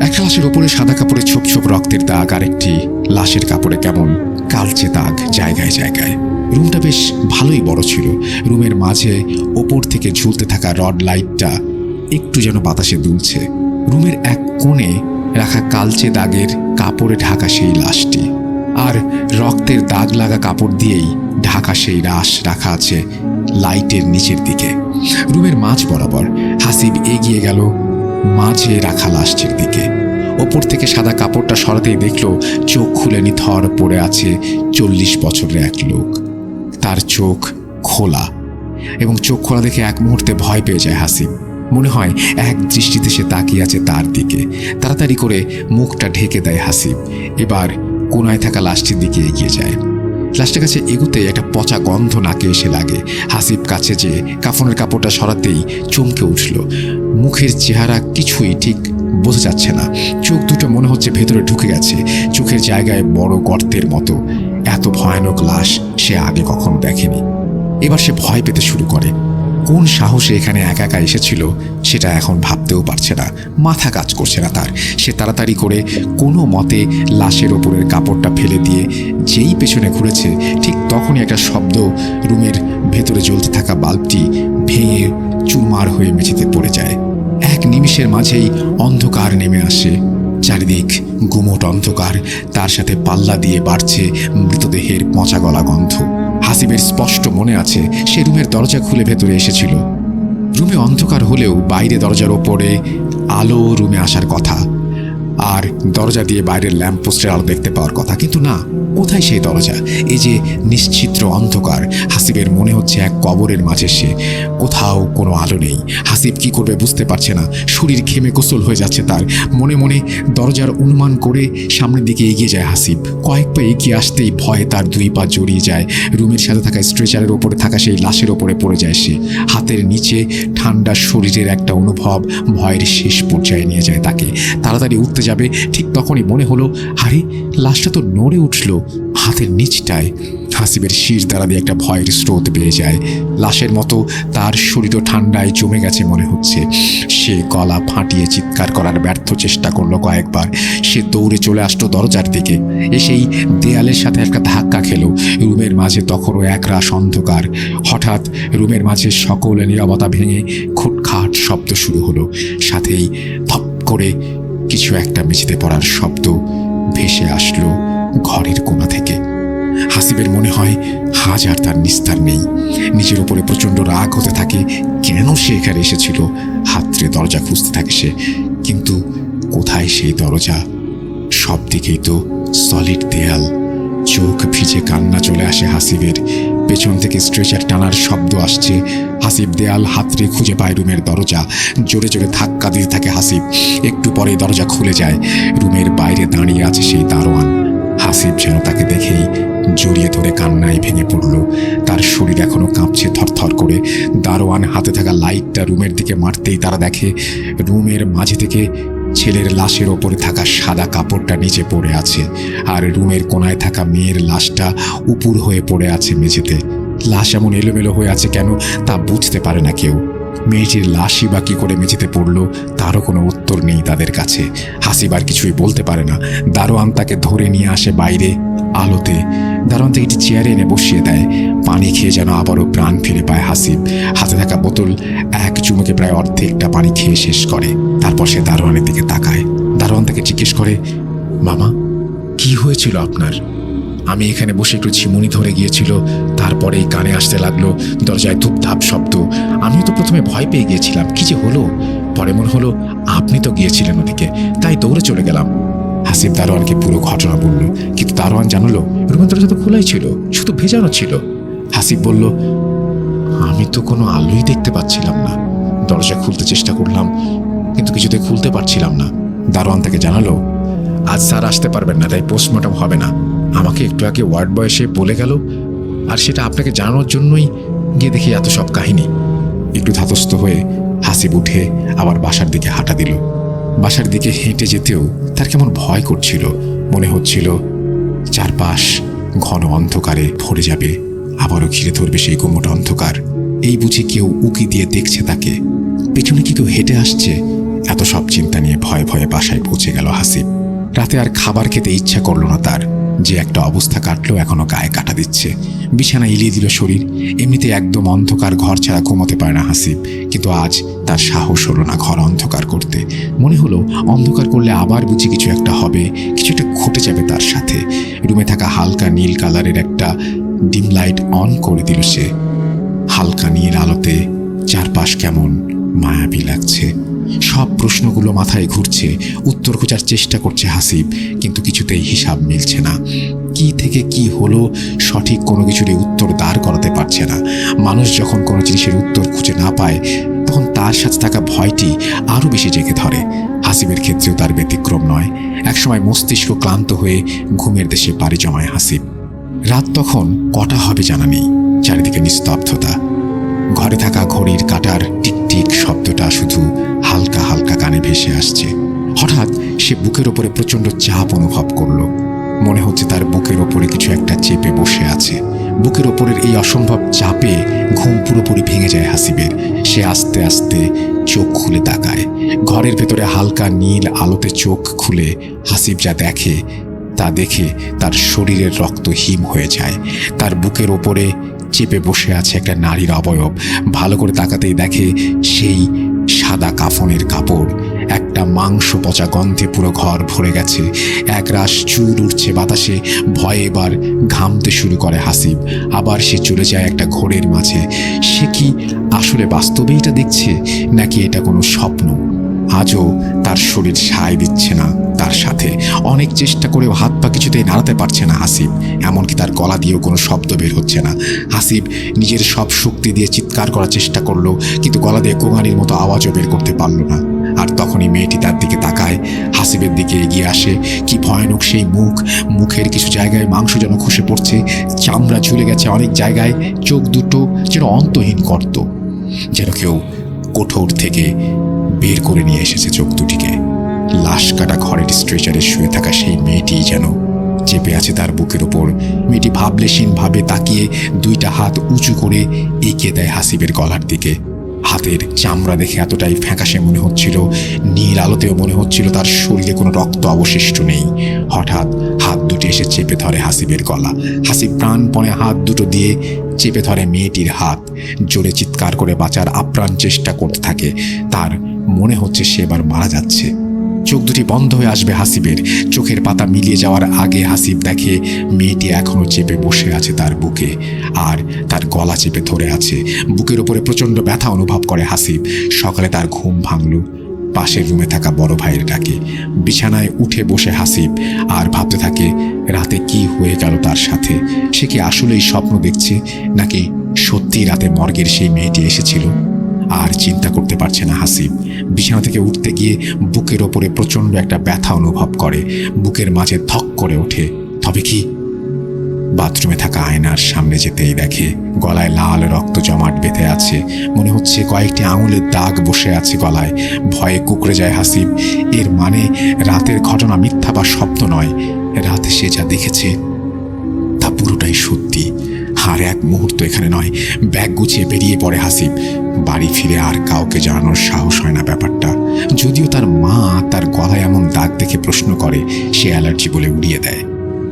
A: একটা লাশের ওপরে সাদা কাপড়ে ছোপ ছোপ রক্তের দাগ, আর একটি লাশের কাপড়ে কেমন কালচে দাগ জায়গায় জায়গায়। রুমটা বেশ ভালোই বড় ছিল। রুমের মাঝে ওপর থেকে ঝুলতে থাকা রড লাইটটা একটু যেন বাতাসে দুলছে। রুমের এক কোণে রাখা কালচে দাগের কাপড়ে ঢাকা সেই লাশটি, আর রক্তের দাগ লাগা কাপড় দিয়েই ঢাকা সেই লাশ রাখা আছে লাইটের নিচের দিকে। রুমের মাঝ বরাবর হাসিব এগিয়ে গেল মাঝে রাখা লাশটির দিকে। ওপর থেকে সাদা কাপড়টা সরাতেই দেখলো চোখ খুলে নিথর পড়ে আছে 40 বছরের এক লোক। তার চোখ খোলা, এবং চোখ খোলা দেখে এক মুহূর্তে ভয় পেয়ে যায় হাসিব। মনে হয় এক দৃষ্টিতে সে তাকিয়ে আছে তার দিকে। তাড়াতাড়ি করে মুখটা ঢেকে দেয় হাসিব। এবার কোনায় থাকা লাশটির দিকে এগিয়ে যায়। লাশটার কাছে এগুতে একটা পচা গন্ধ নাকে এসে লাগে। হাসিব কাছে যেয়ে কাফনের কাপড়টা সরাতেই চমকে উঠল। মুখের চেহারা কিছুই ঠিক বোঝা যাচ্ছে না। চোখ দুটো মনে হচ্ছে ভেতরে ঢুকে গেছে, চোখের জায়গায় বড় গর্তের মতো। এত ভয়ানক লাশ সে আগে কখনো দেখেনি। এবার সে ভয় পেতে শুরু করে। কোন সাহসে এখানে একা একা এসেছিল সেটা এখন ভাবতেও পারছে না, মাথা কাজ করছে না তার। সে তাড়াতাড়ি করে কোনো মতে লাশের ওপরের কাপড়টা ফেলে দিয়ে যেই পেছনে ঘুরেছে, ঠিক তখনই একটা শব্দ, রুমের ভেতরে জ্বলতে থাকা বাল্বটি ভেঙে চুরমার হয়ে মেঝেতে পড়ে যায়। এক নিমিষের মাঝেই অন্ধকার নেমে আসে। চারিদিক গুমোট অন্ধকার, তার সাথে পাল্লা দিয়ে বাড়ছে মৃতদেহের পচা গলা গন্ধ। হাসিবের স্পষ্ট মনে আছে সে রুমের দরজা খুলে ভেতরে এসেছিল। রুমে অন্ধকার হলেও বাইরে দরজার ওপরে আলো রুমে আসার কথা, আর দরজা দিয়ে বাইরের ল্যাম্পপোস্টের আলো দেখতে পাওয়ার কথা। কিন্তু না, কোথায় সেই দরজা? এই যে নিশ্চিত্র অন্ধকার। হাসিবের মনে হচ্ছে এক কবরের মাঝে সে, কোথাও কোনো আলো নেই। হাসিব কি করবে বুঝতে পারছে না। শরীর ঘেমে গোসল হয়ে যাচ্ছে তার। মনে মনে দরজার অনুমান করে সামনের দিকে এগিয়ে যায় হাসিব। কয়েক পা এগিয়ে আসতেই ভয়ে তার দুই পা জড়িয়ে যায়। রুমের সাথে থাকা স্ট্রেচারের ওপরে থাকা সেই লাশের ওপরে পড়ে যায় সে। হাতের নিচে ঠান্ডা শরীরের একটা অনুভব ভয়ের শেষ পর্যায়ে নিয়ে যায় তাকে। তাড়াতাড়ি উঠতে যাবে, ঠিক তখনই মনে হলো, আরে লাশটা তো নড়ে উঠল হাতের নিচটায়। হাসিবের শীষ দ্বারা দিয়ে একটা ভয়ের স্রোত বেয়ে যায়। লাশের মতো তার শরীরও ঠান্ডায় জমে গেছে মনে হচ্ছে। সে গলা ফাটিয়ে চিৎকার করার ব্যর্থ চেষ্টা করলো কয়েকবার। সে দৌড়ে চলে আসলো দরজার দিকে, এসেই দেয়ালের সাথে একটা ধাক্কা খেলো। রুমের মাঝে তখনও একরাশ অন্ধকার। হঠাৎ রুমের মাঝে সকল নীরবতা ভেঙে খুটখাট শব্দ শুরু হলো। সাথেই ধপ করে কিছু একটা মেঝেতে পড়ার শব্দ ভেসে আসলো ঘরের কোণা থেকে। হাসিবের মনে হয় আজ আর তার নিস্তার নেই। নিজের উপরে প্রচণ্ড রাগ হতে থাকে। কেন সে এখানে এসেছিল? হাতড়ে দরজা খুঁজতে থাকে সে, কিন্তু কোথায় সেই দরজা? সব দিকেই তো সলিড দেয়াল। চোখ ভিজে কান্না চলে আসে হাসিবের। পেছন থেকে স্ট্রেচার টানার শব্দ আসছে। হাসিব দেয়াল হাতড়ে খুঁজে পায় রুমের দরজা। জোরে জোরে ধাক্কা দিতে থাকে হাসিব। একটু পরে দরজা খুলে যায়। রুমের বাইরে দাঁড়িয়ে আছে সেই দারোয়ান। হাসিব যেন তাকে দেখেই জড়িয়ে ধরে কান্নায় ভেঙে পড়ল। তার শরীর এখনো কাঁপছে থরথর করে। দারোয়ান হাতে থাকা লাইটটা রুমের দিকে মারতেই তারা দেখে রুমের মাঝে থেকে ছেলের লাশের ওপরে থাকা সাদা কাপড়টা নিচে পড়ে আছে, আর রুমের কোনায় থাকা মেয়ের লাশটা উপুর হয়ে পড়ে আছে মেঝেতে। লাশ এমন এলোমেলো হয়ে আছে কেন তা বুঝতে পারে না কেউ। মেয়েটির লাশই বা কি করে মেঝেতে পড়ল তারও কোনো উত্তর নেই তাদের কাছে। হাসিব আর কিছুই বলতে পারে না। দারোয়ান তাকে ধরে নিয়ে আসে বাইরে আলোতে। দারোয়ান তাকে একটি চেয়ারে এনে বসিয়ে দেয়। পানি খেয়ে যেন আবারও প্রাণ ফিরে পায় হাসিব। হাতে থাকা বোতল এক চুমুকে প্রায় অর্ধেকটা পানি খেয়ে শেষ করে। তারপর সে দারোয়ানের দিকে তাকায়। দারোয়ান তাকে জিজ্ঞেস করে, মামা, কি হয়েছিল আপনার? আমি এখানে বসে একটু ঝিমুনি ধরে গিয়েছিল, তারপরেই কানে আসতে লাগলো দরজায় ধূপধাপ শব্দ। আমিও তো প্রথমে ভয় পেয়ে গিয়েছিলাম, কি যে হলো। পরে মনে হলো আপনি তো গিয়েছিলেন ওদিকে, তাই দৌড়ে চলে গেলাম। হাসিব দারোয়ানকে পুরো ঘটনা বলল, কিন্তু দারোয়ান জানালো রুমের দরজা তো খোলাই ছিল, শুধু ভেজানো ছিল। হাসিব বলল, আমি তো কোনো আলোই দেখতে পাচ্ছিলাম না। দরজা খুলতে চেষ্টা করলাম, কিন্তু কিছুতে খুলতে পারছিলাম না। দারোয়ান তাকে জানালো, আজ স্যার আসতে পারবেন না, তাই পোস্টমর্টম হবে না। আমাকে একটু আগে ওয়ার্ড বয় এসে বলে গেল, আর সেটা আপনাকে জানানোর জন্যই গিয়ে দেখি এত সব কাহিনী। একটু ধাতস্থ হয়ে হাসিব উঠে আবার বাসার দিকে হাঁটা দিল। বাসার দিকে হেঁটে যেতেও তার কেমন ভয় করছিল। মনে হচ্ছিল চারপাশ ঘন অন্ধকারে ভরে যাবে, আবারও ঘিরে ধরবে সেই গুমোট অন্ধকার। এই বুঝি কেউ উকি দিয়ে দেখছে তাকে, পেছনে কি কেউ হেঁটে আসছে। এত সব চিন্তা নিয়ে ভয়ে ভয়ে বাসায় পৌঁছে গেল হাসিব। রাতে আর খাবার খেতে ইচ্ছা করলো না তার। যে একটা অবস্থা কাটলো এখনো গায়ে কাটা দিচ্ছে। বিছানা এলিয়ে দিল শরীর। এমনিতে একদম অন্ধকার ঘর ছাড়া ঘুমোতে পারে না হাসিব, কিন্তু আজ তার সাহস হলো না ঘর অন্ধকার করতে। মনে হলো অন্ধকার করলে আবার বুঝি কিছু একটা হবে, কিছু একটা ঘটে যাবে তার সাথে। রুমে থাকা হালকা নীল কালারের একটা ডিম লাইট অন করে দিল সে। হালকা নীল আলোতে চারপাশ কেমন মায়াবী লাগছে। সব প্রশ্নগুলো মাথায় ঘুরছে। উত্তর খোঁজার চেষ্টা করছে হাসিব, কিন্তু কিছুতেই হিসাব মিলছে না। কি থেকে কি হলো সঠিক কোনো কিছুরই উত্তর দাঁড় করাতে পারছে না। মানুষ যখন কোনো জিনিসের উত্তর খুঁজে না পায় তখন তার সাথে থাকা ভয়টি আরও বেশি জেগে ধরে। হাসিবের ক্ষেত্রেও তার ব্যতিক্রম নয়। একসময় মস্তিষ্ক ক্লান্ত হয়ে ঘুমের দেশে পাড়ি জমায় হাসিব। রাত তখন কটা হবে জানা নেই। চারিদিকে নিস্তব্ধতা। ঘরে থাকা ঘড়ির কাঁটার টিকটিক শব্দটা শুধু হালকা হালকা কানে ভেসে আসছে। হঠাৎ সে বুকের ওপরে প্রচণ্ড চাপ অনুভব করল। মনে হচ্ছে তার বুকের ওপরে কিছু একটা চেপে বসে আছে। বুকের ওপরের এই অসম্ভব চাপে ঘুম পুরোপুরি ভেঙে যায় হাসিবের। সে আস্তে আস্তে চোখ খুলে তাকায়। ঘরের ভেতরে হালকা নীল আলোতে চোখ খুলে হাসিব যা দেখে তা দেখে তার শরীরের রক্ত হিম হয়ে যায়। তার বুকের ওপরে চেপে বসে আছে একটা নারীর অবয়ব। ভালো করে তাকাতেই দেখে সেই সাদা কাফনের কাপড়। একটা মাংস পচা গন্ধে পুরো ঘর ভরে গেছে। একরাশ চুল উঠছে বাতাসে। ভয়ে এবার ঘামতে শুরু করে হাসিব। আবার সে চলে যায় একটা ঘোরের মাঝে। সে কি আসলে বাস্তবে এটা দেখছে, নাকি এটা কোনো স্বপ্ন? আজও তার শরীর সায় দিচ্ছে না তার সাথে। অনেক চেষ্টা করেও হাত পা কিছুতেই নাড়াতে পারছে না হাসিব। এমনকি তার গলা দিয়েও কোনো শব্দ বের হচ্ছে না। হাসিব নিজের সব শক্তি দিয়ে চিৎকার করার চেষ্টা করলো, কিন্তু গলা দিয়ে কোঙানির মতো আওয়াজও বের করতে পারল না। আর তখনই মেয়েটি তার দিকে তাকায়, হাসিবের দিকে এগিয়ে আসে। কি ভয়ানক সেই মুখ! মুখের কিছু জায়গায় মাংস যেন খসে পড়ছে, চামড়া ঝুলে গেছে অনেক জায়গায়। চোখ দুটো যেন অন্তহীন গর্ত, যেন কেউ কোঠর থেকে বের করে নিয়ে এসেছে চোখ দুটিকে। লাশ কাটা ঘরের স্ট্রেচারে শুয়ে থাকা সেই মেয়েটি যেন চেপে আছে তার বুকের ওপর। মেয়েটি ভাবলেশীনভাবে তাকিয়ে দুইটা হাত উঁচু করে এগিয়ে দেয় হাসিবের গলার দিকে। হাতের চামড়া দেখে এতটাই ফ্যাকাশে মনে হচ্ছিল, নীল আলোতেও মনে হচ্ছিল তার শরীরে কোনো রক্ত অবশিষ্ট নেই। হঠাৎ হাত দুটি এসে চেপে ধরে হাসিবের গলা। হাসিব প্রাণপণে হাত দুটো দিয়ে চেপে ধরে মেয়েটির হাত। জোরে চিৎকার করে বাঁচার আপ্রাণ চেষ্টা করতে থাকে। তার মনে হচ্ছে সে এবার মারা যাচ্ছে। চোখ দুটি বন্ধ হয়ে আসবে হাসিবের। চোখের পাতা মিলিয়ে যাওয়ার আগে হাসিব দেখে মেয়েটি এখনো চেপে বসে আছে তার বুকে, আর তার গলা চেপে ধরে আছে। বুকের উপরে প্রচণ্ড ব্যথা অনুভব করে হাসিব। সকালে তার ঘুম ভাঙল পাশের রুমে থাকা বড় ভাইয়ের ডাকে। বিছানায় উঠে বসে হাসিব আর ভাবতে থাকে রাতে কি হয়ে গেল তার সাথে। সে কি আসলেই স্বপ্ন দেখছে, নাকি সত্যি রাতে মর্গের সেই মেয়েটি এসেছিল? আর চিন্তা করতে পারছে না হাসিব। বিছানা থেকে উঠতে গিয়ে বুকের ওপরে প্রচণ্ড একটা ব্যথা অনুভব করে। বুকের মাঝে ধক করে ওঠে। তবে কি? বাথরুমে থাকা আয়নার সামনে যেতেই দেখে গলায় লাল রক্ত জমাট বেঁধে আছে। মনে হচ্ছে কয়েকটি আঙুলের দাগ বসে আছে গলায়। ভয়ে কুঁকড়ে যায় হাসিব। এর মানে রাতের ঘটনা মিথ্যা বা স্বপ্ন নয়। রাতে সে যা দেখেছে তা পুরোটাই সত্যি। আর এক মুহূর্ত এখানে নয়। ব্যাগ গুছিয়ে বেরিয়ে পড়ে হাসিব। বাড়ি ফিরে আর কাউকে জানানোর সাহস হয় না ব্যাপারটা। যদিও তার মা তার গলায় এমন দাগ দেখে প্রশ্ন করে, সে অ্যালার্জি বলে উড়িয়ে দেয়।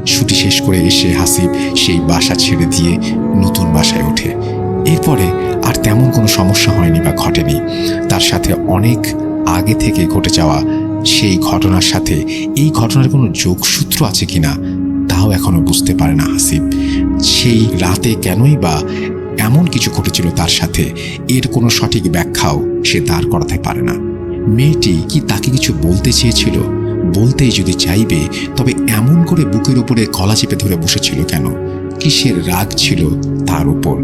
A: ছুটি শেষ করে এসে হাসিব সেই বাসা ছেড়ে দিয়ে নতুন বাসায় ওঠে। এরপরে আর তেমন কোনো সমস্যা হয়নি বা ঘটেনি। তার সাথে অনেক আগে থেকে ঘটে যাওয়া সেই ঘটনার সাথে এই ঘটনার কোনো যোগসূত্র আছে কিনা তাও এখনো বুঝতে পারে না হাসিব। সেই রাতে কেনই বা এমন কিছু ঘটেছিল তার সাথে, এর কোনো সঠিক ব্যাখ্যাও সে দাঁড় করাতে পারে না। মেয়েটি কি তাকে কিছু বলতে চেয়েছিল? বলতেই যদি চাইবে, তবে এমন করে বুকের উপরে গলা চেপে ধরে বসেছিল কেন? কিসের রাগ ছিল তার উপর?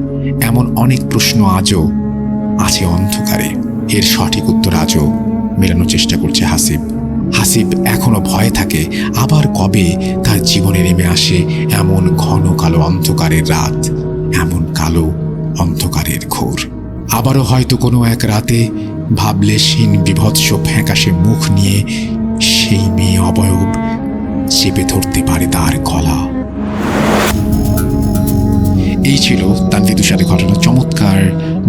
A: এমন অনেক প্রশ্ন আজও আছে অন্ধকারে। এর সঠিক উত্তর আজও মেলানোর চেষ্টা করছে হাসিব। হাসিব এখনো ভয়ে থাকে আবার কবে তার জীবনে নেমে আসে এমন ঘন কালো অন্ধকারের রাত, এমন কালো অন্ধকারের ঘোর। আবারও হয়তো কোনো এক রাতে ভাবলেশহীন বিভৎস ফ্যাকাশে মুখ নিয়ে সেই মেয়ে অবয়ব চেপে ধরতে পারে তার গলা। এই ছিল তানভীর তুষারের ঘটনা। চমৎকার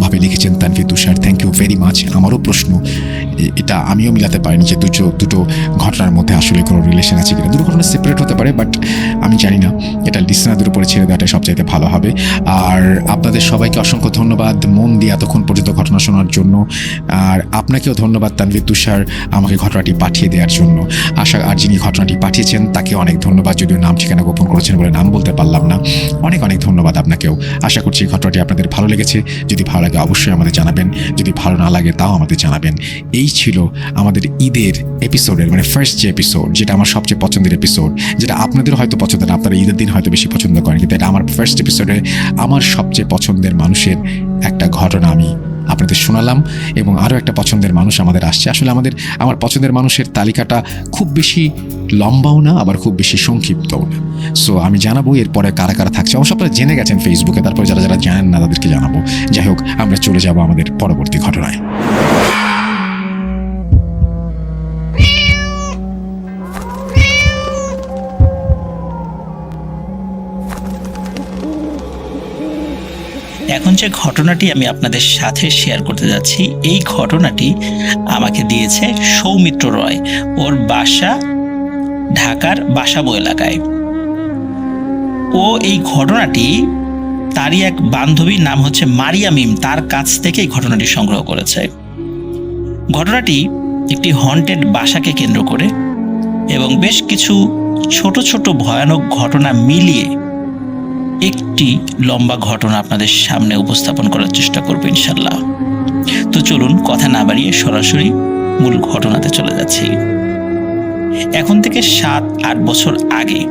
A: ভাবে লিখেছেন তানভীর তুষার, থ্যাংক ইউ ভেরি মাচ। আমারও প্রশ্ন, এটা আমিও মিলাতে পারিনি যে দুটো ঘটনার মধ্যে আসলে কোনো রিলেশন আছে কিনা। দুটো ঘটনা সেপারেট হতে পারে, বাট আমি জানি না। এটা লিসনারদের উপরে ছেড়ে দেওয়াটা সবচাইতে ভালো হবে। আর আপনাদের সবাইকে অসংখ্য ধন্যবাদ মন দিয়ে এতক্ষণ পর্যন্ত ঘটনা শোনার জন্য। আর আপনাকেও ধন্যবাদ তানভীর তুষার আমাকে ঘটনাটি পাঠিয়ে দেওয়ার জন্য। আর যিনি ঘটনাটি পাঠিয়েছেন তাকে অনেক ধন্যবাদ, যদিও নাম ঠিকানা গোপন করেছেন বলে নাম বলতে পারলাম না। অনেক অনেক ধন্যবাদ আপনাকেও। আশা করছি ঘটনাটি আপনাদের ভালো লেগেছে। যদি ভালো লাগে অবশ্যই আমাদের জানাবেন, যদি ভালো না লাগে তাও আমাদের জানাবেন। এই ছিল আমাদের ঈদের এপিসোডের মানে ফার্স্ট যে এপিসোড, যেটা আমার সবচেয়ে পছন্দের এপিসোড, যেটা আপনাদের হয়তো পছন্দ না, আপনারা ঈদের দিন হয়তো বেশি পছন্দ করেন, কিন্তু এটা আমার ফার্স্ট এপিসোডে আমার সবচেয়ে পছন্দের মানুষের একটা ঘটনা আমি আপনাদের শোনালাম। এবং আরও একটা পছন্দের মানুষ আমাদের আসছে। আসলে আমার পছন্দের মানুষের তালিকাটা খুব বেশি
C: লম্বাও না, আবার খুব বেশি সংক্ষিপ্তও না। সো আমি জানাবো এরপরে কারা কারা থাকছে। অবশ্য আপনারা জেনে গেছেন ফেসবুকে, তারপরে যারা যারা জানেন না তাদেরকে জানাবো। যাই হোক, আমরা চলে যাব আমাদের পরবর্তী ঘটনায়।
D: এখন যে ঘটনাটি আমি আপনাদের সাথে শেয়ার করতে যাচ্ছি, এই ঘটনাটি আমাকে দিয়েছে সৌমিত্র রয়। ওর বাসা ঢাকার বাসাবো এলাকায়। ও এই ঘটনাটি তারই এক বান্ধবীর নাম হচ্ছে মারিয়া মিম, তার কাছ থেকে এই ঘটনাটি সংগ্রহ করেছে। ঘটনাটি একটি হন্টেড বাসাকে কেন্দ্র করে এবং বেশ কিছু ছোট ছোট ভয়ানক ঘটনা মিলিয়ে একটি লম্বা ঘটনা আপনাদের সামনে উপস্থাপন করার চেষ্টা করবো ইনশাল্লাহ। তো চলুন কথা না বাড়িয়ে সরাসরি মূল ঘটনাতে চলে যাচ্ছি। এখন থেকে 7-8 বছর আগে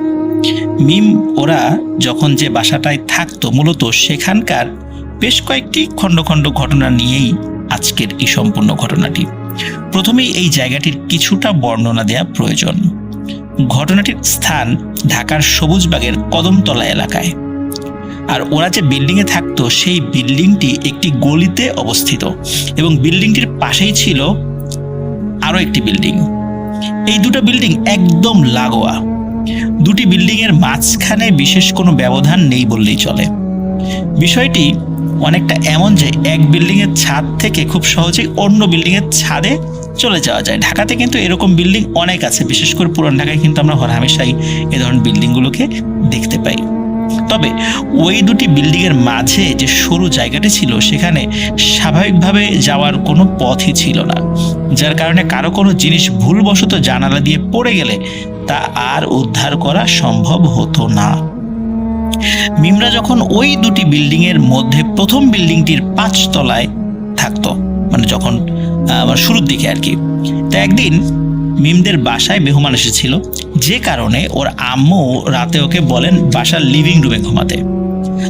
D: মিম ওরা যখন যে বাসাটায় থাকতো, মূলত সেখানকার বেশ কয়েকটি খণ্ড খণ্ড ঘটনা নিয়েই আজকের এই সম্পূর্ণ ঘটনাটি। প্রথমেই এই জায়গাটির কিছুটা বর্ণনা দেওয়া প্রয়োজন। ঘটনাটির স্থান ঢাকার সবুজবাগের কদমতলা এলাকায়। আর ওরা যে বিল্ডিংয়ে থাকতো সেই বিল্ডিংটি একটি গলিতে অবস্থিত এবং বিল্ডিংটির পাশেই ছিল আরো একটি বিল্ডিং। এই দুটো বিল্ডিং একদম লাগোয়া। দুটি বিল্ডিংয়ের মাঝখানে বিশেষ কোনো ব্যবধান নেই বললেই চলে। বিষয়টি অনেকটা এমন যে এক বিল্ডিংয়ের ছাদ থেকে খুব সহজেই অন্য বিল্ডিংয়ের ছাদে চলে যাওয়া যায়। ঢাকাতে কিন্তু এরকম বিল্ডিং অনেক আছে, বিশেষ করে পুরান ঢাকায় কিন্তু আমরা হরহামেশাই এ ধরনের বিল্ডিংগুলোকে দেখতে পাই। তবে ওই দুটি বিল্ডিংয়ের মাঝে যে সরু জায়গাটি ছিল সেখানে স্বাভাবিকভাবে যাওয়ার কোনো পথই ছিল না, যার কারণে কারো কোনো জিনিস ভুলবশত জানালা দিয়ে পড়ে গেলে তা আর উদ্ধার করা সম্ভব হতো না। মিমরা যখন ওই দুটি বিল্ডিংয়ের মধ্যে প্রথম বিল্ডিংটির 5 তলায় থাকতো, মানে যখন শুরুর দিকে আর কি, তা একদিন মিমদের বাসায় মেহমান এসেছিল, যে কারণে ওর আম্মু রাতে ওকে বলেন বাসার লিভিং রুমে ঘুমাতে।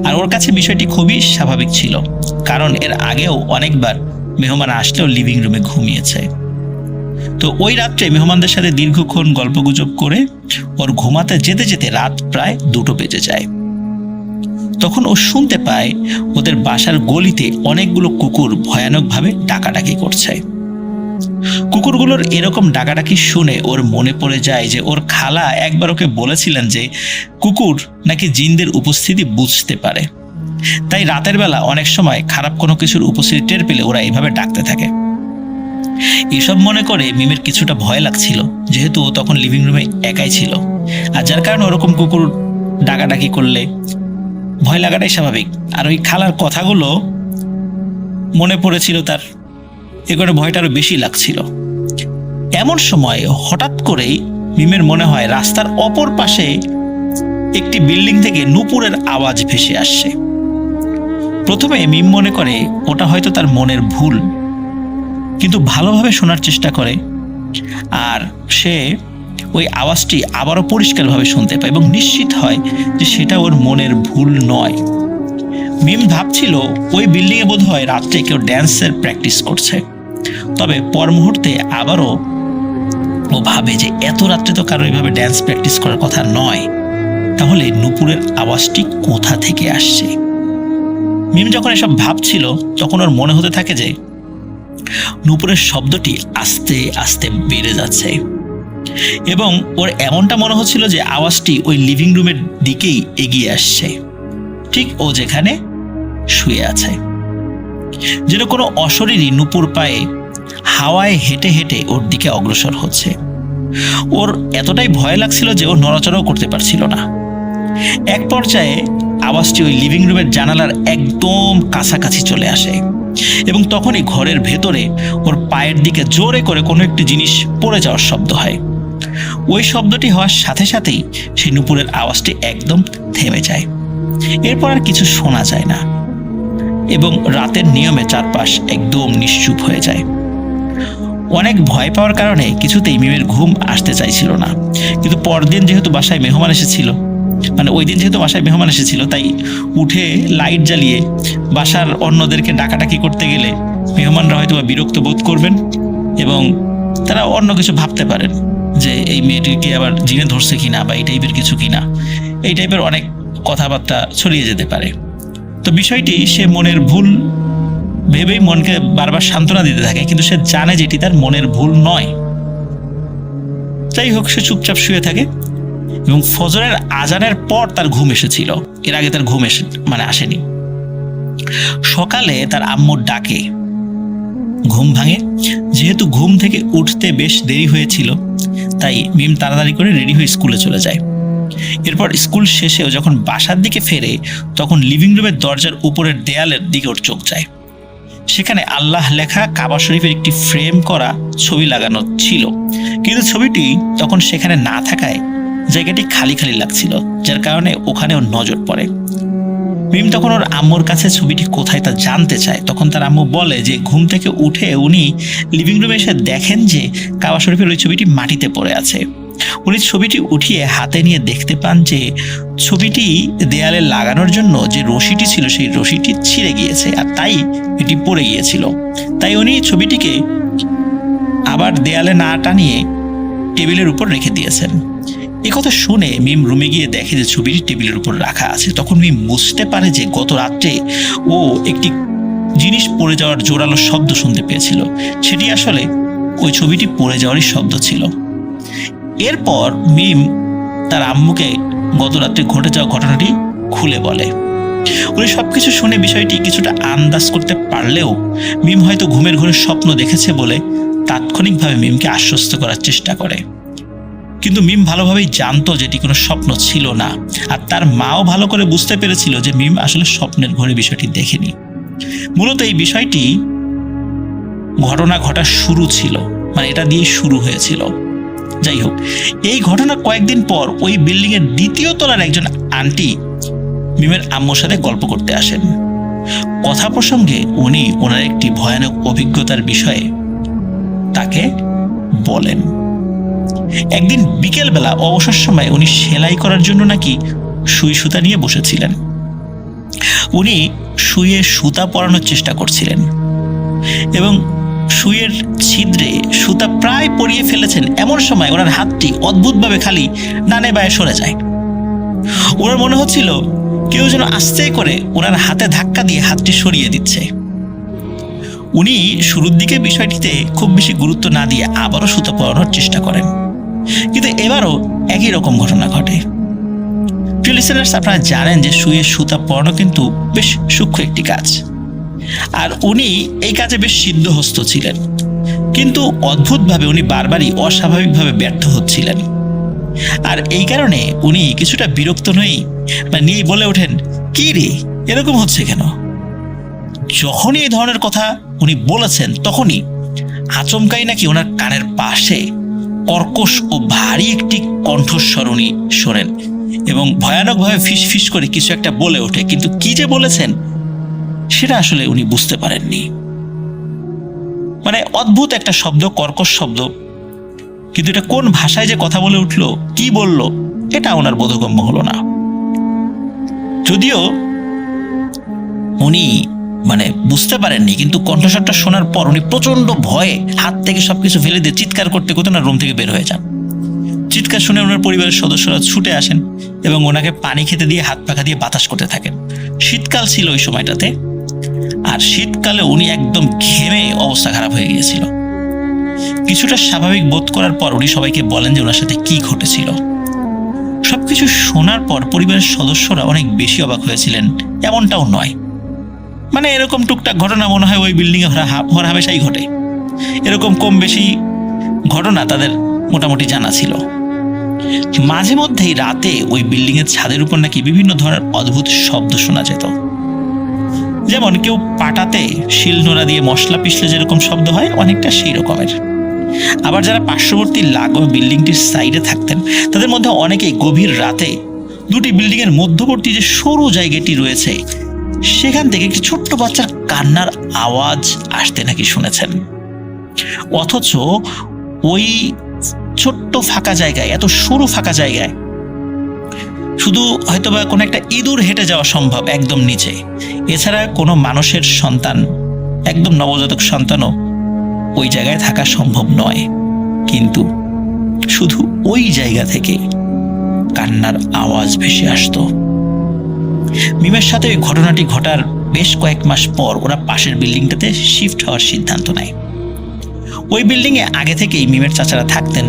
D: আর ওর কাছে বিষয়টি খুবই স্বাভাবিক ছিল, কারণ এর আগেও অনেকবার মেহমান আসলেও লিভিং রুমে ঘুমিয়েছে। তো ওই রাত্রে মেহমানদের সাথে দীর্ঘক্ষণ গল্পগুজব করে ওর ঘুমাতে যেতে যেতে রাত প্রায় 2টো বেজে যায়। তখন ও শুনতে পায় ওদের বাসার গলিতে অনেকগুলো কুকুর ভয়ানকভাবে ডাকাডাকি করছে। কুকুরগুলোর এরকম ডাকাডাকি শুনে ওর মনে পড়ে যায় যে ওর খালা একবার ওকে বলেছিলেন যে কুকুর নাকি জিনদের উপস্থিতি বুঝতে পারে, তাই রাতের বেলা অনেক সময় খারাপ কোনো কিছুর উপস্থিতি টের পেলে ওরা এইভাবে ডাকতে থাকে। এসব মনে করে মিমের কিছুটা ভয় লাগছিল, যেহেতু ও তখন লিভিং রুমে একাই ছিল। আর যার কারণে ওরকম কুকুর ডাকাডাকি করলে ভয় লাগাটাই স্বাভাবিক। আর ওই খালার কথাগুলো মনে পড়েছিল তার, এ করে ভয়টা আরো বেশি লাগছিল। এমন সময় হঠাৎ করেই মিমের মনে হয় রাস্তার অপর পাশে একটি বিল্ডিং থেকে নূপুরের আওয়াজ ভেসে আসছে। প্রথমে মিম মনে করে ওটা হয়তো তার মনের ভুল, কিন্তু ভালোভাবে শোনার চেষ্টা করে আর সে ওই আওয়াজটি আবারও পরিষ্কারভাবে শুনতে পায় এবং নিশ্চিত হয় যে সেটা ওর মনের ভুল নয়। মিম ভাবছিল ওই বিল্ডিংয়ে বোধহয় রাত্রে কেউ ড্যান্সের প্র্যাকটিস করছে। তবে পর মুহূর্তে আবারও ও ভাবে যে এত রাত্রে তো কারো এইভাবে ড্যান্স প্র্যাকটিস করার কথা নয়, তাহলে নূপুরের আওয়াজটি কোথা থেকে আসছে। মিম যখন এসব ভাবছিল তখন ওর মনে হতে থাকে যে নূপুরের শব্দটি আস্তে আস্তে বেড়ে যাচ্ছে এবং ওর এমনটা মনে হচ্ছিল যে আওয়াজটি ওই লিভিং রুমের দিকেই এগিয়ে আসছে, ঠিক ও যেখানে শুয়ে আছে। যেন কোনো অশরীরী নূপুর পায়ে হাওয়ায় হেঁটে হেঁটে ওর দিকে অগ্রসর হচ্ছে। ওর এতটাই ভয় লাগছিল যে ও নড়াচড়াও করতে পারছিল না। এক পর্যায়ে আওয়াজটি ওই লিভিং রুমের জানালার একদম কাছাকাছি চলে আসে এবং তখনই ঘরের ভেতরে ওর পায়ের দিকে জোরে করে কোনো একটি জিনিস পড়ে যাওয়ার শব্দ হয়। ওই শব্দটি হওয়ার সাথে সাথেই সেই নূপুরের আওয়াজটি একদম থেমে যায়। এরপর আর কিছু শোনা যায় না এবং রাতের নিয়মে চারপাশ একদম নিশ্চুপ হয়ে যায়। অনেক ভয় পাওয়ার কারণে কিছুতেই মিমের ঘুম আসতে চাইছিল না, কিন্তু পরদিন যেহেতু বাসায় মেহমান এসেছিল, ওই দিন যেহেতু বাসায় মেহমান এসেছিল, তাই উঠে লাইট জ্বালিয়ে বাসার অন্যদেরকে ডাকাডাকি করতে গেলে মেহমানরা হয়তো বিরক্ত বোধ করবেন এবং তারা অন্য কিছু ভাবতে পারেন। যে এই মেয়েটিকে আবার জিনে ধরছে কিনা বা এই টাইপের কিছু কিনা, এই টাইপের অনেক কথাবার্তা ছড়িয়ে যেতে পারে। তো বিষয়টি সে মনের ভুল ভেবেই মনকে বারবার সান্ত্বনা দিতে থাকে, কিন্তু সে জানে যে এটি তার মনের ভুল নয়। যাই হোক, সে চুপচাপ শুয়ে থাকে এবং ফজরের আজানের পর তার ঘুম এসেছিল। এর আগে তার ঘুম আসেনি। সকালে তার আম্মুর ডাকে ঘুম ভাঙে। যেহেতু ঘুম থেকে উঠতে বেশ দেরি হয়েছিল, তাই মিম তাড়াতাড়ি করে রেডি হয়ে স্কুলে চলে যায়। এরপর স্কুল শেষেও যখন বাসার দিকে ফেরে, তখন লিভিং রুমের দরজার উপরের দেয়ালের দিকে ওর চোখ যায়। সেখানে আল্লাহ লেখা কাবা শরীফের একটি ফ্রেম করা ছবি লাগানো ছিল, কিন্তু ছবিটি তখন সেখানে না থাকায় জায়গাটি খালি খালি লাগছিল, যার কারণে ওখানে ওর নজর পড়ে। মিম তখন ওর আম্মুর কাছে ছবিটি কোথায় তা জানতে চায়। তখন তার আম্মু বলে যে ঘুম থেকে উঠে উনি লিভিং রুমে এসে দেখেন যে কাবা শরীফের ওই ছবিটি মাটিতে পড়ে আছে। উনি ছবিটি উঠিয়ে হাতে নিয়ে দেখতে পান যে ছবিটি দেয়ালে লাগানোর জন্য যে রশিটি ছিল সেই রশিটি ছিঁড়ে গিয়েছে, আর তাই এটি পড়ে গিয়েছিল। তাই উনি ছবিটিকে আবার দেয়ালে না টানিয়ে টেবিলের উপর রেখে দিয়েছেন। এ কথা শুনে মিম রুমে গিয়ে দেখে যে ছবিটি টেবিলের উপর রাখা আছে। তখন মিম বুঝতে পারে যে গত রাত্রে ও একটি জিনিস পড়ে যাওয়ার জোরালো শব্দ শুনতে পেয়েছিল। সেটি আসলে ওই ছবিটি পড়ে যাওয়ারই শব্দ ছিল। এরপর মিম তার আম্মুকে গত রাত্রে ঘটে যাওয়া ঘটনাটি খুলে বলে। উনি সবকিছু শুনে বিষয়টি কিছুটা আন্দাজ করতে পারলেও মিম হয়তো ঘুমের ঘরে স্বপ্ন দেখেছে বলে তাৎক্ষণিকভাবে মিমকে আশ্বস্ত করার চেষ্টা করে। কিন্তু মিম ভালোভাবেই জানতো যে এটি কোনো স্বপ্ন ছিল না, আর তার মাও ভালো করে বুঝতে পেরেছিল যে মিম আসলে স্বপ্নের ঘরে বিষয়টি দেখেনি। মূলত এই বিষয়টি ঘটনা ঘটার শুরু ছিল, এটা দিয়ে শুরু হয়েছিল। যাই হোক, এই ঘটনা কয়েকদিন পর ওই বিল্ডিং এর দ্বিতীয় তলার একজন আন্টি মিমের আম্মুর সাথে গল্প করতে আসেন। কথা প্রসঙ্গে উনি ওনার একটি ভয়ানক অভিজ্ঞতার বিষয়ে তাকে বলেন। একদিন বিকেলবেলা অবসর সময় উনি সেলাই করার জন্য নাকি সুই সুতা নিয়ে বসেছিলেন। উনি সুইয়ে সুতা পরানোর চেষ্টা করছিলেন এবং সুইয়ের ছিদ্রে সুতা প্রায় পরিয়ে ফেলেছেন। এমন সময় ওনার হাতটি অদ্ভুতভাবে খালি ডানে বায়ে সরে যায়। ওনার মনে হচ্ছিল কেউ যেন আস্তে করে ওনার হাতে ধাক্কা দিয়ে হাতটি সরিয়ে দিচ্ছে। উনি শুরুর দিকে বিষয়টিতে খুব বেশি গুরুত্ব না দিয়ে আবারও সুতা পরানোর চেষ্টা করেন, কিন্তু এবারও একই রকম ঘটনা ঘটে। প্রিয় লিসেনার্স, আপনারা জানেন যে সুইয়ের সুতা পরানো কিন্তু বেশ সূক্ষ্ম একটি কাজ, আর উনি এই কাজে বেশ সিদ্ধহস্ত ছিলেন। কিন্তু অদ্ভুতভাবে উনি বারবারই অস্বাভাবিকভাবে ব্যর্থ হচ্ছিলেন। আর এই কারণে উনি কিছুটা বিরক্ত নিয়েই বলে ওঠেন, কি রে, এরকম হচ্ছে কেন? যখনই এই ধরনের কথা উনি বলেছেন, তখনই আচমকাই নাকি ওনার কানের পাশে কর্কশ ও ভারী একটি কণ্ঠস্বর উনি শোনেন এবং ভয়ানকভাবে ফিস ফিস করে কিছু একটা বলে ওঠে। কিন্তু কি যে বলেছেন সেটা আসলে উনি বুঝতে পারেননি। অদ্ভুত একটা শব্দ, কর্কশ শব্দ, কিন্তু এটা কোন ভাষায় যে কথা বলে উঠলো, কি বলল, এটা ওনার বোধগম্য হলো না। যদিও উনি বুঝতে পারেননি, কিন্তু কণ্ঠস্বরটা শোনার পর উনি প্রচন্ড ভয়ে হাত থেকে সবকিছু ফেলে দিয়ে চিৎকার করতে করতে না রুম থেকে বের হয়ে যান। চিৎকার শুনে ওনার পরিবারের সদস্যরা ছুটে আসেন এবং ওনাকে পানি খেতে দিয়ে হাত পাখা দিয়ে বাতাস করতে থাকেন। শীতকাল ছিল ওই সময়টাতে, আর শীতকালে উনি একদম ঘেমে অবস্থা খারাপ হয়ে গিয়েছিল। কিছুটা স্বাভাবিক বোধ করার পর উনি সবাইকে বলেন যে ওনার সাথে কি ঘটেছিল। সবকিছু শোনার পর পরিবারের সদস্যরা অনেক বেশি অবাক হয়েছিলেন এমনটাও নয়। এরকম টুকটাক ঘটনা মনে হয় ওই বিল্ডিং এ হরহামেশাই ঘটে। এরকম কম বেশি ঘটনা তাদের মোটামুটি জানা ছিল। মাঝে মধ্যেই রাতে ওই বিল্ডিং এর ছাদের উপর নাকি বিভিন্ন ধরনের অদ্ভুত শব্দ শোনা যেত। যেমন কেউ পাটাতে শিলনোড়া দিয়ে মশলা পিষলে যেরকম শব্দ হয়, অনেকটা সেই রকমের। আবার যারা পার্শ্ববর্তী লাগোয়া বিল্ডিংটির সাইডে থাকতেন, তাদের মধ্যে অনেকেই গভীর রাতে দুটি বিল্ডিং এর মধ্যবর্তী যে সরু জায়গাটি রয়েছে, সেখান থেকে একটি ছোট্ট বাচ্চার কান্নার আওয়াজ আসতে নাকি শুনেছেন। অথচ ওই ছোট্ট ফাঁকা জায়গায়, এত সরু ফাঁকা জায়গায় শুধু হয়তোবা কোনো একটা ইঁদুর হেঁটে যাওয়া সম্ভব একদম নিচে, এছাড়া কোনো মানুষের সন্তান, একদম নবজাতক সন্তানও ওই জায়গায় থাকা সম্ভব নয়। কিন্তু শুধু ওই জায়গা থেকে কান্নার আওয়াজ ভেসে আসতো। মিমের সাথে ওই ঘটনাটি ঘটার বেশ কয়েক মাস পর ওরা পাশের বিল্ডিংটাতে শিফট হওয়ার সিদ্ধান্ত নেয়। ওই বিল্ডিং এ আগে থেকেই মিমের চাচারা থাকতেন,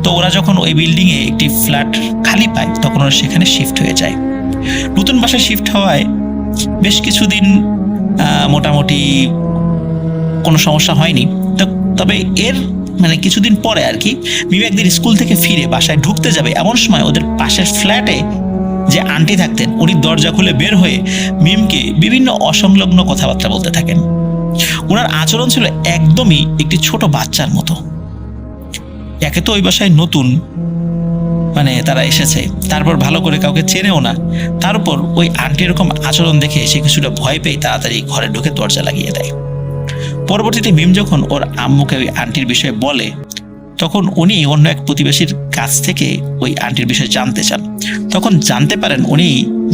D: তো ওরা যখন ওই বিল্ডিং এ একটি ফ্ল্যাট খালি পায় তখন ওরা সেখানে শিফট হয়ে যায়। নতুন বাসায় শিফট হওয়ায় বেশ কিছুদিন মোটামুটি কোনো সমস্যা হয়নি। তবে এর কিছুদিন পরে আর কি, মিম একদিন স্কুল থেকে ফিরে বাসায় ঢুকতে যাবে, এমন সময় ওদের পাশের ফ্ল্যাটে যে আন্টি থাকতেন উনি দরজা খুলে বের হয়ে মিমকে বিভিন্ন অসংলগ্ন কথাবার্তা বলতে থাকেন। ওনার আচরণ ছিল একদমই একটি ছোট বাচ্চার মতো। একে তো ওই বাসায় নতুন, তারা এসেছে, তারপর ভালো করে কাউকে চেনেও না, তার উপর ওই আন্টি এরকম আচরণ দেখে সে কিছুটা ভয় পেয়ে তাড়াতাড়ি ঘরে ঢুকে দরজা লাগিয়ে দেয়। পরবর্তীতে মিম যখন ওর আম্মুকে ওই আন্টির বিষয়ে বলে, তখন উনি অন্য এক প্রতিবেশীর কাছ থেকে ওই আন্টির বিষয়ে জানতে চান। তখন জানতে পারেন উনি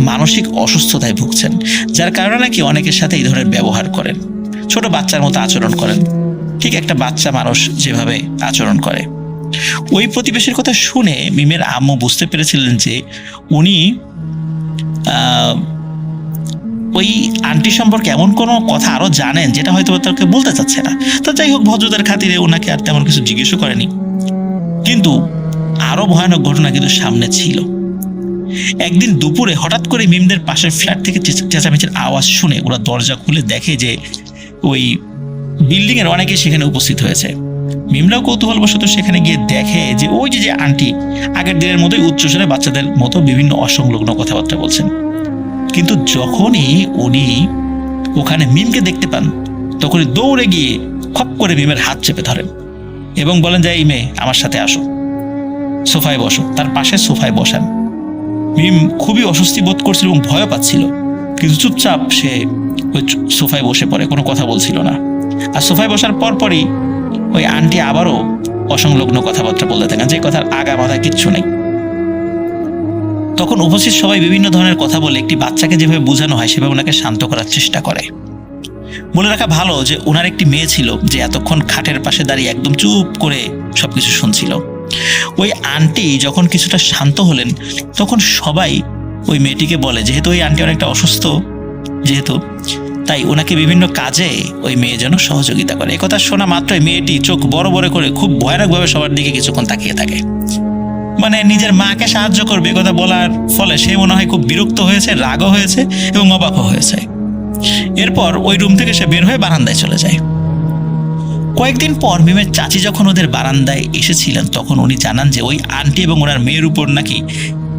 D: মানসিক অসুস্থতায় ভুগছেন, যার কারণে নাকি অনেকের সাথে এই ধরনের ব্যবহার করেন, ছোট বাচ্চার মতো আচরণ করেন, ঠিক একটা বাচ্চা মানুষ যেভাবে আচরণ করে। ওই প্রতিবেশীর কথা শুনে মিমের আম্মু বুঝতে পেরেছিলেন যে উনি ওই আন্টি সম্পর্কে এমন কোনো কথা আরো জানেন যেটা হয়তো তাকে বলতে চাচ্ছে না। তো যাই হোক, ভদ্রতার খাতিরে ওনাকে আর তেমন কিছু জিজ্ঞেসও করেনি। কিন্তু আরো ভয়ানক ঘটনা কিন্তু সামনে ছিল। একদিন দুপুরে হঠাৎ করে মিমদের পাশের ফ্ল্যাট থেকে চেঁচামেচির আওয়াজ শুনে ওরা দরজা খুলে দেখে যে ওই বিল্ডিং এর অনেকেই সেখানে উপস্থিত হয়েছে। মিমরাও কৌতূহলবশত সেখানে গিয়ে দেখে যে ওই যে আন্টি আগের দিনের মতোই উচ্চস্বরে বাচ্চাদের মতো বিভিন্ন অসংলগ্ন কথাবার্তা বলছেন। কিন্তু যখনই উনি ওখানে মিমকে দেখতে পান তখনই দৌড়ে গিয়ে খপ করে মিমের হাত চেপে ধরেন এবং বলেন যে, এই মেয়ে আমার সাথে আসো, সোফায় বসো। তার পাশে সোফায় বসান। মিম খুবই অস্বস্তি বোধ করছিল এবং ভয় পাচ্ছিল, কিন্তু চুপচাপ সে ওই সোফায় বসে পড়ে, কোনো কথা বলছিল না। আর সোফায় বসার পরপরই ওই আন্টি আবারও অসংলগ্ন কথাবার্তা বলতে থাকেন, যে কথার আগা মাথা কিচ্ছু নেই। তখন উপস্থিত সবাই বিভিন্ন ধরনের কথা বলে একটি বাচ্চাকে যেভাবে বোঝানো হয় সেভাবে ওনাকে শান্ত করার চেষ্টা করে। বলে রাখা ভালো যে ওনার একটি মেয়ে ছিল যে এতক্ষণ খাটের পাশে দাঁড়িয়ে একদম চুপ করে সবকিছু শুনছিল। ওই আন্টি যখন কিছুটা শান্ত হলেন তখন সবাই ওই মেয়েটিকে বলে, যেহেতু ওই আন্টি অনেকটা অসুস্থ যেহেতু, তাই ওনাকে বিভিন্ন কাজে ওই মেয়ে যেন সহযোগিতা করে। একথা শোনা মাত্রই মেয়েটি চোখ বড় বড় করে খুব ভয়ানকভাবে সবার দিকে কিছুক্ষণ তাকিয়ে থাকে। নিজের মাকে সাহায্য করবে কথা বলার ফলে সে মনে হয় খুব বিরক্ত হয়েছে, রাগও হয়েছে এবং অবাকও হয়েছে। এরপর ওই রুম থেকে সে বের হয়ে বারান্দায় চলে যায়। কয়েকদিন পর মিমের চাচি যখন ওদের বারান্দায় এসেছিলেন তখন উনি জানান যে ওই আন্টি এবং ওনার মেয়ের উপর নাকি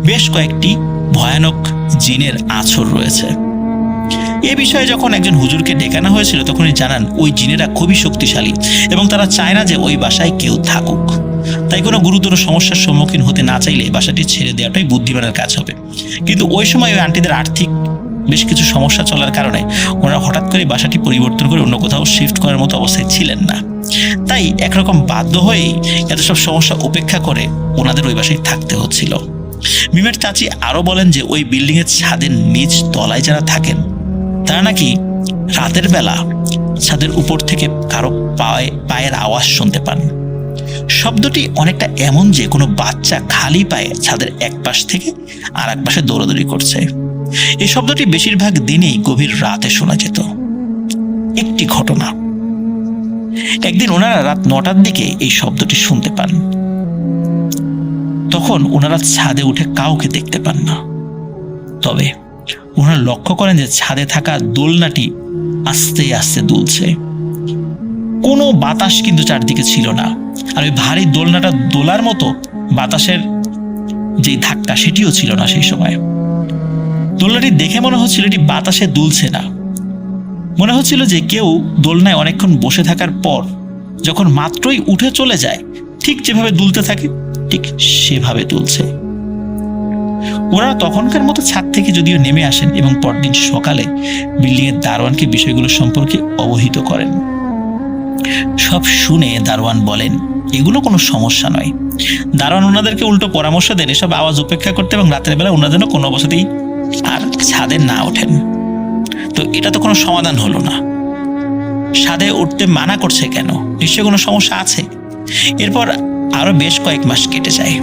D: বেশ কয়েকটি ভয়ানক জিনের আছর রয়েছে। এ বিষয়ে যখন একজন হুজুরকে ডেকানো হয়েছিল তখন উনি জানান ওই জিনেরা খুবই শক্তিশালী এবং তারা চায় না যে ওই বাসায় কেউ থাকুক। তাই কোনো গুরুতর সমস্যার সম্মুখীন হতে না চাইলে বাসাটি ছেড়ে দেওয়াটাই বুদ্ধিমানের কাজ হবে। কিন্তু ওই সময় ওই আন্টিদের আর্থিক বেশ কিছু সমস্যা চলার কারণে ওনারা হঠাৎ করে বাসাটি পরিবর্তন করে অন্য কোথাও শিফট করার মতো অবস্থায় ছিলেন না। তাই একরকম বাধ্য হয়েই এত সব সমস্যা উপেক্ষা করে ওনাদের ওই বাসায় থাকতে হচ্ছিল। মিমের চাচি আরো বলেন যে ওই বিল্ডিং এর ছাদের নিচ তলায় যারা থাকেন তারা নাকি রাতের বেলা ছাদের উপর থেকে কারো পায়ের আওয়াজ শুনতে পান। শব্দটি অনেকটা এমন যে কোনো বাচ্চা খালি পায়ে ছাদের এক পাশ থেকে আর এক পাশে দৌড়াদৌড়ি করছে। এই শব্দটি বেশিরভাগ দিনেই গভীর রাতে শোনা যেত। একটি ঘটনা, একদিন ওনারা রাত 9টার দিকে এই শব্দটি শুনতে পান। তখন ওনারা ছাদে উঠে কাউকে দেখতে পান না, তবে ওনারা লক্ষ্য করেন যে ছাদে থাকা দোলনাটি আস্তে আস্তে দুলছে। কোনো বাতাস কিন্তু চারদিকে ছিল না, আর ওই ভারী দোলনাটা দোলার মতো বাতাসের যে ধাক্কা সেটিও ছিল না সেই সময়। দোলনাটি দেখে মনে হচ্ছিল এটি বাতাসে দুলছে না, মনে হচ্ছিল যে কেউ দোলনায় অনেকক্ষণ বসে থাকার পর যখন মাত্রই উঠে চলে যায় ঠিক যেভাবে দুলতে থাকে ঠিক সেভাবে দুলছে। ওনারা তখনকার মতো ছাদ থেকে যদিও নেমে আসেন এবং পরদিন সকালে বিল্ডিং এর দারোয়ানকে বিষয়গুলো সম্পর্কে অবহিত করেন। সব শুনে দারোয়ান বলেন এগুলো কোনো সমস্যা নয়। দারোয়ান ওনাদেরকে উল্টো পরামর্শ দেন এসব আওয়াজ উপেক্ষা করতে এবং রাতের বেলা ওনারা যেন কোনো অবস্থাতেই আর ছাদে না ওঠেন। তো এটা তো কোনো সমাধান হলো না, ছাদে উঠতে মানা করছে কেন, নিশ্চয়ই কোনো সমস্যা আছে। এরপর আরো বেশ কয়েক মাস কেটে যায়।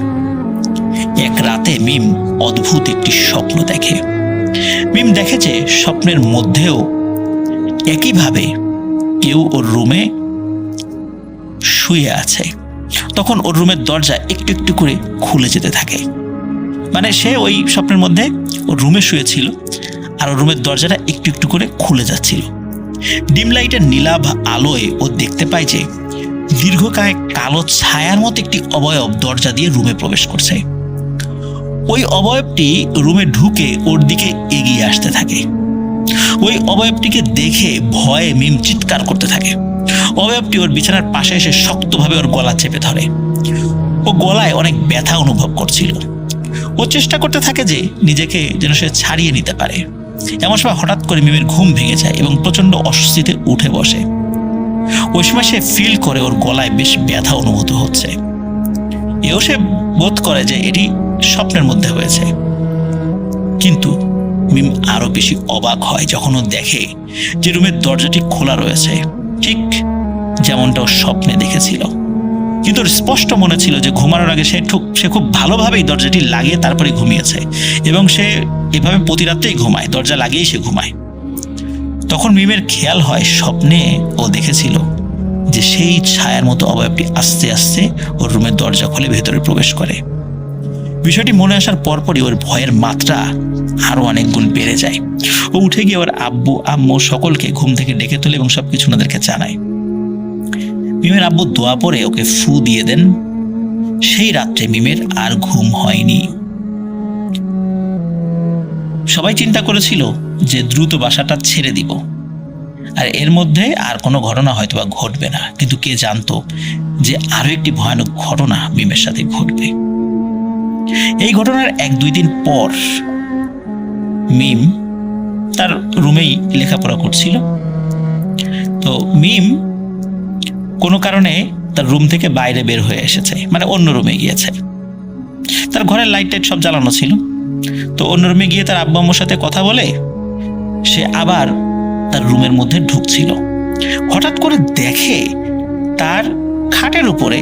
D: এক রাতে মিম অদ্ভুত একটি স্বপ্ন দেখে। মিম দেখে যে স্বপ্নের মধ্যেও একইভাবে কেউ ওর রুমে শুয়ে আছে। তখন ওর রুমের দরজা একটু একটু করে খুলে যেতে থাকে। মানে সে ওই স্বপ্নের মধ্যে ওর রুমে শুয়েছিল আর ওর রুমের দরজাটা একটু একটু করে খুলে যাচ্ছিল। ডিম লাইটের নীলাভ আলোয় ও দেখতে পায় যে দীর্ঘকায় কালো ছায়ার মতো একটি অবয়ব দরজা দিয়ে রুমে প্রবেশ করছে। ওই অবয়বটি রুমে ঢুকে ওর দিকে এগিয়ে আসতে থাকে। ওই অবয়বটিকে দেখে ভয়ে মিম চিৎকার করতে থাকে। অবয়বটি ওর বিছানার পাশে এসে শক্তভাবে ওর গলা চেপে ধরে। ও গলায় অনেক ব্যথা অনুভব করছিল। ও চেষ্টা করতে থাকে যে নিজেকে যেন সে ছাড়িয়ে নিতে পারে। এমন সময় হঠাৎ করে মিমের ঘুম ভেঙে যায় এবং প্রচন্ড অস্বস্তিতে উঠে বসে। ওই সময় সে ফিল করে ওর গলায় বেশ ব্যথা অনুভূত হচ্ছে। এও সে বোধ করে যে এটি স্বপ্নের মধ্যে হয়েছে। কিন্তু মিম আরো বেশি অবাক হয় যখন ও দেখে যে রুমের দরজাটি খোলা রয়েছে, ঠিক যেমনটা ও স্বপ্নে দেখেছিল। কিন্তু ওর স্পষ্ট মনে ছিল যে ঘুমানোর আগে সে খুব ভালোভাবেই দরজাটি লাগিয়ে তারপরে ঘুমিয়েছে এবং সে এভাবে প্রতি রাত্রেই ঘুমায়, দরজা লাগিয়েই সে ঘুমায়। তখন মিমের খেয়াল হয় স্বপ্নে ও দেখেছিল যে সেই ছায়ার মতো অবয়বটি আস্তে আস্তে ওর রুমের দরজা খুলে ভেতরে প্রবেশ করে। বিষয়টি মনে আসার পরপরই ওর ভয়ের মাত্রা আরো অনেক গুণ বেড়ে যায়। ও উঠে গিয়ে ওর আব্বু আম্মু সকলকে ঘুম থেকে ডেকে তোলে এবং সবকিছু ওনাদেরকে জানায়। মিমের আব্বু দোয়া পরে ওকে ফু দিয়ে দেন। সেই রাত্রে মিমের আর ঘুম হয়নি। সবাই চিন্তা করেছিল যে দ্রুত বাসাটা ছেড়ে দিব আর এর মধ্যে আর কোনো ঘটনা হয়তোবা ঘটবে না, কিন্তু কে জানতো যে আরো একটি ভয়ানক ঘটনা মিমের সাথে ঘটবে। এই ঘটনার 1-2 দিন পর মিম তার রুমেই লেখাপড়া করছিল। তো মিম কোনো কারণে তার রুম থেকে বাইরে বের হয়ে এসেছে, মানে অন্য রুমে গিয়েছে। তার ঘরের লাইট টাইট সব জ্বালানো ছিল। তো অন্য রুমে গিয়ে তার আব্বু আম্মুর সাথে কথা বলে সে আবার তার রুমের মধ্যে ঢুকছিল। হঠাৎ করে দেখে তার খাটের উপরে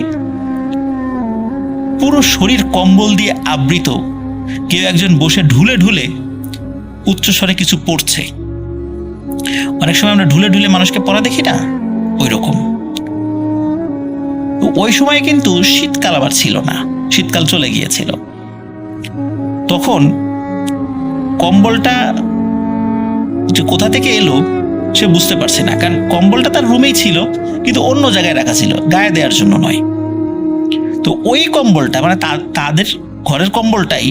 D: পুরো শরীর কম্বল দিয়ে আবৃত কেউ একজন বসে ঢুলে ঢুলে উচ্চস্বরে কিছু পড়ছে। অনেক সময় আমরা ঢুলে ঢুলে মানুষকে পড়া দেখি না, ওই রকম। ওই সময় কিন্তু শীতকাল আবার ছিল না, শীতকাল চলে গিয়েছিল। তখন কম্বলটা যে কোথা থেকে এলো সে বুঝতে পারছে না, কারণ কম্বলটা তার রুমেই ছিল কিন্তু অন্য জায়গায় রাখা ছিল, গায়ে দেওয়ার জন্য নয়। তো ওই কম্বলটা মানে তাদের ঘরের কম্বলটাই,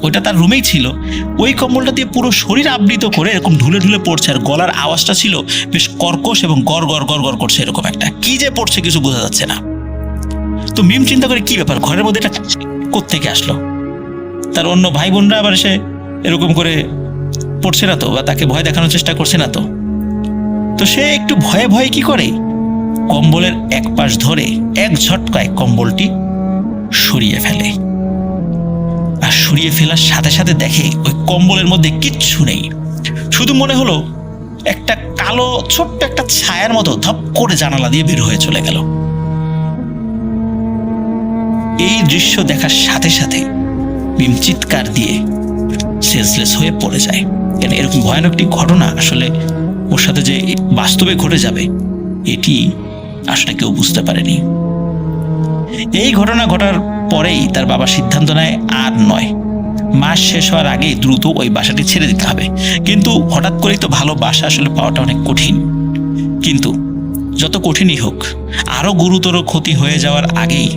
D: ওইটা তার রুমেই ছিল। ওই কম্বলটা দিয়ে পুরো শরীর আবৃত করে এরকম ঢুলে ঢুলে পড়ছে আর গলার আওয়াজটা ছিল বেশ কর্কশ এবং গড় গড় গড় গড় করছে, এরকম একটা কি যে পড়ছে কিছু বোঝা যাচ্ছে না। তো মিম চিন্তা করে কি ব্যাপার, ঘরের মধ্যে এটা কোত্থেকে আসলো। তার অন্য ভাই বোনরা আবার এসে এরকম করে পড়ছে না তো, বা তাকে ভয় দেখানোর চেষ্টা করছে না তো। তো সে একটু ভয়ে ভয়ে কি করে কম্বলের এক পাশ ধরে এক ঝটকায় কম্বলটি সরিয়ে ফেলে। আর সরিয়ে ফেলার সাথে সাথে দেখে ওই কম্বলের মধ্যে কিচ্ছু নেই, শুধু মনে হলো একটা কালো ছোট্ট একটা ছায়ার মতো ধপ করে জানালা দিয়ে বের হয়ে চলে গেল। এই দৃশ্য দেখার সাথে সাথে মিম চিৎকার দিয়ে সেন্সলেস হয়ে পড়ে যায়। কেন এরকম ভয়ানক একটি ঘটনা আসলে ওর সাথে যে বাস্তবে ঘটে যাবে এটি আসলে কেউ বুঝতে পারেনি। এই ঘটনা ঘটার পরেই তার বাবা সিদ্ধান্ত নেয় আর নয়, মাস শেষ হওয়ার আগেই দ্রুত ওই বাসাটি ছেড়ে দিতে হবে। কিন্তু হঠাৎ করেই তো ভালো বাসা আসলে পাওয়াটা অনেক কঠিন। কিন্তু যত কঠিনই হোক আরো গুরুতর ক্ষতি হয়ে যাওয়ার আগেই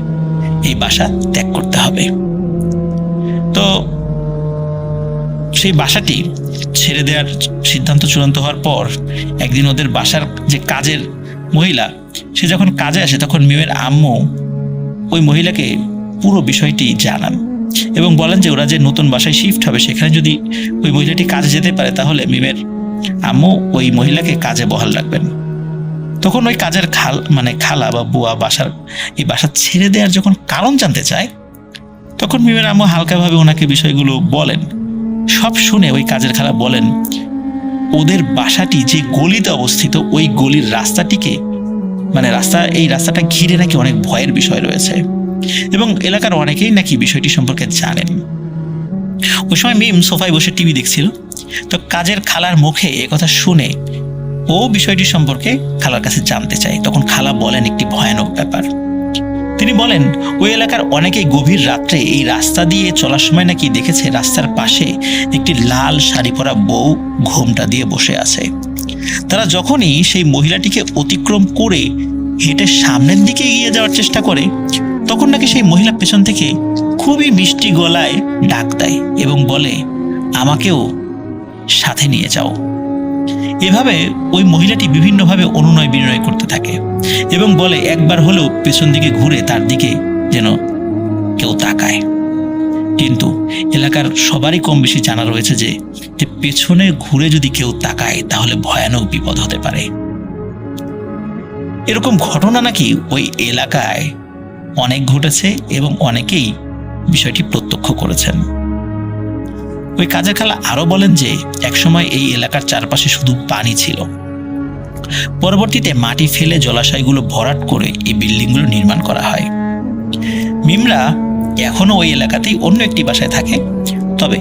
D: এই বাসা ত্যাগ করতে হবে। তো সেই বাসাটি ছেড়ে দেওয়ার সিদ্ধান্ত চূড়ান্ত হওয়ার পর একদিন ওদের বাসার যে কাজের মহিলা সে যখন কাজে আসে তখন মিমের আম্মু ওই মহিলাকে পুরো বিষয়টি জানান এবং বলেন যে ওরা যে নতুন বাসায় শিফট হবে সেখানে যদি ওই মহিলাটি কাজে যেতে পারে তাহলে মিমের আম্মু ওই মহিলাকে কাজে বহাল রাখবেন। তখন ওই কাজের খালা বা বুয়া এই বাসা ছেড়ে দেওয়ার যখন কারণ জানতে চায় তখন মিমের আম্মু হালকাভাবে ওনাকে বিষয়গুলো বলেন। সব শুনে ওই কাজের খালা বলেন ওদের বাসাটি যে গলিতে অবস্থিত ওই গলির রাস্তাটিকে এই রাস্তাটা ঘিরে নাকি অনেক ভয়ের বিষয় রয়েছে। এবং এলাকার অনেকেই নাকি বিষয়টি সম্পর্কে জানেন। ওই সময় মিম সোফায় বসে টিভি দেখছিল। তো কাজের খালার মুখে কথা শুনে ও বিষয়টি সম্পর্কে খালার কাছে জানতে চায়। তখন খালা বলেন একটি ভয়ানক ব্যাপার। তিনি বলেন ওই এলাকার অনেকেই গভীর রাত্রে এই রাস্তা দিয়ে চলার সময় নাকি দেখেছে রাস্তার পাশে একটি লাল শাড়ি পরা বউ ঘোমটা দিয়ে বসে আছে। তারা যখনই সেই মহিলাটিকে অতিক্রম করে হেঁটে সামনের দিকে এগিয়ে যাওয়ার চেষ্টা করে, তখন নাকি সেই মহিলা পেছন থেকে খুবই মিষ্টি গলায় ডাক দেয় এবং বলে, আমাকেও সাথে নিয়ে যাও। এভাবে ওই মহিলাটি বিভিন্নভাবে অনুনয় বিনয় করতে থাকে এবং বলে একবার হলেও পেছন দিকে ঘুরে তার দিকে যেন কেউ তাকায়। কিন্তু এলাকার সবারই কম বেশি জানা রয়েছে যে পেছনে ঘুরে যদি কেউ তাকায় তাহলে ভয়ানক বিপদ হতে পারে। এরকম ঘটনা নাকি ওই এলাকায় অনেক ঘটেছে এবং অনেকেই বিষয়টি প্রত্যক্ষ করেছেন। ওই কাজের খালা আরো বলেন যে একসময় এই এলাকার চারপাশে শুধু পানি ছিল। পরবর্তীতে মাটি ফেলে জলাশয়গুলো ভরাট করে এই বিল্ডিংগুলো নির্মাণ করা হয়। মিমরা এখনো ওই এলাকাতেই অন্য একটি বাসায় থাকে। তবে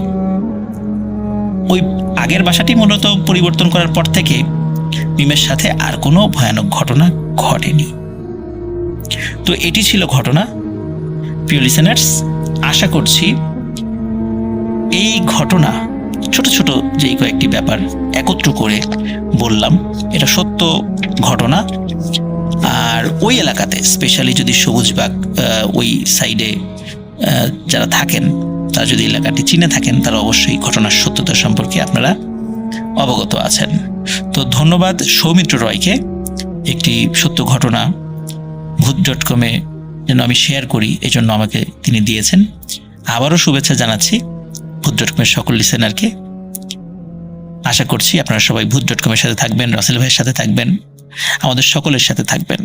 D: ওই আগের বাসাটি মূলত পরিবর্তন করার পর থেকে মিমের সাথে আর কোনো ভয়ানক ঘটনা ঘটেনি। তো এটি ছিল ঘটনা। প্রিয় লিসেনার্স, আশা করছি এই ঘটনা ছোট ছোট যেই কয়েকটি ব্যাপার একত্র করে বললাম এটা সত্য ঘটনা। আর ওই এলাকাতে স্পেশালি যদি সবুজবাগ ওই সাইডে যারা থাকেন, তারা যদি এলাকাটি চিনে থাকেন, তারা অবশ্যই ঘটনার সত্যতা সম্পর্কে আপনারা অবগত আছেন। তো ধন্যবাদ সৌমিত্র রয়কে। একটি সত্য ঘটনা ভূত.com যেন আমি শেয়ার করি এই জন্য আমাকে তিনি দিয়েছেন। আবারও শুভেচ্ছা জানাচ্ছি ভূত.com সকল লিসেনারকে। আশা করছি আপনারা সবাই ভূত.com সাথে থাকবেন, রাসেল ভাইয়ের সাথে থাকবেন, আমাদের সকলের সাথে থাকবেন।